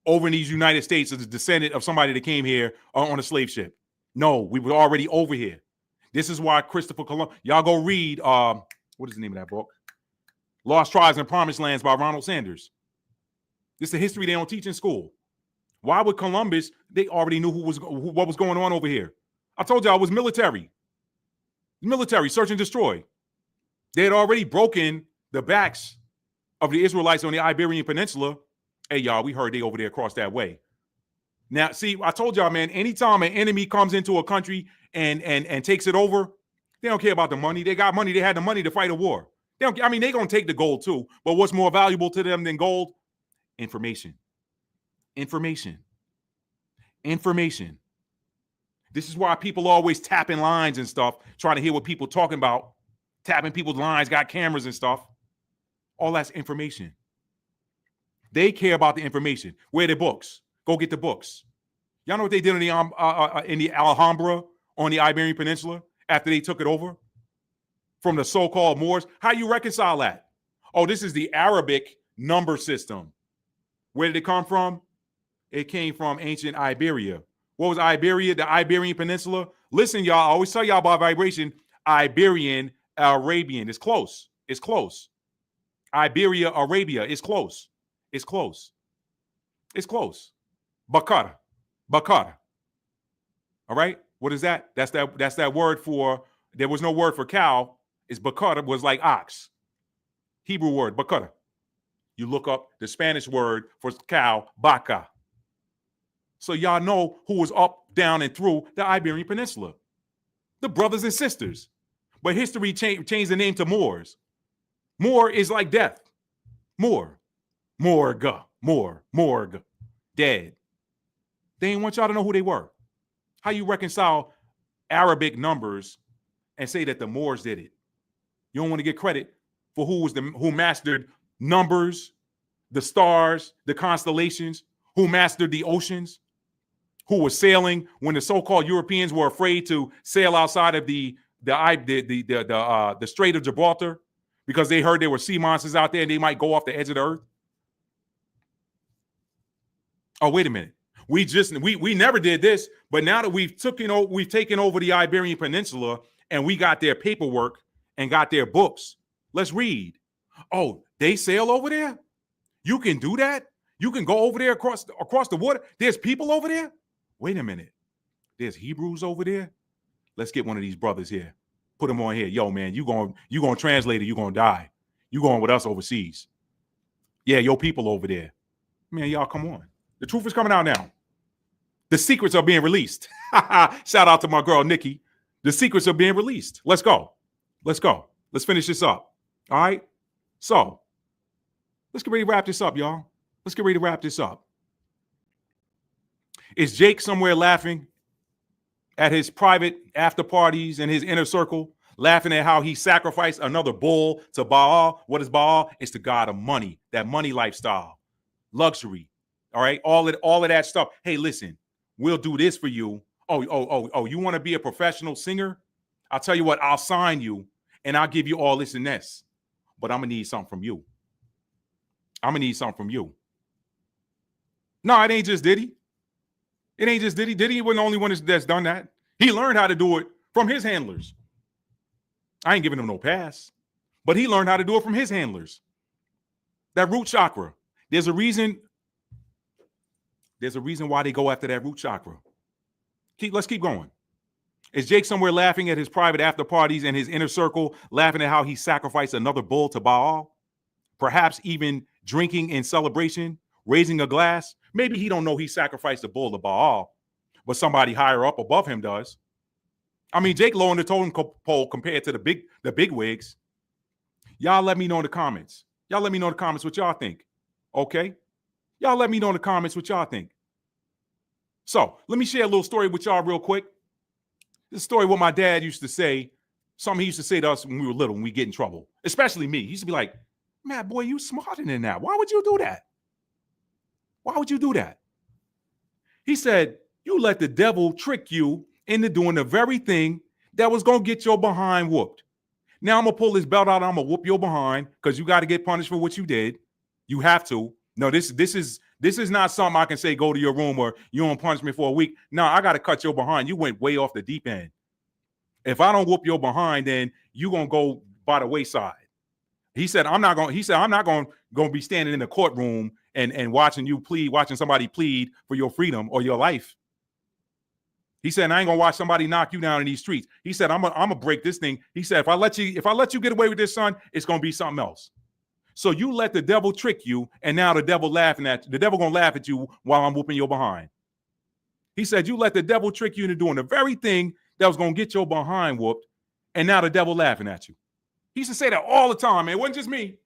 over in these United States is a descendant of somebody that came here on a slave ship. No, we were already over here. This is why Christopher Columbus. Y'all go read. What is the name of that book? Lost Tribes and Promised Lands by Ronald Sanders. This is a history they don't teach in school. Why would Columbus? They already knew what was going on over here. I told y'all it was military. Military, search and destroy. They had already broken the backs of the Israelites on the Iberian Peninsula. Hey, y'all, we heard they over there across that way. Now, see, I told y'all, man, anytime an enemy comes into a country and takes it over, they don't care about the money. They got money. They had the money to fight a war. They're going to take the gold too. But what's more valuable to them than gold? Information. This is why people always tapping lines and stuff, trying to hear what people talking about, tapping people's lines, got cameras and stuff. All that's information. They care about the information. Where are the books? Go get the books. Y'all know what they did in the Alhambra on the Iberian Peninsula after they took it over from the so-called Moors? How you reconcile that? Oh, this is the Arabic number system. Where did it come from? It came from ancient Iberia. What was Iberia? The Iberian Peninsula? Listen, y'all, I always tell y'all about vibration. Iberian, Arabian. It's close. Iberia, Arabia. It's close. Bakara. All right? What is that? That's that word for, there was no word for cow. It's bakara, was like ox. Hebrew word, bakara. You look up the Spanish word for cow, baca. So y'all know who was up, down, and through the Iberian Peninsula. The brothers and sisters. But history changed the name to Moors. Moor is like death. Morgue. Dead. They didn't want y'all to know who they were. How you reconcile Arabic numbers and say that the Moors did it? You don't want to get credit for who mastered numbers, the stars, the constellations, who mastered the oceans, who were sailing when the so-called Europeans were afraid to sail outside of the Strait of Gibraltar because they heard there were sea monsters out there and they might go off the edge of the earth. Oh, wait a minute. We never did this, but now that we've taken over the Iberian Peninsula and we got their paperwork and got their books, let's read. Oh, they sail over there? You can do that? You can go over there across the water? There's people over there? Wait a minute. There's Hebrews over there? Let's get one of these brothers here. Put them on here. Yo, man, you going to translate it, you're going to die. You going with us overseas. Yeah, your people over there. Man, y'all, come on. The truth is coming out now. The secrets are being released. Shout out to my girl, Nikki. The secrets are being released. Let's go. Let's go. Let's finish this up. All right? So, let's get ready to wrap this up, y'all. Let's get ready to wrap this up. Is Jake somewhere laughing at his private after parties and his inner circle, laughing at how he sacrificed another bull to Baal? What is Baal? It's the god of money, that money lifestyle, luxury. All right, all of that stuff. Hey, listen, we'll do this for you. Oh, you want to be a professional singer? I'll tell you what, I'll sign you and I'll give you all this and this. But I'm going to need something from you. I'm going to need something from you. No, it ain't just Diddy. It ain't just Diddy. Diddy wasn't the only one that's done that. He learned how to do it from his handlers. I ain't giving him no pass. But he learned how to do it from his handlers. That root chakra. There's a reason why they go after that root chakra. Let's keep going. Is Jake somewhere laughing at his private after parties and his inner circle, laughing at how he sacrificed another bull to Baal? Perhaps even drinking in celebration, raising a glass? Maybe he don't know he sacrificed a bull to Baal, but somebody higher up above him does. I mean, Jake low in the totem pole compared to the big wigs. Y'all let me know in the comments. Y'all let me know in the comments what y'all think. Okay? Y'all let me know in the comments what y'all think. So let me share a little story with y'all real quick. This story what my dad used to say, something he used to say to us when we were little, when we get in trouble, especially me. He used to be like, man, boy, you smarter than that. Why would you do that? Why would you do that? He said, you let the devil trick you into doing the very thing that was going to get your behind whooped. Now I'm going to pull this belt out. I'm going to whoop your behind because you got to get punished for what you did. You have to. No, this is not something I can say, go to your room or you don't punish me for a week. No, I got to cut your behind. You went way off the deep end. If I don't whoop your behind, then you're going to go by the wayside. He said, I'm not going to be standing in the courtroom and watching somebody plead for your freedom or your life. He said, I ain't going to watch somebody knock you down in these streets. He said, I'm going to break this thing. He said, if I let you get away with this, son, it's going to be something else. So you let the devil trick you, and now the devil going to laugh at you while I'm whooping your behind. He said, you let the devil trick you into doing the very thing that was going to get your behind whooped, and now the devil laughing at you. He used to say that all the time, man. It wasn't just me.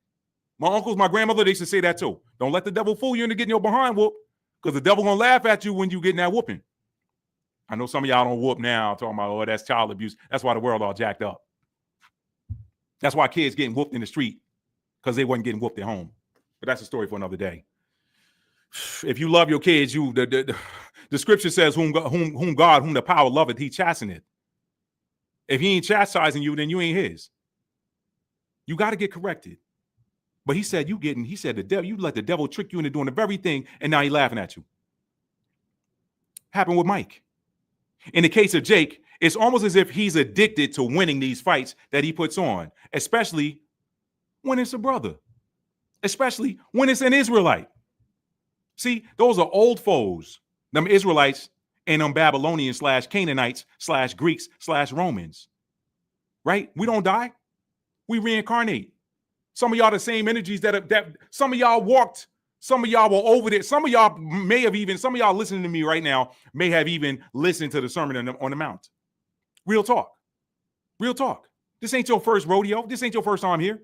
My uncles, my grandmother, they used to say that too. Don't let the devil fool you into getting your behind whooped, because the devil going to laugh at you when you getting that whooping. I know some of y'all don't whoop now, talking about, oh, that's child abuse. That's why the world all jacked up. That's why kids getting whooped in the street, because they wasn't getting whooped at home. But that's a story for another day. If you love your kids, the scripture says, whom the power loveth, he chasteneth. If he ain't chastising you, then you ain't his. You got to get corrected. But he said, the devil, you let the devil trick you into doing the very thing, and now he's laughing at you. Happened with Mike. In the case of Jake, it's almost as if he's addicted to winning these fights that he puts on, especially when it's a brother, especially when it's an Israelite. See, those are old foes, them Israelites and them Babylonians / Canaanites / Greeks / Romans, right? We don't die. We reincarnate. Some of y'all the same energies that some of y'all walked, some of y'all were over there. Some of y'all some of y'all listening to me right now may have even listened to the Sermon on the Mount. Real talk. Real talk. This ain't your first rodeo. This ain't your first time here.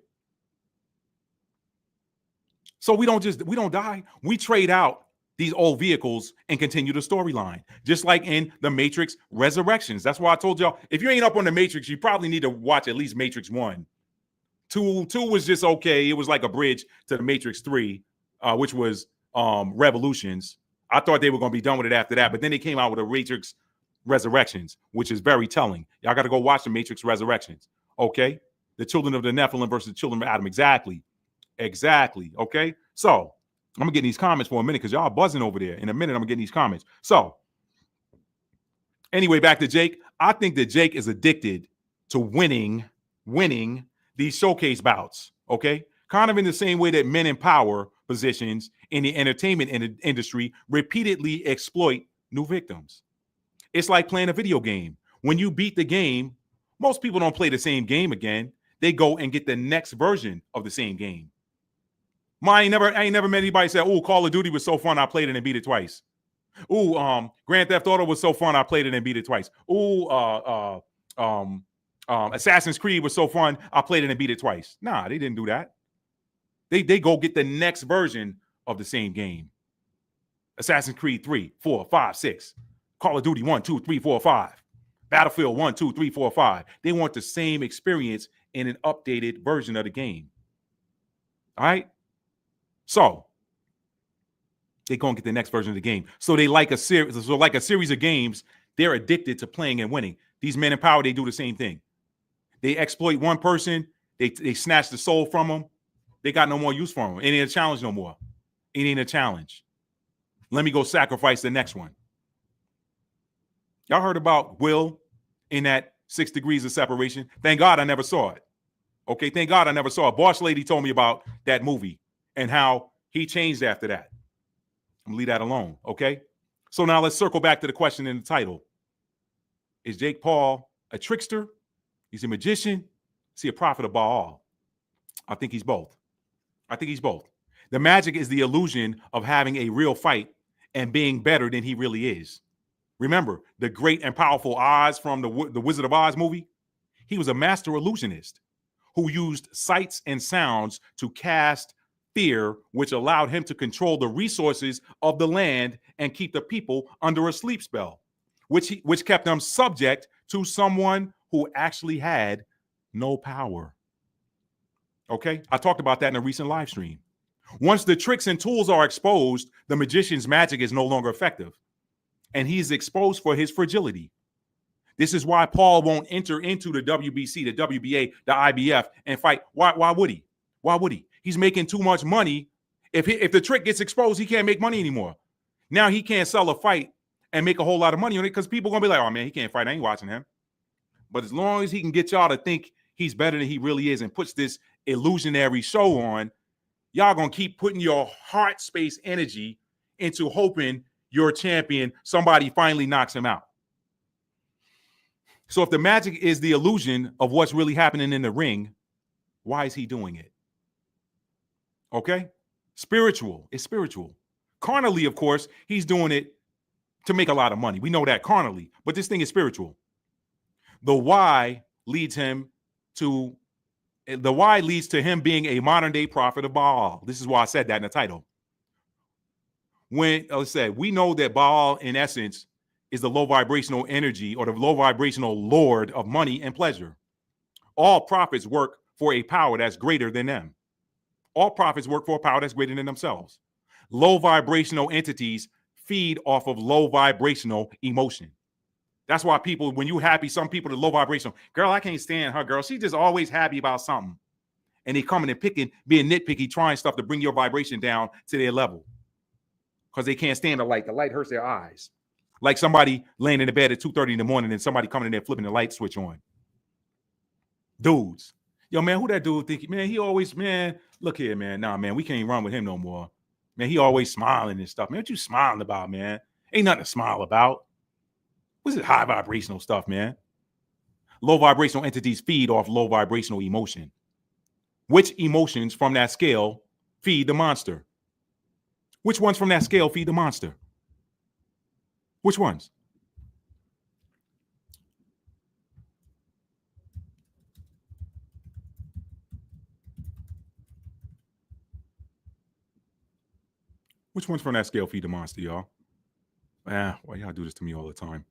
So we don't die. We trade out these old vehicles and continue the storyline, just like in the Matrix Resurrections. That's why I told y'all, if you ain't up on the Matrix, you probably need to watch at least Matrix 1. 2 was just okay. It was like a bridge to the Matrix 3, which was Revolutions. I thought they were going to be done with it after that, but then they came out with a Matrix Resurrections, which is very telling. Y'all got to go watch the Matrix Resurrections, okay? The children of the Nephilim versus the children of Adam. Exactly. Okay? So, I'm going to get in these comments for a minute because y'all are buzzing over there. In a minute, I'm going to get in these comments. So, anyway, back to Jake. I think that Jake is addicted to winning these showcase bouts, okay? Kind of in the same way that men in power positions in the entertainment industry repeatedly exploit new victims. It's like playing a video game. When you beat the game, most people don't play the same game again. They go and get the next version of the same game. I ain't never met anybody say, "Oh, Call of Duty was so fun, I played it and beat it twice." "Oh, Grand Theft Auto was so fun, I played it and beat it twice." "Oh, Assassin's Creed was so fun, I played it and beat it twice." Nah, they didn't do that. They go get the next version of the same game. Assassin's Creed 3, 4, 5, 6. Call of Duty 1, 2, 3, 4, 5. Battlefield 1, 2, 3, 4, 5. They want the same experience in an updated version of the game. All right? So they go and get the next version of the game. So they like a series. So like a series of games, they're addicted to playing and winning. These men in power, they do the same thing. They exploit one person. They snatch the soul from them. They got no more use for them. It ain't a challenge no more. It ain't a challenge. Let me go sacrifice the next one. Y'all heard about Will in that 6 Degrees of Separation? Thank God I never saw it. Okay, thank God I never saw it. Boss Lady told me about that movie and how he changed after that. I'm gonna leave that alone, okay? So now let's circle back to the question in the title. Is Jake Paul a trickster? He's a magician? Is he a prophet of Baal? I think he's both. The magic is the illusion of having a real fight and being better than he really is. Remember the great and powerful Oz from the Wizard of Oz movie? He was a master illusionist who used sights and sounds to cast fear, which allowed him to control the resources of the land and keep the people under a sleep spell, which kept them subject to someone who actually had no power. Okay, I talked about that in a recent live stream. Once the tricks and tools are exposed, the magician's magic is no longer effective, and he's exposed for his fragility. This is why Paul won't enter into the WBC, the WBA, the IBF and fight. Why would he? Why would he? He's making too much money. If the trick gets exposed, he can't make money anymore. Now he can't sell a fight and make a whole lot of money on it because people are going to be like, "Oh, man, he can't fight. I ain't watching him." But as long as he can get y'all to think he's better than he really is and puts this illusionary show on, y'all going to keep putting your heart space energy into hoping your champion, somebody finally knocks him out. So if the magic is the illusion of what's really happening in the ring, why is he doing it? Okay? Spiritual. It's spiritual. Carnally, of course, he's doing it to make a lot of money. We know that carnally, but this thing is spiritual. The why leads to him being a modern day prophet of Baal. This is why I said that in the title. When I said, we know that Baal, in essence, is the low vibrational energy or the low vibrational lord of money and pleasure. All prophets work for a power that's greater than them. All prophets work for a power that's greater than themselves. Low vibrational entities feed off of low vibrational emotion. That's why people, when you happy, some people are low vibrational. "Girl, I can't stand her, girl. She's just always happy about something." And they coming and picking, being nitpicky, trying stuff to bring your vibration down to their level. Because they can't stand the light. The light hurts their eyes. Like somebody laying in the bed at 2:30 in the morning and somebody coming in there flipping the light switch on. Dudes. Yo, man, who that dude think? Man, he always, man, look here, man. Nah, man, we can't run with him no more. Man, he always smiling and stuff. Man, what you smiling about, man? Ain't nothing to smile about. What's this high vibrational stuff, man? Low vibrational entities feed off low vibrational emotion. Which emotions from that scale feed the monster? Which ones from that scale feed the monster? Which ones? Which ones from that scale feed the monster, y'all? Why y'all do this to me all the time?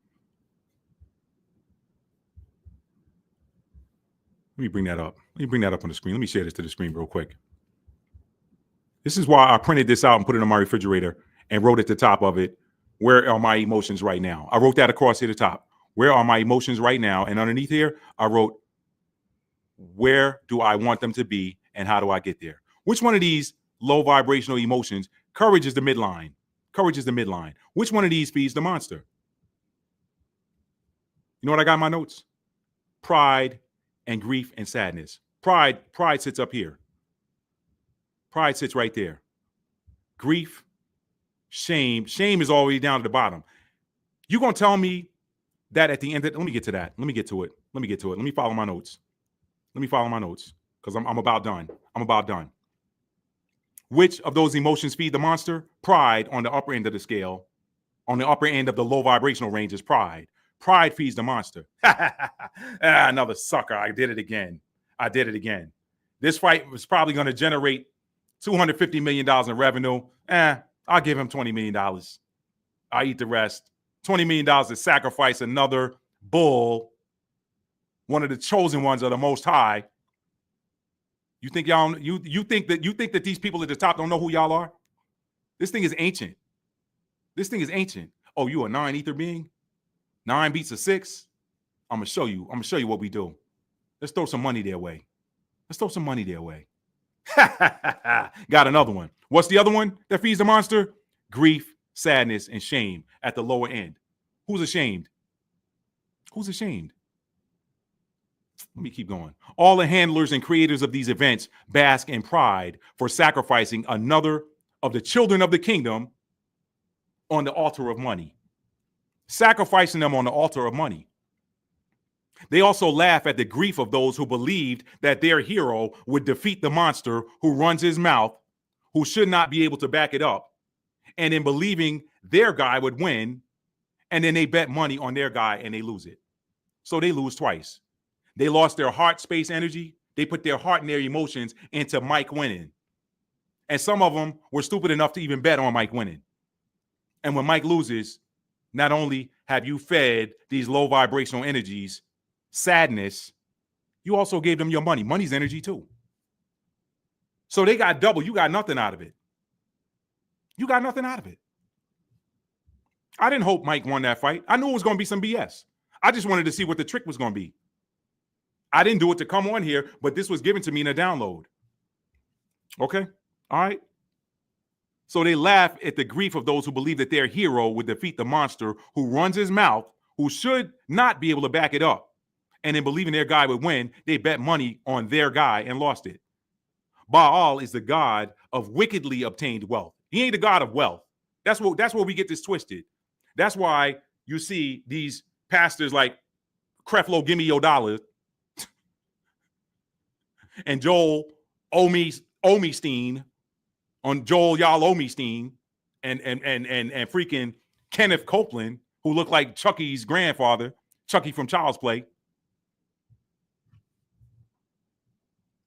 Let me bring that up. Let me bring that up on the screen. Let me share this to the screen real quick. This is why I printed this out and put it on my refrigerator and wrote at the top of it, where are my emotions right now? I wrote that across here at the top. Where are my emotions right now? And underneath here, I wrote, where do I want them to be and how do I get there? Which one of these low vibrational emotions? Courage is the midline. Courage is the midline. Which one of these feeds the monster? You know what I got in my notes? Pride and grief and sadness. Pride sits up here. Pride sits right there. Grief, shame is all the way down to the bottom. You gonna tell me that at the end of it, let me get to that. Let me get to it. Let me follow my notes. Because I'm about done. Which of those emotions feed the monster? Pride on the upper end of the scale. On the upper end of the low vibrational range is pride. Pride feeds the monster. Another sucker. I did it again. This fight was probably going to generate $250 million in revenue. I'll give him $20 million. I'll eat the rest. $20 million to sacrifice another bull, one of the chosen ones of the Most High. You think y'all? You think that these people at the top don't know who y'all are? This thing is ancient. Oh, you a 9 ether being? 9 beats a 6. I'm gonna show you what we do. Let's throw some money their way. Got another one. What's the other one that feeds the monster? Grief, sadness, and shame at the lower end. Who's ashamed? Let me keep going. All the handlers and creators of these events bask in pride for sacrificing another of the children of the kingdom on the altar of money. Sacrificing them on the altar of money. They also laugh at the grief of those who believed that their hero would defeat the monster who runs his mouth, who should not be able to back it up, and in believing their guy would win, and then they bet money on their guy and they lose it. So they lose twice. They lost their heart space energy. They put their heart and their emotions into Mike winning. And some of them were stupid enough to even bet on Mike winning. And when Mike loses, not only have you fed these low vibrational energies sadness, you also gave them your money. Money's energy too. So they got double. You got nothing out of it. I didn't hope Mike won that fight. I knew it was going to be some BS. I just wanted to see what the trick was going to be. I didn't do it to come on here, but this was given to me in a download. Okay? All right? So they laugh at the grief of those who believe that their hero would defeat the monster who runs his mouth, who should not be able to back it up. And in believing their guy would win, they bet money on their guy and lost it. Baal is the god of wickedly obtained wealth. He ain't the god of wealth. That's where we get this twisted. That's why you see these pastors like Creflo, give me your dollars, and Joel Omestein on Joel Y'all Omestein and freaking Kenneth Copeland, who looked like Chucky's grandfather, Chucky from Child's Play.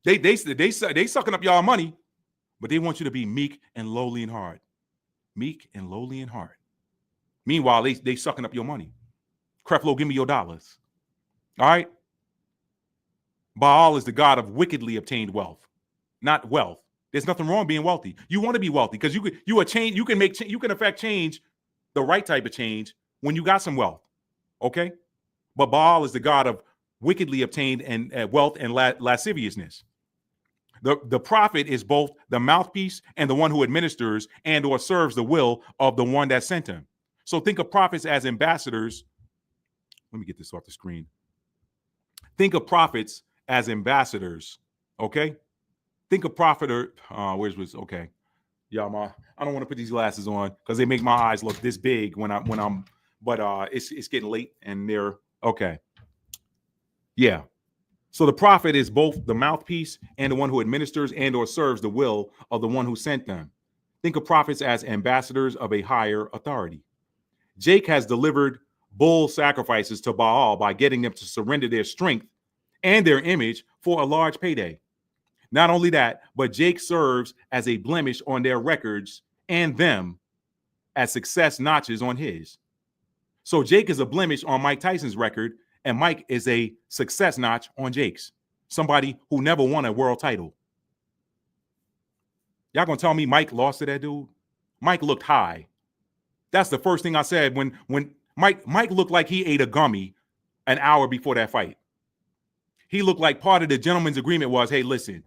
They sucking up y'all money, but they want you to be meek and lowly in heart. Meek and lowly in heart. Meanwhile, they sucking up your money. Creflo, give me your dollars. All right? Baal is the god of wickedly obtained wealth, not wealth. There's nothing wrong being wealthy. You want to be wealthy because you can affect change, the right type of change, when you got some wealth. Okay? But Baal is the god of wickedly obtained and wealth and lasciviousness. The prophet is both the mouthpiece and the one who administers and or serves the will of the one that sent him. So think of prophets as ambassadors. Let me get this off the screen. Think of prophets as ambassadors. Okay. Think of okay. Yeah, I don't want to put these glasses on because they make my eyes look this big but it's getting late and they're okay. Yeah. So the prophet is both the mouthpiece and the one who administers and or serves the will of the one who sent them. Think of prophets as ambassadors of a higher authority. Jake has delivered bull sacrifices to Baal by getting them to surrender their strength and their image for a large payday. Not only that, but Jake serves as a blemish on their records and them as success notches on his. So Jake is a blemish on Mike Tyson's record, and Mike is a success notch on Jake's. Somebody who never won a world title. Y'all gonna tell me Mike lost to that dude? Mike looked high. That's the first thing I said when Mike looked like he ate a gummy an hour before that fight. He looked like part of the gentleman's agreement was, hey, listen,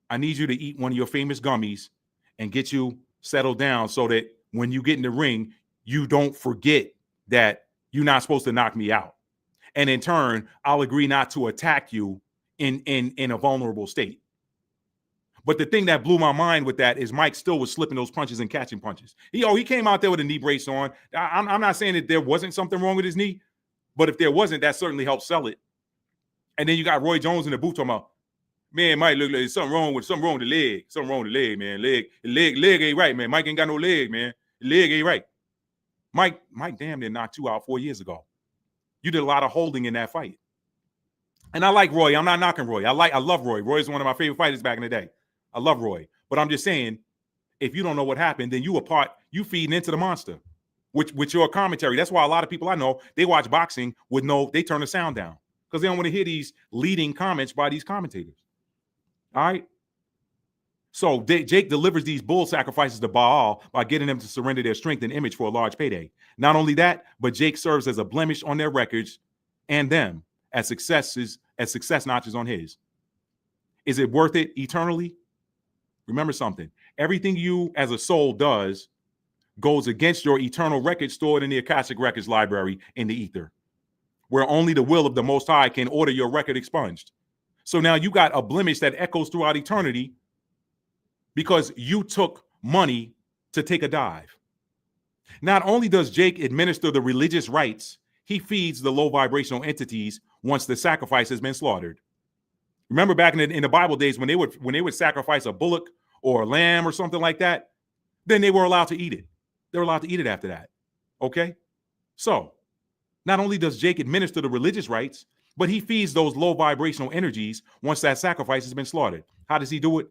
I need you to eat one of your famous gummies and get you settled down so that when you get in the ring, you don't forget that you're not supposed to knock me out. And in turn, I'll agree not to attack you in a vulnerable state. But the thing that blew my mind with that is Mike still was slipping those punches and catching punches. He came out there with a knee brace on. I'm not saying that there wasn't something wrong with his knee, but if there wasn't, that certainly helped sell it. And then you got Roy Jones in the booth talking about, man, Mike look like there's something wrong with the leg. Something wrong with the leg, man. Leg ain't right, man. Mike ain't got no leg, man. The leg ain't right. Mike damn near knocked you out 4 years ago. You did a lot of holding in that fight. And I like Roy. I'm not knocking Roy. I love Roy. Roy is one of my favorite fighters back in the day. I love Roy. But I'm just saying, if you don't know what happened, then you feeding into the monster with your commentary. That's why a lot of people I know, they watch boxing they turn the sound down because they don't want to hear these leading comments by these commentators. All right. So Jake delivers these bull sacrifices to Baal by getting them to surrender their strength and image for a large payday. Not only that, but Jake serves as a blemish on their records and them as success notches on his. Is it worth it eternally? Remember something. Everything you as a soul does goes against your eternal record stored in the Akashic Records library in the ether, where only the will of the Most High can order your record expunged. So now you got a blemish that echoes throughout eternity because you took money to take a dive. Not only does Jake administer the religious rites, he feeds the low vibrational entities once the sacrifice has been slaughtered. Remember back in the Bible days when they would sacrifice a bullock or a lamb or something like that, then they were allowed to eat it. They were allowed to eat it after that. Okay? So not only does Jake administer the religious rites, but he feeds those low vibrational energies once that sacrifice has been slaughtered. How does he do it?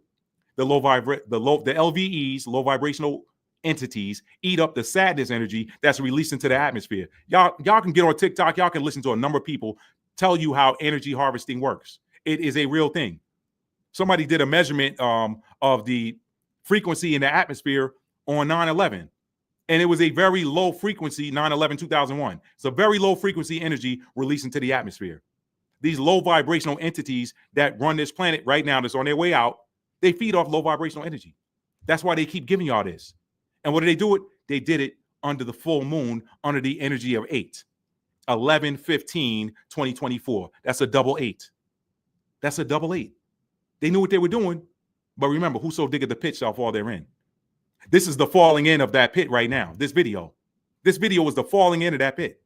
The LVEs, low vibrational entities, eat up the sadness energy that's released into the atmosphere. Y'all can get on TikTok. Y'all can listen to a number of people tell you how energy harvesting works. It is a real thing. Somebody did a measurement of the frequency in the atmosphere on 9/11. And it was a very low frequency 9/11/2001. It's a very low frequency energy released into the atmosphere. These low vibrational entities that run this planet right now that's on their way out, they feed off low vibrational energy. That's why they keep giving y'all this. And what did they do it? They did it under the full moon, under the energy of 8. 11/15/2024. That's a double 8. That's a double 8. They knew what they were doing. But remember, whoso diggeth the pit shall fall therein. This is the falling in of that pit right now. This video was the falling in of that pit.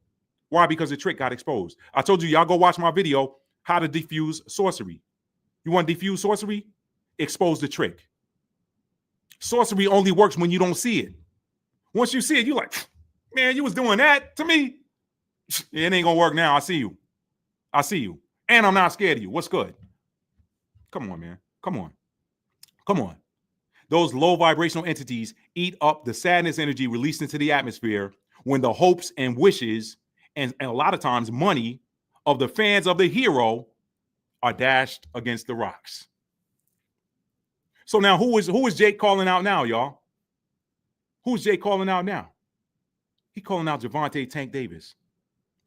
Why? Because the trick got exposed. I told you, y'all go watch my video, how to diffuse sorcery. You want to diffuse sorcery? Expose the trick. Sorcery only works when you don't see it. Once you see it, you're like, man, you was doing that to me. It ain't gonna work now. I see you. And I'm not scared of you. What's good? Come on, man. Come on. Those low vibrational entities eat up the sadness energy released into the atmosphere when the hopes and wishes and a lot of times money of the fans of the hero are dashed against the rocks. So now who is Jake calling out now, y'all? Who's Jake calling out now? He calling out Javante Tank Davis.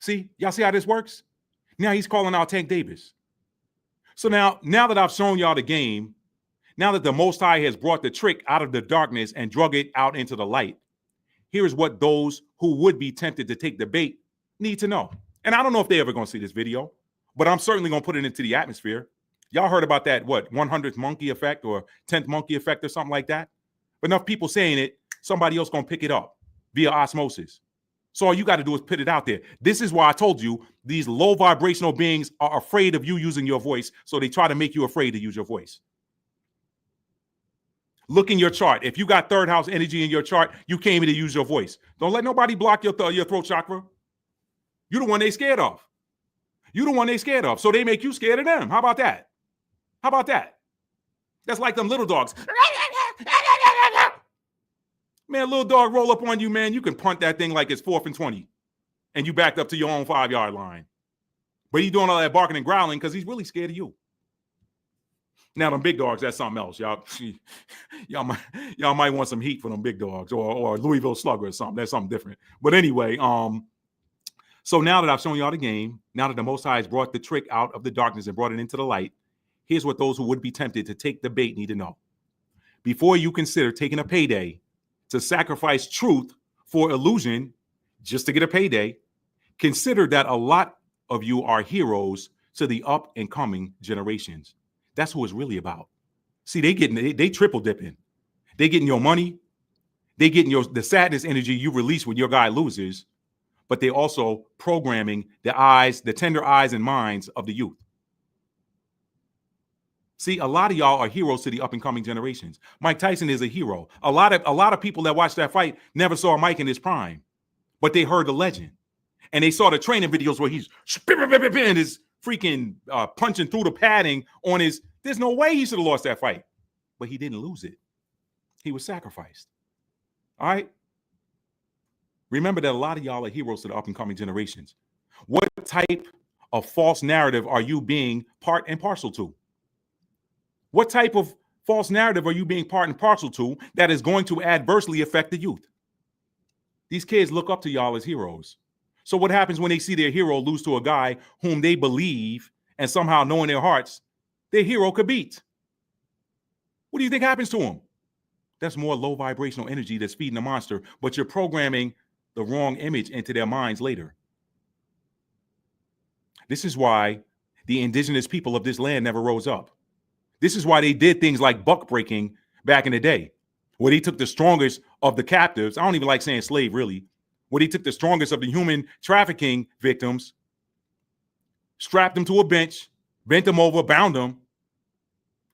See, y'all see how this works? Now he's calling out Tank Davis. So now that I've shown y'all the game, now that the Most High has brought the trick out of the darkness and drug it out into the light, here's what those who would be tempted to take the bait need to know. And I don't know if they're ever going to see this video, but I'm certainly going to put it into the atmosphere. Y'all heard about that, 100th monkey effect or 10th monkey effect or something like that? But enough people saying it, somebody else going to pick it up via osmosis. So all you got to do is put it out there. This is why I told you these low vibrational beings are afraid of you using your voice, so they try to make you afraid to use your voice. Look in your chart. If you got third house energy in your chart, you came here to use your voice. Don't let nobody block your throat chakra. You're the one they scared of. So they make you scared of them. How about that? That's like them little dogs. Man, little dog roll up on you, man. You can punt that thing like it's 4th and 20. And you backed up to your own 5-yard line. But he's doing all that barking and growling because he's really scared of you. Now, them big dogs, that's something else. Y'all might want some heat for them big dogs or Louisville Slugger or something. That's something different. But anyway, so now that I've shown y'all the game, now that the Most High has brought the trick out of the darkness and brought it into the light, here's what those who would be tempted to take the bait need to know. Before you consider taking a payday to sacrifice truth for illusion just to get a payday, consider that a lot of you are heroes to the up and coming generations. That's who it's really about. See, they triple dipping. They getting your money. They getting the sadness energy you release when your guy loses, but they also programming the tender eyes and minds of the youth. See, a lot of y'all are heroes to the up and coming generations. Mike Tyson is a hero. A lot of people that watched that fight never saw Mike in his prime, but they heard the legend. And they saw the training videos where he's freaking punching through the padding on his. There's no way he should have lost that fight, but he didn't lose it. He was sacrificed. All right. Remember that a lot of y'all are heroes to the up and coming generations. What type of false narrative are you being part and parcel to? What type of false narrative are you being part and parcel to that is going to adversely affect the youth? These kids look up to y'all as heroes. So what happens when they see their hero lose to a guy whom they believe and somehow know in their hearts their hero could beat? What do you think happens to them? That's more low vibrational energy that's feeding the monster, but you're programming the wrong image into their minds later. This is why the indigenous people of this land never rose up. This is why they did things like buck breaking back in the day, where they took the strongest of the captives. I don't even like saying slave, really. Where they took the strongest of the human trafficking victims, strapped them to a bench, bent them over, bound them,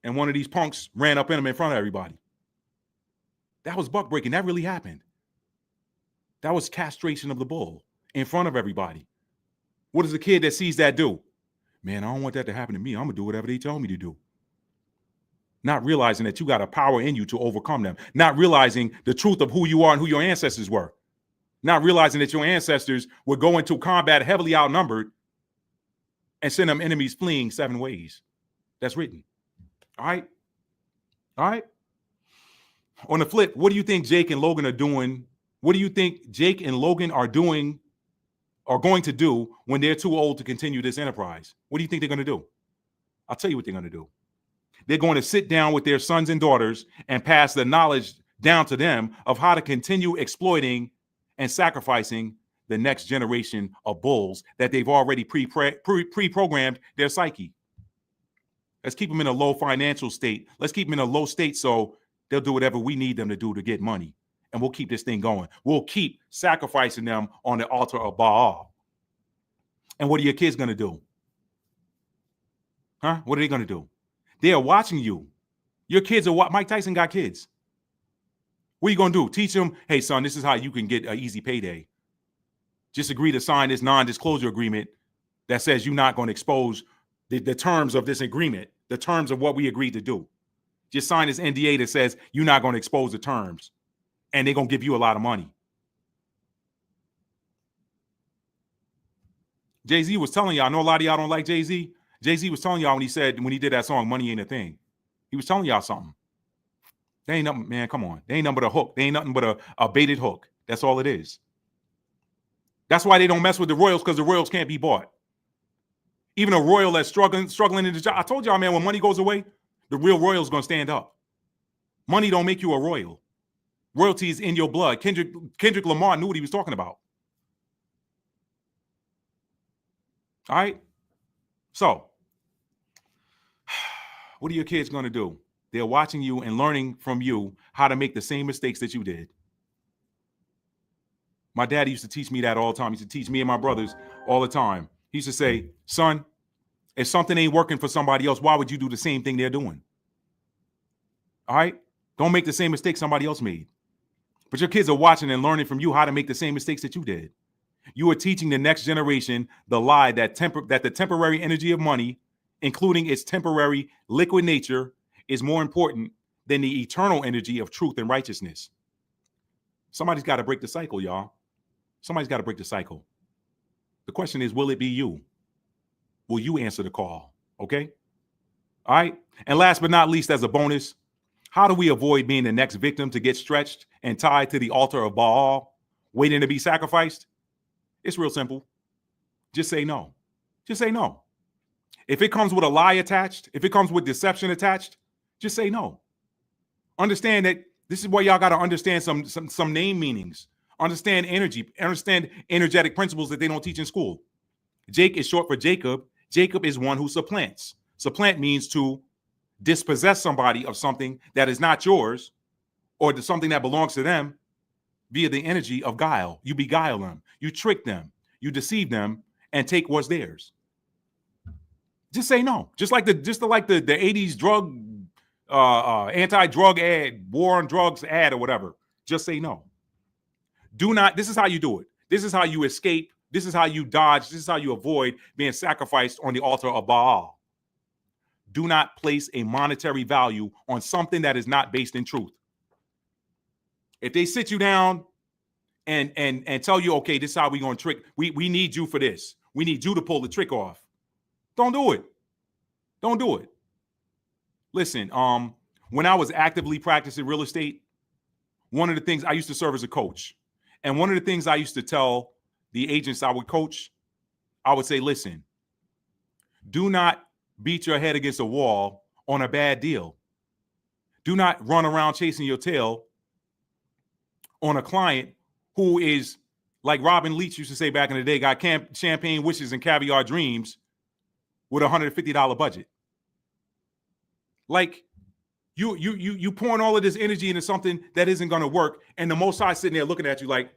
and one of these punks ran up in them in front of everybody. That was buck breaking. That really happened. That was castration of the bull in front of everybody. What does a kid that sees that do? Man, I don't want that to happen to me. I'm going to do whatever they tell me to do. Not realizing that you got a power in you to overcome them. Not realizing the truth of who you are and who your ancestors were. Not realizing that your ancestors would go into combat heavily outnumbered and send them enemies fleeing 7 ways. That's written. All right? All right? On the flip, what do you think Jake and Logan are doing? What do you think Jake and Logan are going to do when they're too old to continue this enterprise? What do you think they're going to do? I'll tell you what they're going to do. They're going to sit down with their sons and daughters and pass the knowledge down to them of how to continue exploiting and sacrificing the next generation of bulls that they've already pre-programmed their psyche. Let's keep them in a low financial state. Let's keep them in a low state so they'll do whatever we need them to do to get money. And we'll keep this thing going. We'll keep sacrificing them on the altar of Baal. And what are your kids going to do? Huh? What are they going to do? They are watching you. Your kids are what? Mike Tyson got kids. What are you going to do? Teach them, hey, son, this is how you can get an easy payday. Just agree to sign this non-disclosure agreement that says you're not going to expose the terms of this agreement, the terms of what we agreed to do. Just sign this NDA that says you're not going to expose the terms, and they're going to give you a lot of money. Jay-Z was telling y'all, I know a lot of y'all don't like Jay-Z. Jay-Z was telling y'all when he did that song, Money Ain't a Thing. He was telling y'all something. They ain't nothing, man, come on. They ain't nothing but a hook. They ain't nothing but a baited hook. That's all it is. That's why they don't mess with the royals, because the royals can't be bought. Even a royal that's struggling in the job. I told y'all, man, when money goes away, the real royal's going to stand up. Money don't make you a royal. Royalty is in your blood. Kendrick Lamar knew what he was talking about. All right? So, what are your kids going to do? They're watching you and learning from you how to make the same mistakes that you did. My dad used to teach me that all the time. He used to teach me and my brothers all the time. He used to say, son, if something ain't working for somebody else, why would you do the same thing they're doing? All right? Don't make the same mistake somebody else made. But your kids are watching and learning from you how to make the same mistakes that you did. You are teaching the next generation the lie that the temporary energy of money, including its temporary liquid nature, is more important than the eternal energy of truth and righteousness. Somebody's got to break the cycle, y'all. Somebody's got to break the cycle. The question is, will it be you? Will you answer the call? Okay? All right. And last but not least, as a bonus, how do we avoid being the next victim to get stretched and tied to the altar of Baal, waiting to be sacrificed? It's real simple. Just say no. Just say no. If it comes with a lie attached, if it comes with deception attached, just say no. Understand that this is where y'all got to understand some name meanings. Understand energy. Understand energetic principles that they don't teach in school. Jake is short for Jacob. Jacob is one who supplants. Supplant means to dispossess somebody of something that is not yours or something that belongs to them via the energy of guile. You beguile them. You trick them. You deceive them and take what's theirs. Just say no. Just like the 80s drug anti-drug ad, war on drugs ad or whatever. Just say no. Do not. This is how you do it. This is how you escape. This is how you dodge. This is how you avoid being sacrificed on the altar of Baal. Do not place a monetary value on something that is not based in truth. If they sit you down and tell you, okay, this is how we're going to trick. We need you for this. We need you to pull the trick off. Don't do it. Don't do it. Listen, when I was actively practicing real estate, one of the things I used to serve as a coach. And one of the things I used to tell the agents I would coach, I would say, listen, do not beat your head against a wall on a bad deal. Do not run around chasing your tail on a client who is, like Robin Leach used to say back in the day, got champagne wishes and caviar dreams with a $150 budget. Like you pouring all of this energy into something that isn't going to work. And the Most High sitting there looking at you like,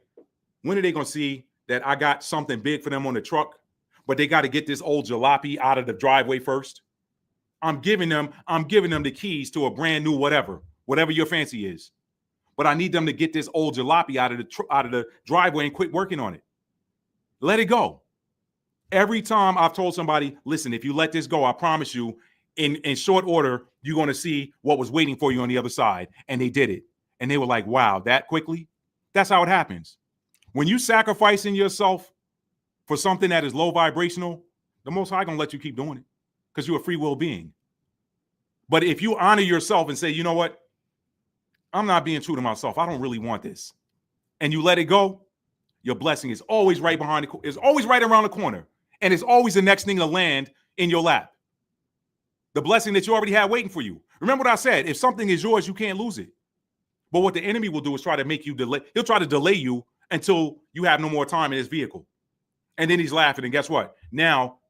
when are they going to see that I got something big for them on the truck, but they got to get this old jalopy out of the driveway first? I'm giving them the keys to a brand new whatever your fancy is. But I need them to get this old jalopy out of the driveway and quit working on it. Let it go. Every time I've told somebody, listen, if you let this go, I promise you, in short order, you're going to see what was waiting for you on the other side. And they did it. And they were like, wow, that quickly? That's how it happens. When you sacrificing yourself for something that is low vibrational, the Most High going to let you keep doing it because you're a free will being. But if you honor yourself and say, you know what? I'm not being true to myself. I don't really want this. And you let it go, your blessing is always right is always right around the corner. And it's always the next thing to land in your lap. The blessing that you already had waiting for you. Remember what I said, if something is yours, you can't lose it. But what the enemy will do is try to make you delay. He'll try to delay you until you have no more time in his vehicle. And then he's laughing. And guess what? Now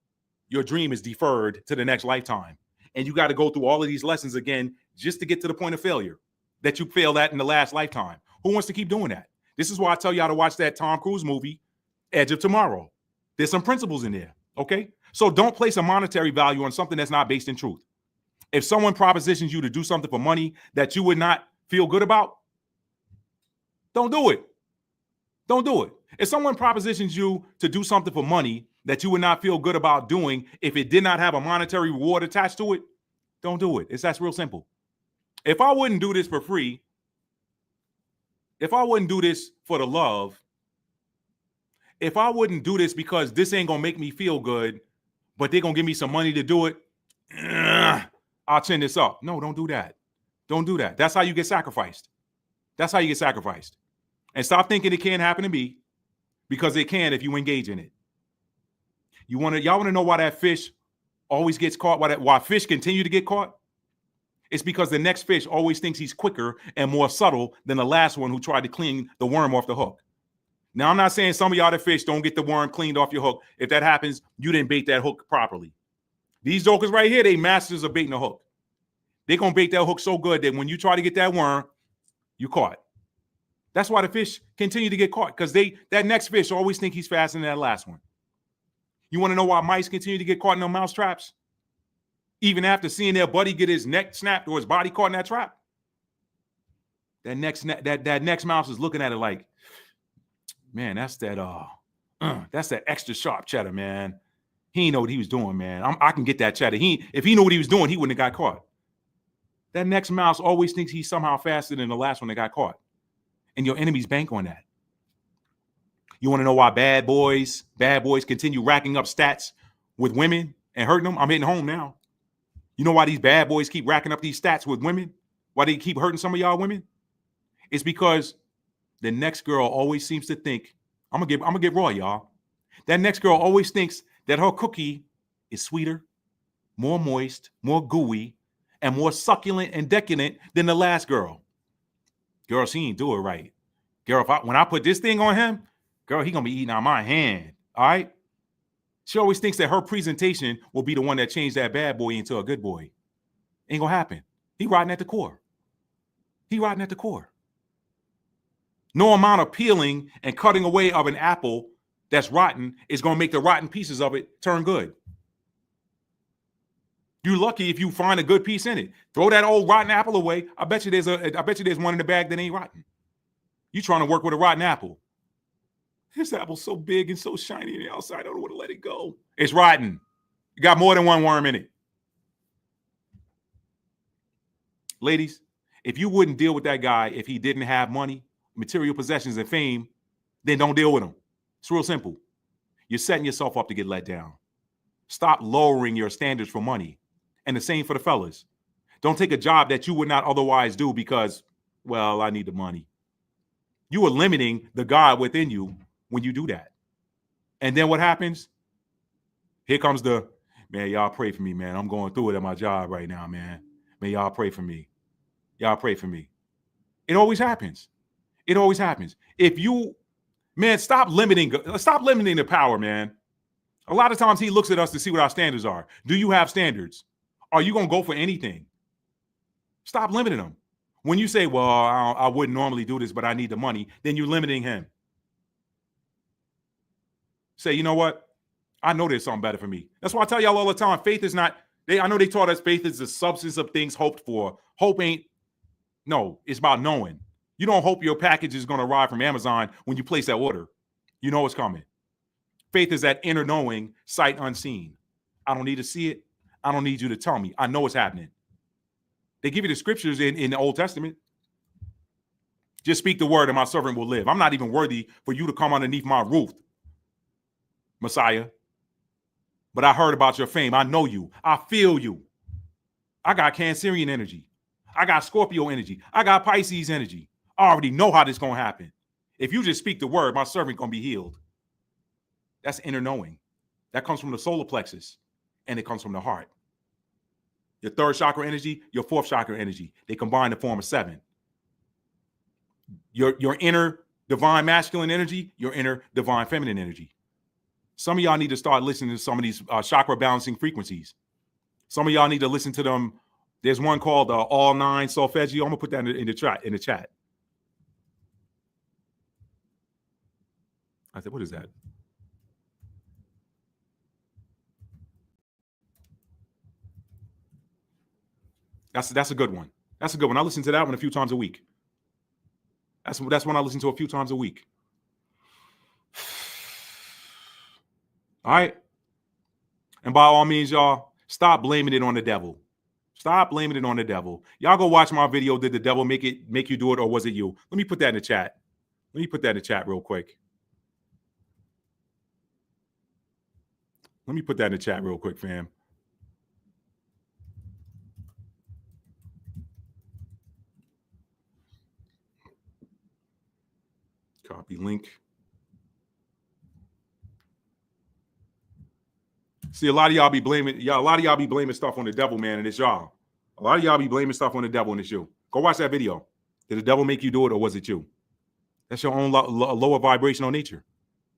your dream is deferred to the next lifetime. And you got to go through all of these lessons again just to get to the point of failure that you failed at in the last lifetime. Who wants to keep doing that? This is why I tell y'all to watch that Tom Cruise movie, Edge of Tomorrow. There's some principles in there, okay? So don't place a monetary value on something that's not based in truth. If someone propositions you to do something for money that you would not feel good about, don't do it. Don't do it. If someone propositions you to do something for money that you would not feel good about doing if it did not have a monetary reward attached to it, don't do it. That's real simple. If I wouldn't do this for free, if I wouldn't do this for the love, if I wouldn't do this because this ain't going to make me feel good, but they're going to give me some money to do it, I'll chin this up. No, don't do that. Don't do that. That's how you get sacrificed. That's how you get sacrificed. And stop thinking it can't happen to me, because it can if you engage in it. Y'all want to know why that fish always gets caught? Why fish continue to get caught? It's because the next fish always thinks he's quicker and more subtle than the last one who tried to clean the worm off the hook. Now, I'm not saying some of y'all that fish don't get the worm cleaned off your hook. If that happens, you didn't bait that hook properly. These jokers right here, they masters of baiting the hook. They're going to bait that hook so good that when you try to get that worm, you caught. That's why the fish continue to get caught, because that next fish always think he's faster than that last one. You want to know why mice continue to get caught in the mouse traps? Even after seeing their buddy get his neck snapped or his body caught in that trap? That next mouse is looking at it like, man, that's that extra sharp cheddar, man. He didn't know what he was doing, man. I can get that cheddar. If he knew what he was doing, he wouldn't have got caught. That next mouse always thinks he's somehow faster than the last one that got caught. And your enemies bank on that. You want to know why bad boys continue racking up stats with women and hurting them? I'm hitting home now. You know why these bad boys keep racking up these stats with women? Why they keep hurting some of y'all women? It's because the next girl always seems to think, I'm gonna get raw, y'all. That next girl always thinks that her cookie is sweeter, more moist, more gooey, and more succulent and decadent than the last girl. Girl, she ain't do it right. Girl, when I put this thing on him, girl, he gonna be eating out my hand. All right. She always thinks that her presentation will be the one that changed that bad boy into a good boy. Ain't gonna happen. He rotting at the core. He rotting at the core. No amount of peeling and cutting away of an apple that's rotten is gonna make the rotten pieces of it turn good. You're lucky if you find a good piece in it. Throw that old rotten apple away. I bet you there's one in the bag that ain't rotten. You trying to work with a rotten apple. This apple's so big and so shiny on the outside, I don't want to let it go. It's rotten. You got more than one worm in it. Ladies, if you wouldn't deal with that guy if he didn't have money, material possessions, and fame, then don't deal with him. It's real simple. You're setting yourself up to get let down. Stop lowering your standards for money. And the same for the fellas. Don't take a job that you would not otherwise do because, well, I need the money. You are limiting the God within you when you do that. And then what happens? Here comes the, man, y'all pray for me, man. I'm going through it at my job right now, man. Man, y'all pray for me. Y'all pray for me. It always happens. It always happens. If you, man, stop limiting the power, man. A lot of times he looks at us to see what our standards are. Do you have standards? Are you going to go for anything? Stop limiting them. When you say, well, I wouldn't normally do this, but I need the money, then you're limiting him. Say, you know what? I know there's something better for me. That's why I tell y'all all the time, faith is not, I know they taught us faith is the substance of things hoped for. Hope ain't, no, it's about knowing. You don't hope your package is going to arrive from Amazon when you place that order. You know it's coming. Faith is that inner knowing, sight unseen. I don't need to see it. I don't need you to tell me. I know it's happening. They give you the scriptures in the Old Testament. Just speak the word and my servant will live. I'm not even worthy for you to come underneath my roof, Messiah. But I heard about your fame. I know you. I feel you. I got Cancerian energy. I got Scorpio energy. I got Pisces energy. I already know how this is going to happen. If you just speak the word, my servant going to be healed. That's inner knowing. That comes from the solar plexus, and it comes from the heart. Your third chakra energy, your fourth chakra energy, they combine to form a 7. Your inner divine masculine energy, your inner divine feminine energy. Some of y'all need to start listening to some of these chakra balancing frequencies. Some of y'all need to listen to them. There's one called All 9 Solfeggio. I'm gonna put that in the chat. I said, what is that? That's a good one. That's a good one. I listen to that one a few times a week. That's one I listen to a few times a week. All right. And by all means, y'all, stop blaming it on the devil. Stop blaming it on the devil. Y'all go watch my video. Did the devil make you do it, or was it you? Let me put that in the chat. Let me put that in the chat real quick. Let me put that in the chat real quick, fam. Copy link. See, a lot of y'all be blaming stuff on the devil, man, and it's y'all. A lot of y'all be blaming stuff on the devil, and it's you. Go watch that video. Did the devil make you do it, or was it you? That's your own lower vibrational nature,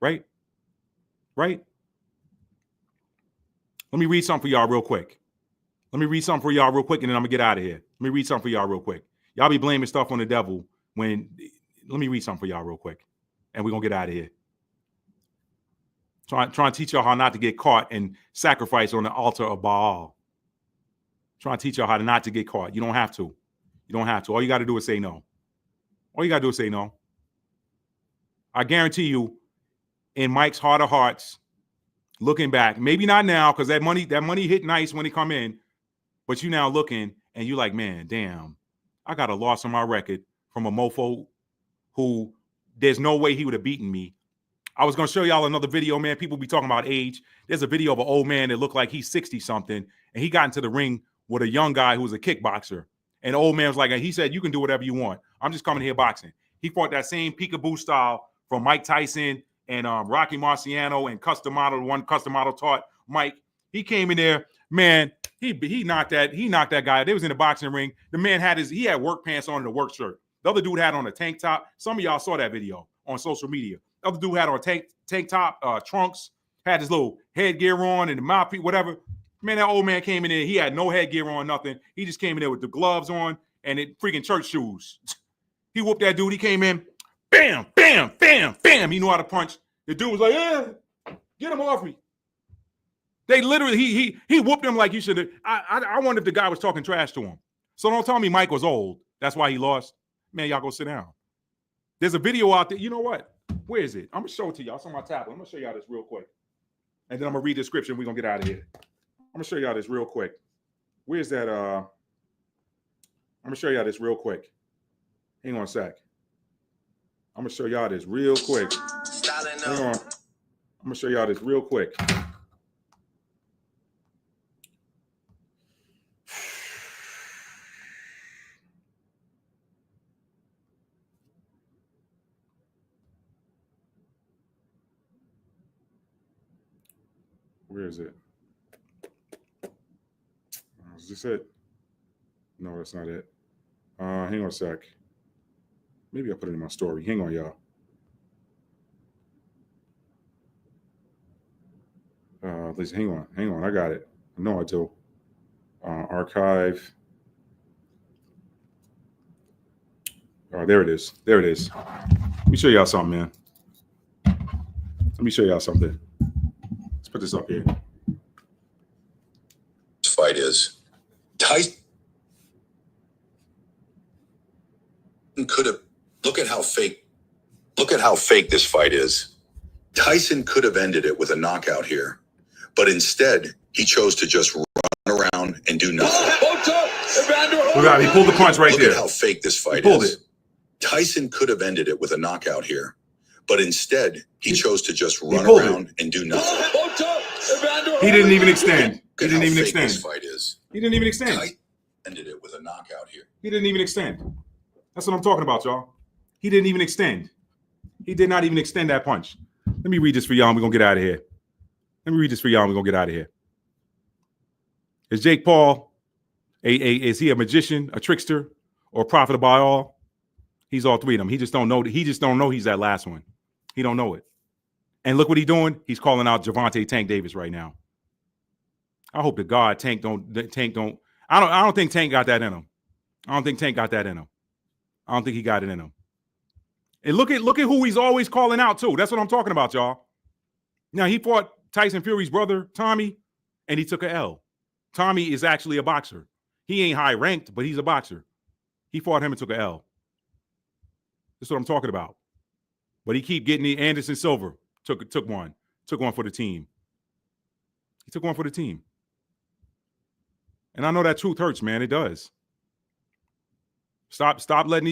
right? Right? Let me read something for y'all real quick. And then I'm going to get out of here. Let me read something for y'all real quick. Y'all be blaming stuff on the devil when... Let me read something for y'all real quick, and we're going to get out of here. Trying to teach y'all how not to get caught and sacrifice on the altar of Baal. Trying to teach y'all how not to get caught. You don't have to. You don't have to. All you got to do is say no. All you got to do is say no. I guarantee you, in Mike's heart of hearts, looking back, maybe not now, because that money hit nice when it come in, but you now looking and you like, man, damn, I got a loss on my record from a mofo who there's no way he would have beaten me. I was going to show y'all another video, man. People be talking about age. There's a video of an old man that looked like he's 60 something, and he got into the ring with a young guy who was a kickboxer. And the old man was like, he said, you can do whatever you want. I'm just coming here boxing. He fought that same peekaboo style from Mike Tyson and Rocky Marciano and Custom Model. One Custom Model taught Mike. He came in there, man. He knocked that guy. They was in the boxing ring. The man had work pants on and a work shirt. The other dude had on a tank top. Some of y'all saw that video on social media. The other dude had on a tank top, trunks, had his little headgear on and the mouthpiece, whatever. Man, that old man came in there. He had no headgear on, nothing. He just came in there with the gloves on and it freaking church shoes. He whooped that dude. He came in, bam, bam, bam, bam. He knew how to punch. The dude was like, yeah, get him off me. They literally, he whooped him like you should have. I wonder if the guy was talking trash to him. So don't tell me Mike was old. That's why he lost. Man, y'all go sit down. There's a video out there. You know what? Where is it? I'm going to show it to y'all. It's on my tablet. I'm going to show y'all this real quick. And then I'm going to read the description. We're going to get out of here. I'm going to show y'all this real quick. Where's that? I'm going to show y'all this real quick. Hang on a sec. I'm going to show y'all this real quick. Hang on. I'm going to show y'all this real quick. Where is it? Is this it? No, that's not it. Hang on a sec. Maybe I'll put it in my story. Hang on, y'all. Listen, hang on. I got it. I know I do. Archive. There it is. Let me show y'all something, man. Let me show y'all something. Let's put this up here. This fight is Tyson could have look at how fake this fight is. Tyson could have ended it with a knockout here, but instead he chose to just run around and do nothing. Look out, he pulled the punch right there. Look at how fake this fight is. Tyson could have ended it with a knockout here, but instead he chose to just run around and do nothing. He didn't even extend. He didn't even extend. This fight is. He didn't even extend. Tyson ended it with a knockout here. He didn't even extend. That's what I'm talking about, y'all. He didn't even extend. He did not even extend that punch. Let me read this for y'all and we're going to get out of here. Let me read this for y'all and we're going to get out of here. Is Jake Paul, is he a magician, a trickster, or a prophet of Baal? He's all three of them. He just don't know. He just don't know he's that last one. He don't know it. And look what he's doing. He's calling out Gervonta Tank Davis right now. I hope to God Tank don't. I don't think Tank got that in him. I don't think Tank got that in him. I don't think he got it in him. And look at who he's always calling out too. That's what I'm talking about, y'all. Now he fought Tyson Fury's brother, Tommy, and he took a L. Tommy is actually a boxer. He ain't high ranked, but he's a boxer. He fought him and took a L. That's what I'm talking about. But he keep getting the Anderson Silva took one for the team. He took one for the team. And I know that truth hurts, man. It does. Stop letting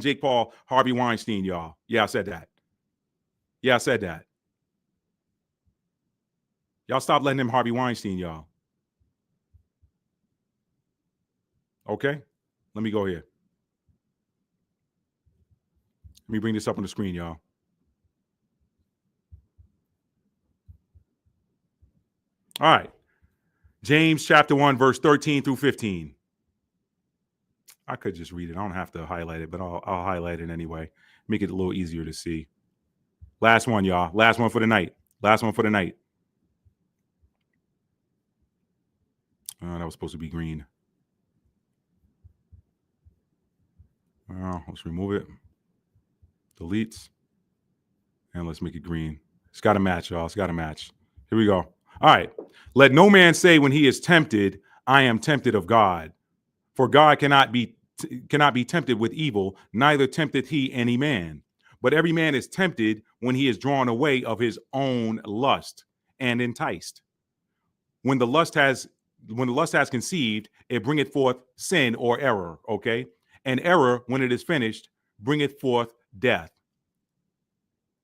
Jake Paul Harvey Weinstein, y'all. Yeah, I said that. Y'all stop letting him Harvey Weinstein, y'all. Okay? Let me go here. Let me bring this up on the screen, y'all. All right. James chapter 1, verse 13 through 15. I could just read it. I don't have to highlight it, but I'll highlight it anyway. Make it a little easier to see. Last one, y'all. Last one for the night. That was supposed to be green. Let's remove it. Deletes. And let's make it green. It's got to match, y'all. It's got to match. Here we go. All right. Let no man say when he is tempted, I am tempted of God. For God cannot be tempted with evil, neither tempteth he any man. But every man is tempted when he is drawn away of his own lust and enticed. When the lust has conceived, it bringeth forth sin or error, okay? And error, when it is finished, bringeth forth death.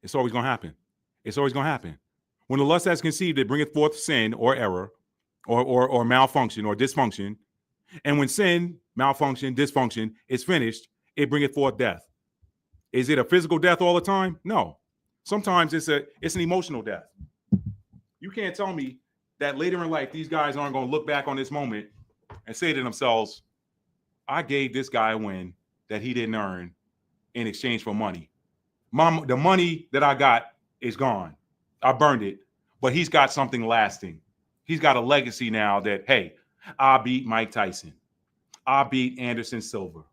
It's always going to happen. When the lust has conceived, it bringeth forth sin or error. or malfunction or dysfunction. And when sin, malfunction, dysfunction is finished, it bringeth forth death. Is it a physical death all the time? No. Sometimes it's an emotional death. You can't tell me that later in life, these guys aren't going to look back on this moment and say to themselves, I gave this guy a win that he didn't earn in exchange for money. The money that I got is gone. I burned it, but he's got something lasting. He's got a legacy now that, hey, I beat Mike Tyson. I beat Anderson Silva.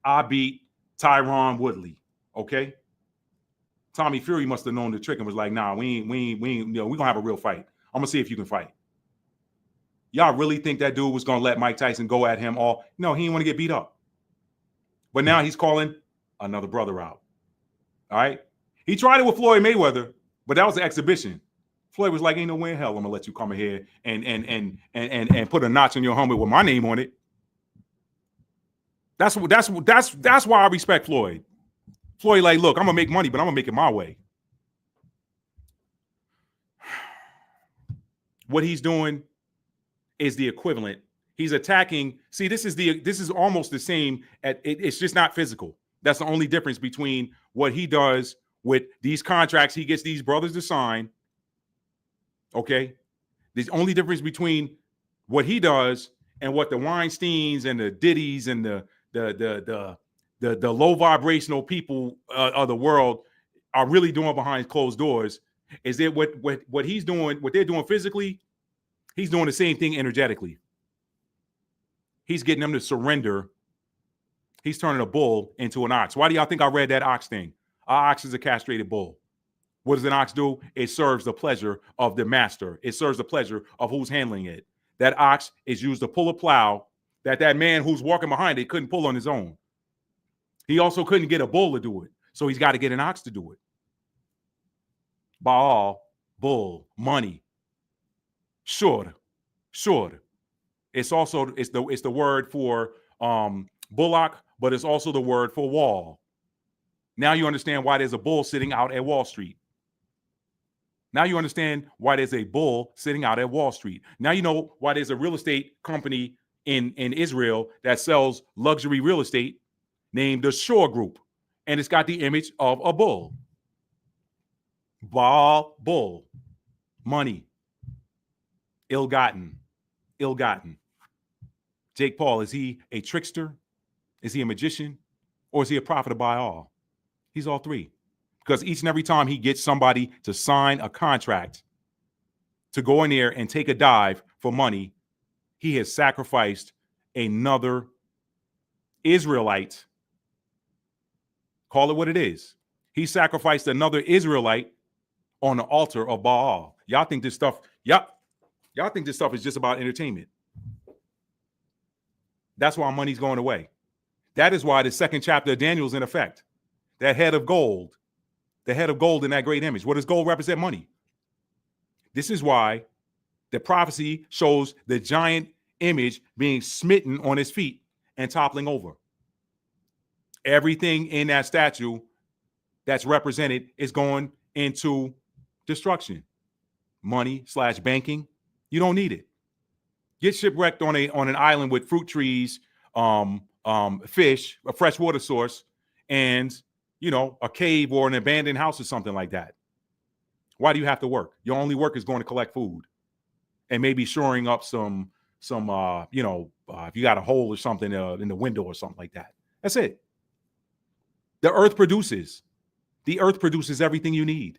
I beat Tyron Woodley. Okay. Tommy Fury must have known the trick and was like, nah, we ain't, we're gonna have a real fight. I'm gonna see if you can fight. Y'all really think that dude was gonna let Mike Tyson go at him all? No, he didn't want to get beat up. But now he's calling another brother out. All right. He tried it with Floyd Mayweather, but that was an exhibition. Floyd was like, ain't no way in hell I'm gonna let you come in here and put a notch on your helmet with my name on it. That's why I respect Floyd. Floyd, like, look, I'm gonna make money, but I'm gonna make it my way. What he's doing is the equivalent. He's attacking. See, this is almost the same. It's just not physical. That's the only difference between what he does with these contracts he gets these brothers to sign. Okay, the only difference between what he does and what the Weinsteins and the Diddy's and the low vibrational people of the world are really doing behind closed doors is that what he's doing, what they're doing physically, he's doing the same thing energetically. He's getting them to surrender. He's turning a bull into an ox. Why do y'all think I read that ox thing? An ox is a castrated bull. What does an ox do? It serves the pleasure of the master. It serves the pleasure of who's handling it. That ox is used to pull a plow that man who's walking behind it couldn't pull on his own. He also couldn't get a bull to do it. So he's got to get an ox to do it. Baal, bull, money. Sure. It's the word for bullock, but it's also the word for wall. Now you understand why there's a bull sitting out at Wall Street. Now you understand why there's a bull sitting out at Wall Street. Now you know why there's a real estate company in Israel that sells luxury real estate named the Shore Group, and it's got the image of a bull. Baal, bull, money, ill-gotten. Jake Paul, is he a trickster? Is he a magician? Or is he a prophet of Baal? He's all three. Because each and every time he gets somebody to sign a contract to go in there and take a dive for money, he has sacrificed another Israelite. Call it what it is. He sacrificed another Israelite on the altar of Baal. Y'all think this stuff, y'all think this stuff is just about entertainment. That's why money's going away. That is why the second chapter of Daniel is in effect. That head of gold, the head of gold in that great image. What does gold represent? Money. This is why the prophecy shows the giant image being smitten on his feet and toppling over. Everything in that statue that's represented is going into destruction. Money / banking. You don't need it. Get shipwrecked on an island with fruit trees, fish, a fresh water source, and a cave or an abandoned house or something like that. Why do you have to work? Your only work is going to collect food and maybe shoring up some if you got a hole or something in the window or something like that. That's it. The earth produces. The earth produces everything you need.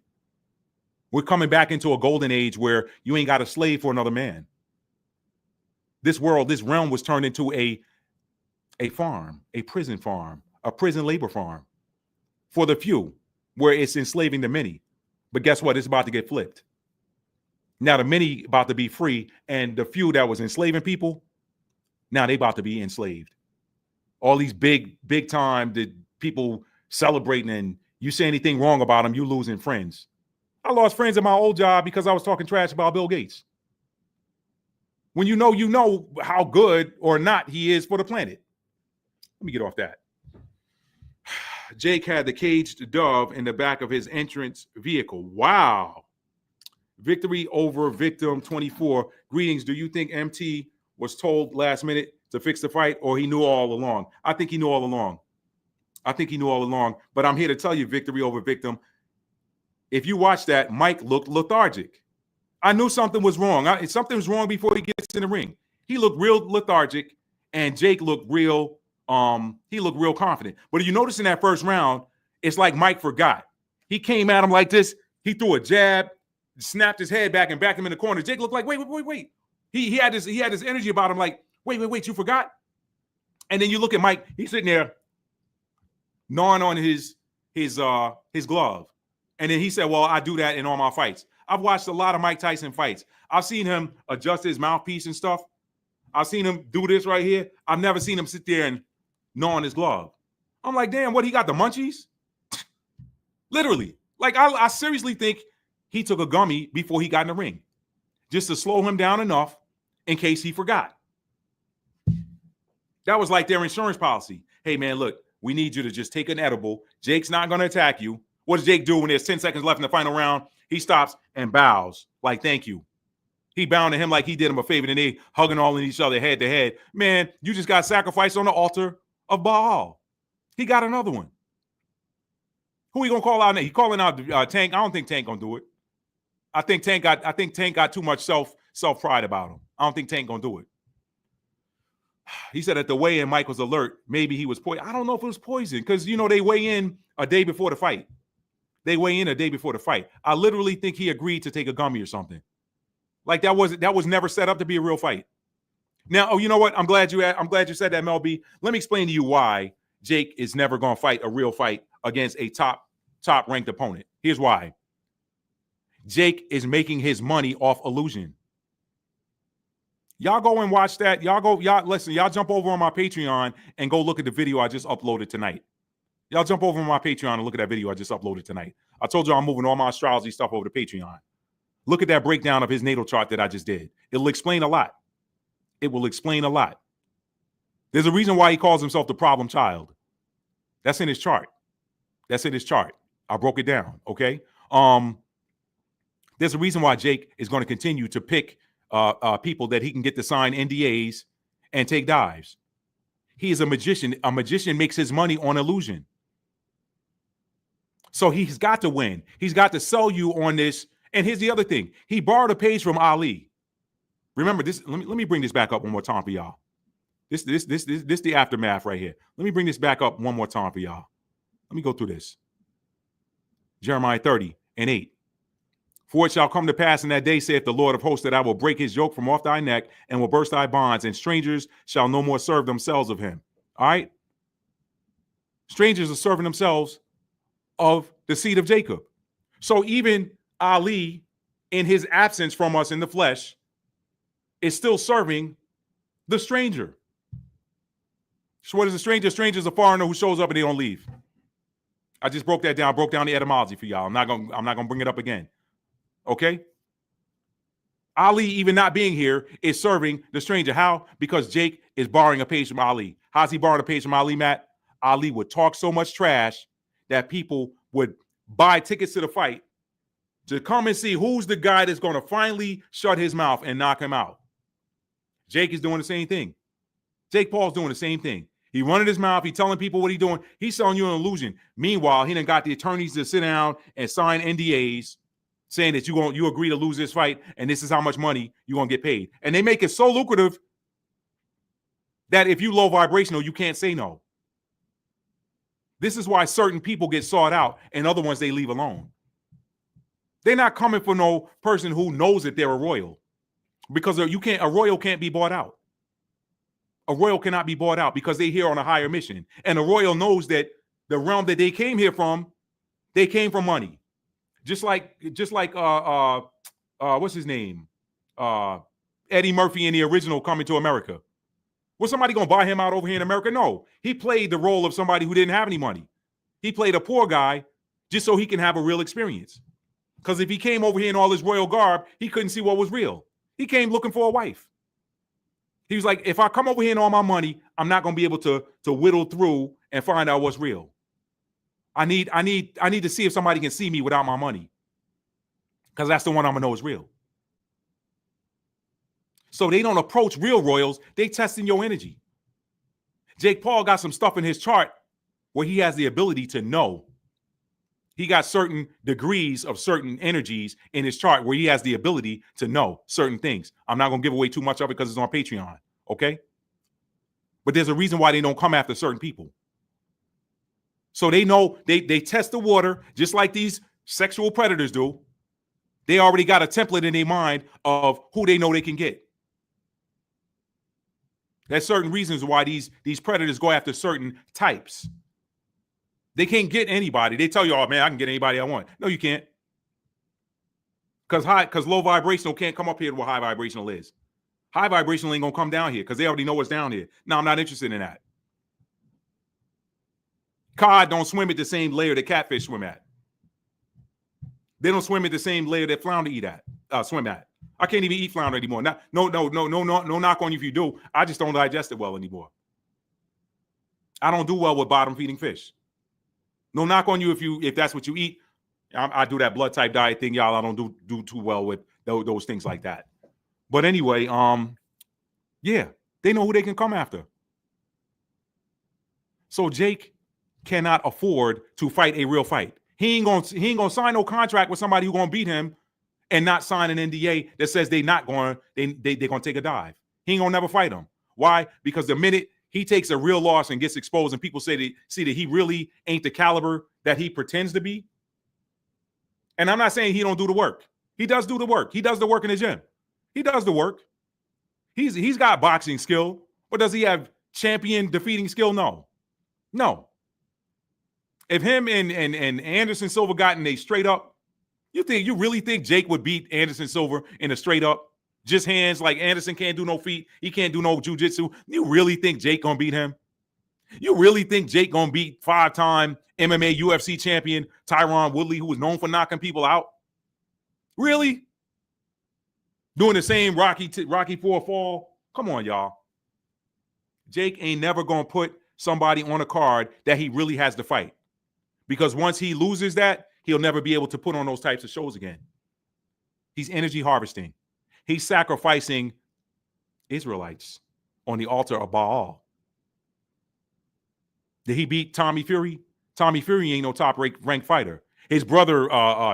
We're coming back into a golden age where you ain't got a slave for another man. This realm was turned into a farm, a prison farm, a prison labor farm for the few, where it's enslaving the many. But guess what? It's about to get flipped. Now the many about to be free, and the few that was enslaving people, now they about to be enslaved. All these big time the people celebrating, and you say anything wrong about them, you losing friends. I lost friends at my old job because I was talking trash about Bill Gates. When you know how good or not he is for the planet. Let me get off that. Jake had the caged dove in the back of his entrance vehicle. Wow. Victory over victim 24. Greetings. Do you think MT was told last minute to fix the fight, or he knew all along? I think he knew all along. But I'm here to tell you, victory over victim. If you watch that, Mike looked lethargic. I knew something was wrong. Something was wrong before he gets in the ring. He looked real lethargic, and Jake looked real. He looked real confident. But you notice in that first round, it's like Mike forgot. He came at him like this. He threw a jab, snapped his head back, and backed him in the corner. Jake looked like, wait. He had this energy about him, like, wait, you forgot? And then you look at Mike. He's sitting there, gnawing on his glove. And then he said, well, I do that in all my fights. I've watched a lot of Mike Tyson fights. I've seen him adjust his mouthpiece and stuff. I've seen him do this right here. I've never seen him sit there and gnaw on his glove. I'm like, damn, what, he got the munchies? Literally. Like, I seriously think he took a gummy before he got in the ring, just to slow him down enough in case he forgot. That was like their insurance policy. Hey, man, look, we need you to just take an edible. Jake's not going to attack you. What does Jake do when there's 10 seconds left in the final round? He stops and bows like, thank you. He bowed to him like he did him a favor, and they hugging all in each other head to head. Man, you just got sacrificed on the altar of Baal. He got another one. Who he gonna call out now? He calling out Tank. I don't think Tank gonna do it. I think Tank got too much self pride about him. I don't think Tank gonna do it. He said at the weigh-in, Mike was alert. Maybe he was poisoned. I don't know if it was poison, because they weigh in a day before the fight. I literally think he agreed to take a gummy or something. Like that was never set up to be a real fight. Now, you know what? I'm glad you said that, Mel B. Let me explain to you why Jake is never going to fight a real fight against a top ranked opponent. Here's why. Jake is making his money off illusion. Y'all go and watch that. Y'all jump over on my Patreon and go look at the video I just uploaded tonight. Y'all jump over on my Patreon and look at that video I just uploaded tonight. I told you I'm moving all my astrology stuff over to Patreon. Look at that breakdown of his natal chart that I just did. It'll explain a lot. There's a reason why he calls himself the problem child. That's in his chart. I broke it down, okay? There's a reason why Jake is going to continue to pick people that he can get to sign NDAs and take dives. He is a magician. A magician makes his money on illusion. So he's got to win. He's got to sell you on this. And here's the other thing. He borrowed a page from Ali. Remember this. Let me bring this back up one more time for y'all. This the aftermath right here. Let me bring this back up one more time for y'all. Let me go through this. Jeremiah 30:8. For it shall come to pass in that day, saith the Lord of hosts, that I will break his yoke from off thy neck and will burst thy bonds, and strangers shall no more serve themselves of him. All right? Strangers are serving themselves of the seed of Jacob. So even Ali, in his absence from us in the flesh, is still serving the stranger. So what is a stranger? A stranger is a foreigner who shows up and they don't leave. I just broke that down. I broke down the etymology for y'all. I'm not gonna bring it up again. Okay? Ali, even not being here, is serving the stranger. How? Because Jake is borrowing a page from Ali. How's he borrowing a page from Ali, Matt? Ali would talk so much trash that people would buy tickets to the fight to come and see who's the guy that's going to finally shut his mouth and knock him out. Jake is doing the same thing. Jake Paul's doing the same thing. He running his mouth. He telling people what he's doing. He's selling you an illusion. Meanwhile, he done got the attorneys to sit down and sign NDAs saying that you agree to lose this fight and this is how much money you're going to get paid. And they make it so lucrative that if you low vibrational, you can't say no. This is why certain people get sought out and other ones they leave alone. They're not coming for no person who knows that they're a royal, because a royal can't be bought out. A royal cannot be bought out because they're here on a higher mission. And a royal knows that the realm that they came here from, they came from money. Just like what's his name? Eddie Murphy in the original Coming to America. Was somebody going to buy him out over here in America? No. He played the role of somebody who didn't have any money. He played a poor guy just so he can have a real experience. Because if he came over here in all his royal garb, he couldn't see what was real. He came looking for a wife. He was like, if I come over here and all my money, I'm not going to be able to whittle through and find out what's real. I need to see if somebody can see me without my money. because that's the one I'm going to know is real. So they don't approach real royals. They testing your energy. Jake Paul got some stuff in his chart where he has the ability to know. He got certain degrees of certain energies in his chart where he has the ability to know certain things. I'm not going to give away too much of it because it's on Patreon, okay? But there's a reason why they don't come after certain people. So they know, they test the water just like these sexual predators do. They already got a template in their mind of who they know they can get. There's certain reasons why these predators go after certain types. They can't get anybody. They tell you, oh man, I can get anybody I want. No, you can't. Because low vibrational can't come up here to what high vibrational is. High vibrational ain't gonna come down here because they already know what's down here. No, I'm not interested in that. Cod don't swim at the same layer that catfish swim at. They don't swim at the same layer that flounder swim at. I can't even eat flounder anymore. No knock on you if you do. I just don't digest it well anymore. I don't do well with bottom feeding fish. No knock on you if that's what you eat. I do that blood type diet thing, y'all. I don't do too well with those things like that. But anyway, yeah, they know who they can come after. So Jake cannot afford to fight a real fight. He ain't gonna sign no contract with somebody who's gonna beat him and not sign an NDA that says they're gonna take a dive. He ain't gonna never fight him. Why? Because the minute he takes a real loss and gets exposed and people see that he really ain't the caliber that he pretends to be. And I'm not saying he don't do the work. He does do the work. He does the work in the gym. He does the work. He's got boxing skill, but does he have champion defeating skill? No. If him and Anderson Silva got in a straight up, you really think Jake would beat Anderson Silva in a straight up? Just hands, like Anderson can't do no feet. He can't do no jujitsu. You really think Jake gonna beat him? You really think Jake gonna beat 5-time MMA UFC champion Tyron Woodley, who was known for knocking people out? Really? Doing the same Rocky IV fall? Come on, y'all. Jake ain't never gonna put somebody on a card that he really has to fight. Because once he loses that, he'll never be able to put on those types of shows again. He's energy harvesting. He's sacrificing Israelites on the altar of Baal. Did he beat Tommy Fury? Tommy Fury ain't no top-ranked fighter. His brother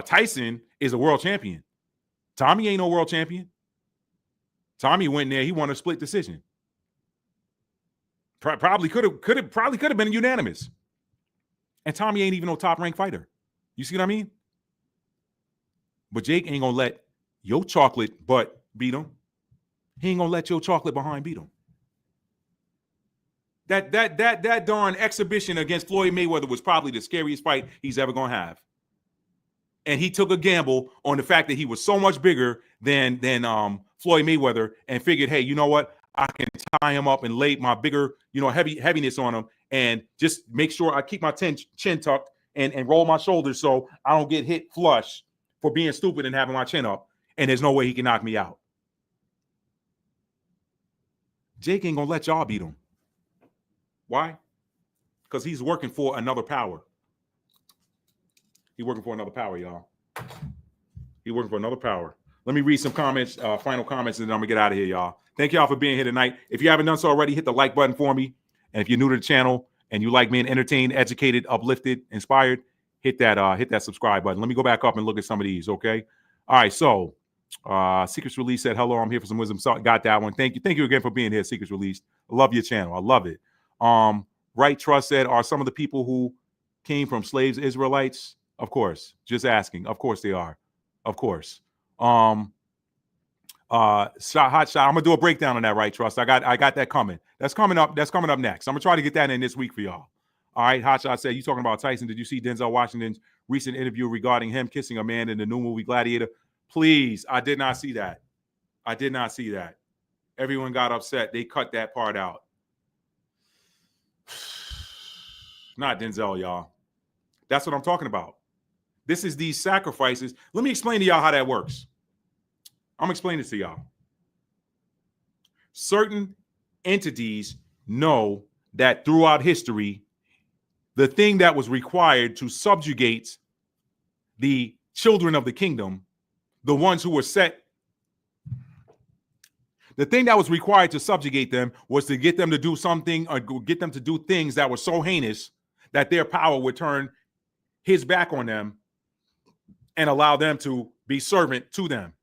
Tyson is a world champion. Tommy ain't no world champion. Tommy went there. He won a split decision. Probably could have been unanimous. And Tommy ain't even no top-ranked fighter. You see what I mean? But Jake ain't gonna let your chocolate butt beat him. He ain't gonna let your chocolate behind beat him. That darn exhibition against Floyd Mayweather was probably the scariest fight he's ever gonna have. And he took a gamble on the fact that he was so much bigger than Floyd Mayweather and figured, hey, you know what? I can tie him up and lay my bigger, heaviness on him and just make sure I keep my chin tucked and roll my shoulders so I don't get hit flush for being stupid and having my chin up. And there's no way he can knock me out. Jake ain't gonna let y'all beat him. Why? Because he's working for another power. He's working for another power, y'all. He's working for another power. Let me read some comments, final comments, and then I'm gonna get out of here, y'all. Thank y'all for being here tonight. If you haven't done so already, hit the like button for me. And if you're new to the channel and you like being entertained, educated, uplifted, inspired, hit that subscribe button. Let me go back up and look at some of these, okay? All right, so Secrets Release said, hello, I'm here for some wisdom. So got that one. Thank you again for being here, Secrets Release. I love your channel. I love it. Right Trust said, are some of the people who came from slaves Israelites? Of course. Just asking. Of course they are. Of course. Hot Shot. I'm gonna do a breakdown on that, Right Trust. I got that coming. That's coming up next. I'm gonna try to get that in this week for y'all. All right, Hot Shot said, you talking about Tyson. Did you see Denzel Washington's recent interview regarding him kissing a man in the new movie Gladiator? Please, I did not see that. Everyone got upset. They cut that part out. Not Denzel, y'all. That's what I'm talking about. This is these sacrifices. Let me explain to y'all how that works. I'm explaining it to y'all. Certain entities know that throughout history, the thing that was required to subjugate the children of the kingdom the ones who were set, the thing that was required to subjugate them was to get them to do something or get them to do things that were so heinous that their power would turn his back on them and allow them to be servant to them.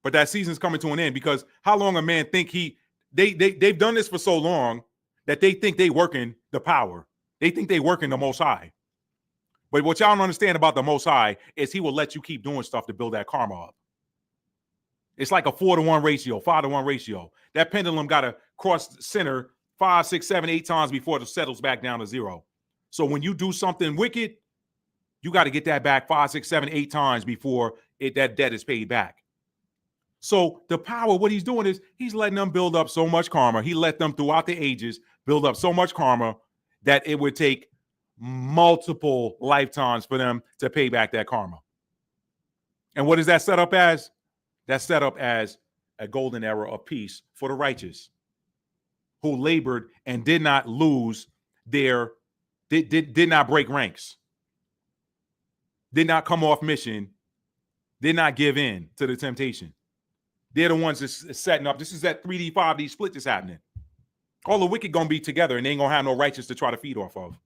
But that season's coming to an end, because how long a man think they've done this for so long that they think they working the power. They think they working the Most High. But what y'all don't understand about the Most High is he will let you keep doing stuff to build that karma up. It's like a 4-to-1 ratio, 5-to-1 ratio. That pendulum got to cross center 5, 6, 7, 8 times before it settles back down to 0. So when you do something wicked, you got to get that back 5, 6, 7, 8 times before that debt is paid back. So the power, what he's doing is he's letting them build up so much karma. He let them throughout the ages build up so much karma that it would take multiple lifetimes for them to pay back that karma. And what is that set up as? That's set up as a golden era of peace for the righteous who labored and did not lose their, did not break ranks, did not come off mission, did not give in to the temptation. They're the ones that's setting up. This is that 3D, 5D split that's happening. All the wicked going to be together and they ain't going to have no righteous to try to feed off of.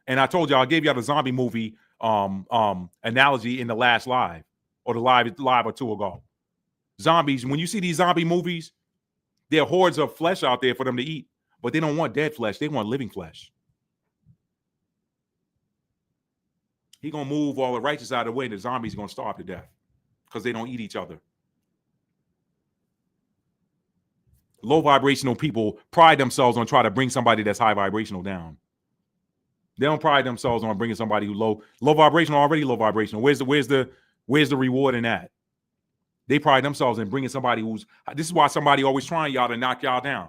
And I told y'all, I gave y'all the zombie movie analogy in the last live or the live or two ago. Zombies, when you see these zombie movies, there are hordes of flesh out there for them to eat, but they don't want dead flesh. They want living flesh. He going to move all the righteous out of the way and the zombies are going to starve to death because they don't eat each other. Low vibrational people pride themselves on trying to bring somebody that's high vibrational down. They don't pride themselves on bringing somebody who low vibrational, already low vibrational. Where's the reward in that? They pride themselves in bringing somebody who's, this is why somebody always trying y'all to knock y'all down.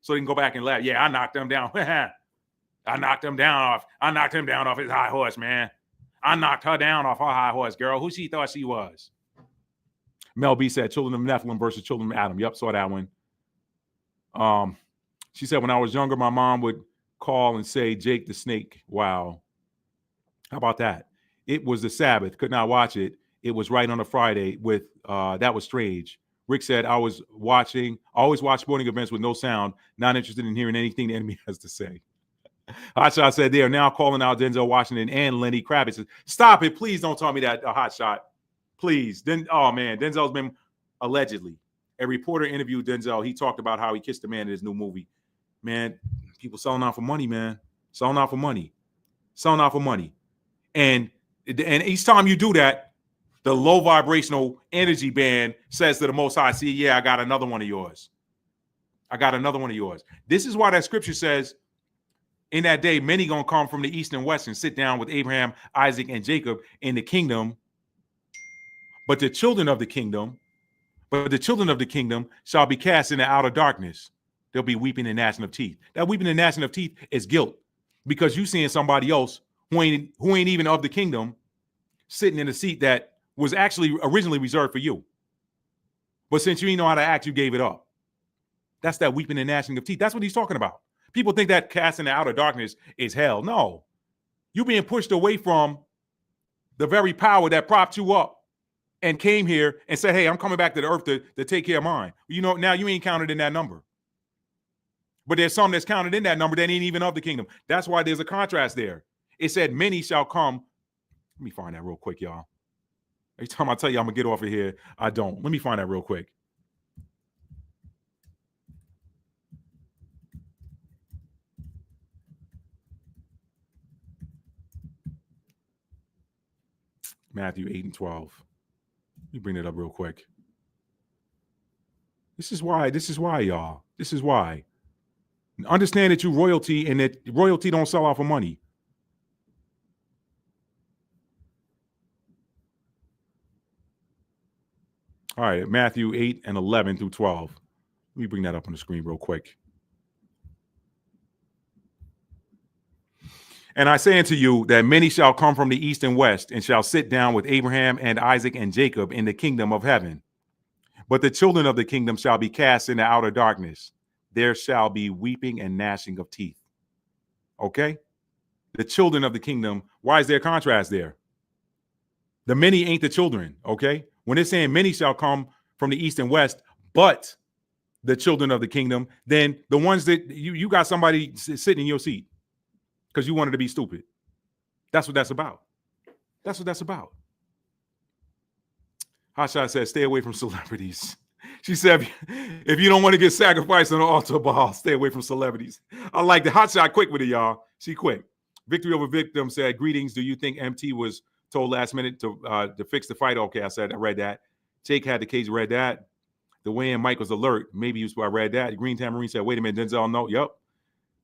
So they can go back and laugh. Yeah, I knocked them down. I knocked him down off. I knocked him down off his high horse, man. I knocked her down off her high horse, girl. Who she thought she was? Mel B said children of Nephilim versus children of Adam. Yep, saw that one. She said, when I was younger, my mom would call and say, Jake the Snake. Wow. How about that? It was the Sabbath. Could not watch it. It was right on a Friday with, that was strange. Rick said, I always watch sporting events with no sound, not interested in hearing anything the enemy has to say. Hotshot said they are now calling out Denzel Washington and Lenny Kravitz. Stop it. Please don't tell me that, Hotshot. Please. Oh, man. Denzel's been allegedly. A reporter interviewed Denzel. He talked about how he kissed a man in his new movie. Man, people selling out for money, man. Selling out for money. Selling out for money. And each time you do that, the low vibrational energy band says to the Most High, see, yeah, I got another one of yours. I got another one of yours. This is why that scripture says, in that day, many going to come from the east and west and sit down with Abraham, Isaac, and Jacob in the kingdom. But the children of the kingdom shall be cast into outer darkness. They'll be weeping and gnashing of teeth. That weeping and gnashing of teeth is guilt, because you seeing somebody else who ain't even of the kingdom sitting in a seat that was actually originally reserved for you. But since you didn't know how to act, you gave it up. That's that weeping and gnashing of teeth. That's what he's talking about. People think that casting the outer darkness is hell. No. You're being pushed away from the very power that propped you up and came here and said, hey, I'm coming back to the earth to take care of mine. You know, now you ain't counted in that number. But there's some that's counted in that number that ain't even of the kingdom. That's why there's a contrast there. It said, many shall come. Let me find that real quick, y'all. Every time I tell you I'm going to get off of here, I don't. Let me find that real quick. Matthew 8 and 12. Let me bring it up real quick. This is why, y'all. This is why. Understand that you royalty and that royalty don't sell out for money. All right, Matthew 8 and 11 through 12. Let me bring that up on the screen real quick. And I say unto you that many shall come from the east and west and shall sit down with Abraham and Isaac and Jacob in the kingdom of heaven. But the children of the kingdom shall be cast into outer darkness. There shall be weeping and gnashing of teeth. Okay? The children of the kingdom. Why is there contrast there? The many ain't the children. Okay? When they're saying many shall come from the east and west, but the children of the kingdom, then the ones that you got somebody sitting in your seat because you wanted to be stupid. That's what that's about. That's what that's about. Hotshot says, stay away from celebrities. She said, if you don't want to get sacrificed on the altar ball, stay away from celebrities. I like the Hotshot quick with it, y'all. She quick. Victory Over Victim said, greetings. Do you think MT was told last minute to fix the fight? Okay, I read that. Jake had the case, read that. The way in Mike was alert. Maybe I read that. Green Tamarine said, wait a minute, Denzel, no. Yep.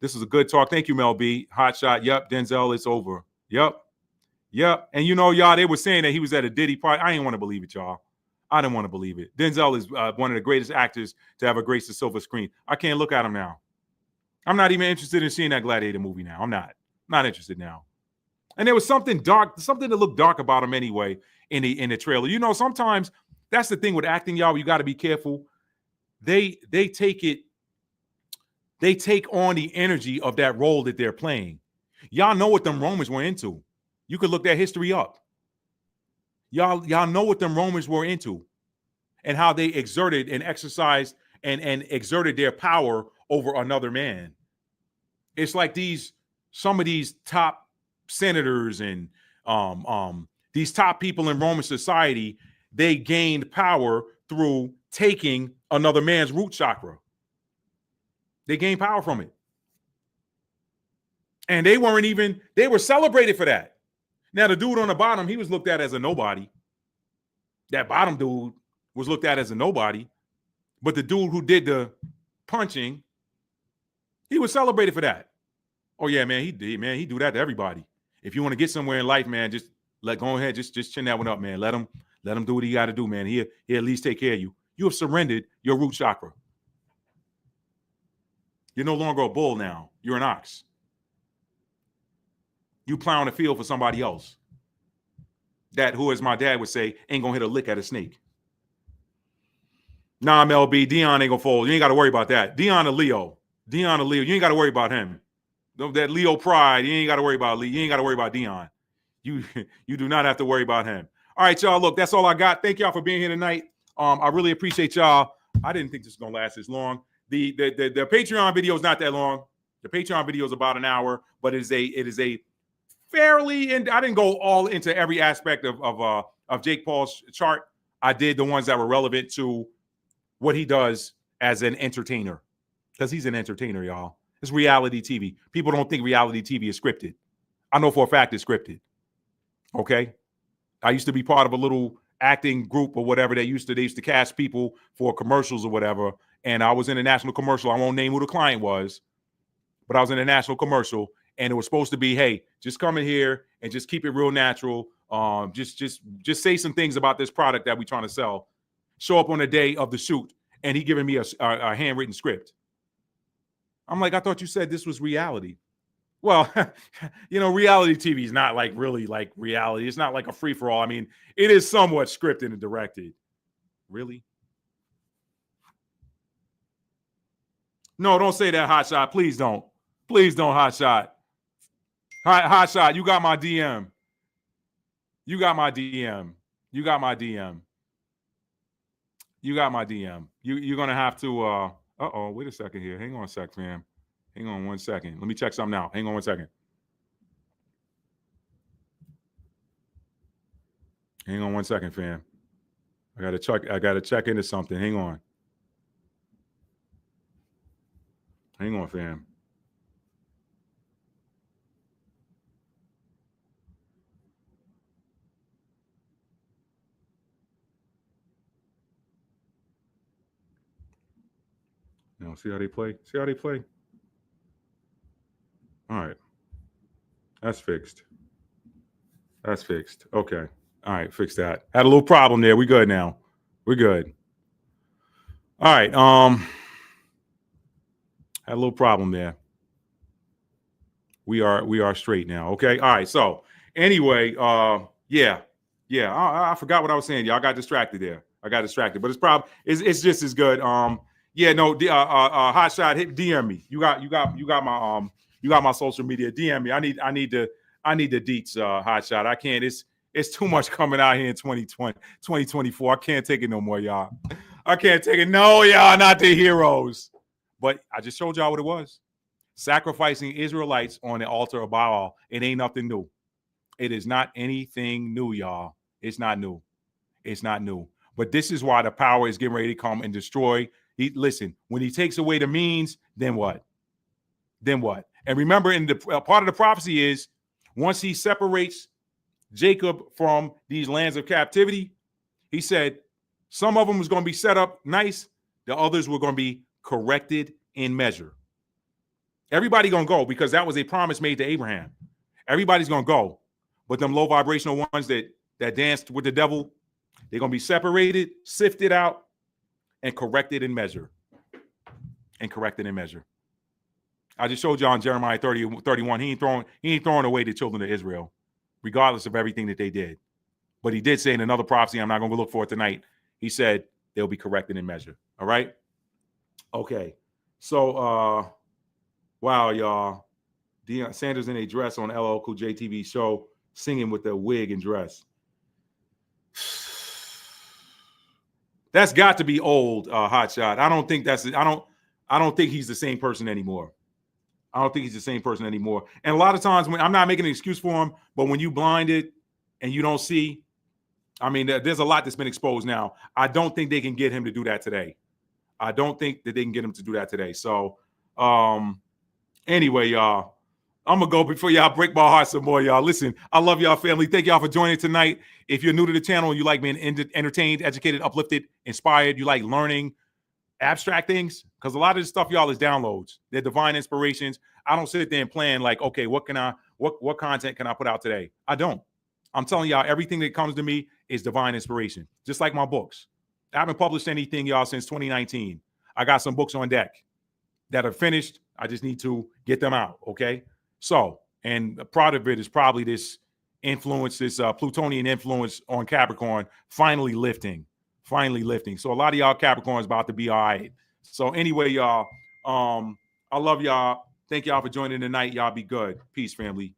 This is a good talk. Thank you, Mel B. Hotshot. Yep. Denzel, it's over. Yep. Yep. And you know, y'all, they were saying that he was at a Diddy party. I didn't want to believe it, y'all. I didn't want to believe it. Denzel is one of the greatest actors to ever grace the silver screen. I can't look at him now. I'm not even interested in seeing that Gladiator movie now. I'm not interested now. And there was something dark, something that looked dark about him anyway in the trailer. You know, sometimes that's the thing with acting, y'all. You got to be careful. They take on the energy of that role that they're playing. Y'all know what them Romans were into. You could look that history up. Y'all know what them Romans were into and how they exerted and exercised and exerted their power over another man. It's like some of these top senators and these top people in Roman society, they gained power through taking another man's root chakra. They gained power from it. And they were celebrated for that. Now, the dude on the bottom, he was looked at as a nobody. That bottom dude was looked at as a nobody. But the dude who did the punching, he was celebrated for that. Oh, yeah, man, he did, man. He do that to everybody. If you want to get somewhere in life, man, just go ahead, just chin that one up, man. Let him do what he got to do, man. He'll at least take care of you. You have surrendered your root chakra. You're no longer a bull now. You're an ox. You plowing the field for somebody else. That, who, as my dad would say, ain't gonna hit a lick at a snake. Nah, MLB, Dion ain't gonna fold. You ain't got to worry about that. Dion a Leo. You ain't got to worry about him. That Leo pride, you ain't got to worry about Lee. You ain't got to worry about Dion. You do not have to worry about him. All right, y'all. Look, that's all I got. Thank y'all for being here tonight. I really appreciate y'all. I didn't think this was gonna last this long. The Patreon video is not that long. The Patreon video is about an hour, but it is a fairly, and I didn't go all into every aspect of Jake Paul's chart. I did the ones that were relevant to what he does as an entertainer, because he's an entertainer, y'all. It's reality TV. People don't think reality TV is scripted. I know for a fact it's scripted. Okay, I used to be part of a little acting group or whatever. They used to cast people for commercials or whatever, and I was in a national commercial. I won't name who the client was, but I was in a national commercial. And it was supposed to be, hey, just come in here and just keep it real natural. Just say some things about this product that we're trying to sell. Show up on the day of the shoot, and he giving me a handwritten script. I'm like, I thought you said this was reality. Well, you know, reality TV is not like really like reality. It's not like a free for all. I mean, it is somewhat scripted and directed. Really? No, don't say that, Hotshot. Please don't. Please don't, Hotshot. Hotshot, you got my DM. You got my DM. You got my DM. You got my DM. You're gonna have to wait a second here. Hang on a sec, fam. Hang on 1 second. Let me check something out. Hang on 1 second. Hang on 1 second, fam. I gotta check into something. Hang on. Hang on, fam. Now, see how they play? See how they play? All right. That's fixed. That's fixed. Okay. All right, fix that. Had a little problem there. We good now. We're good. All right. Had a little problem there. We are straight now. Okay. All right. So anyway, yeah. I forgot what I was saying. Y'all got distracted there. I got distracted, but it's just as good. Yeah, no, Hotshot, hit DM me. You got my social media. DM me. I need the deets, Hotshot. I can't. It's too much coming out here in 2020, 2024. I can't take it no more, y'all. I can't take it. No, y'all, not the heroes. But I just showed y'all what it was. Sacrificing Israelites on the altar of Baal. It ain't nothing new. It is not anything new, y'all. It's not new. It's not new. But this is why the power is getting ready to come and destroy. Listen, when he takes away the means, then what? Then what? And remember, in the part of the prophecy is once he separates Jacob from these lands of captivity, he said some of them was going to be set up nice. The others were going to be corrected in measure. Everybody going to go because that was a promise made to Abraham. Everybody's going to go. But them low vibrational ones that danced with the devil, they're going to be separated, sifted out, and corrected in measure. And corrected in measure. I just showed you on Jeremiah 30:31. He ain't throwing away the children of Israel, regardless of everything that they did. But he did say in another prophecy, I'm not going to look for it tonight. He said they'll be corrected in measure. All right? Okay. So, wow, y'all. Deion Sanders in a dress on LL Cool J TV show, singing with a wig and dress. That's got to be old, Hotshot. I don't think I don't think he's the same person anymore. I don't think he's the same person anymore. And a lot of times when I'm not making an excuse for him, but when you blinded and you don't see, I mean, there's a lot that's been exposed now. I don't think they can get him to do that today. I don't think that they can get him to do that today. So anyway, y'all, I'm going to go before y'all break my heart some more, y'all. Listen, I love y'all, family. Thank y'all for joining tonight. If you're new to the channel and you like being entertained, educated, uplifted, inspired, you like learning abstract things, because a lot of this stuff, y'all, is downloads. They're divine inspirations. I don't sit there and plan like, okay, what content can I put out today? I don't. I'm telling y'all, everything that comes to me is divine inspiration. Just like my books. I haven't published anything, y'all, since 2019. I got some books on deck that are finished. I just need to get them out, okay? So, and a part of it is probably this influence, this Plutonian influence on Capricorn finally lifting. So a lot of y'all Capricorns about to be all right. So anyway, y'all, I love y'all. Thank y'all for joining tonight. Y'all be good. Peace, family.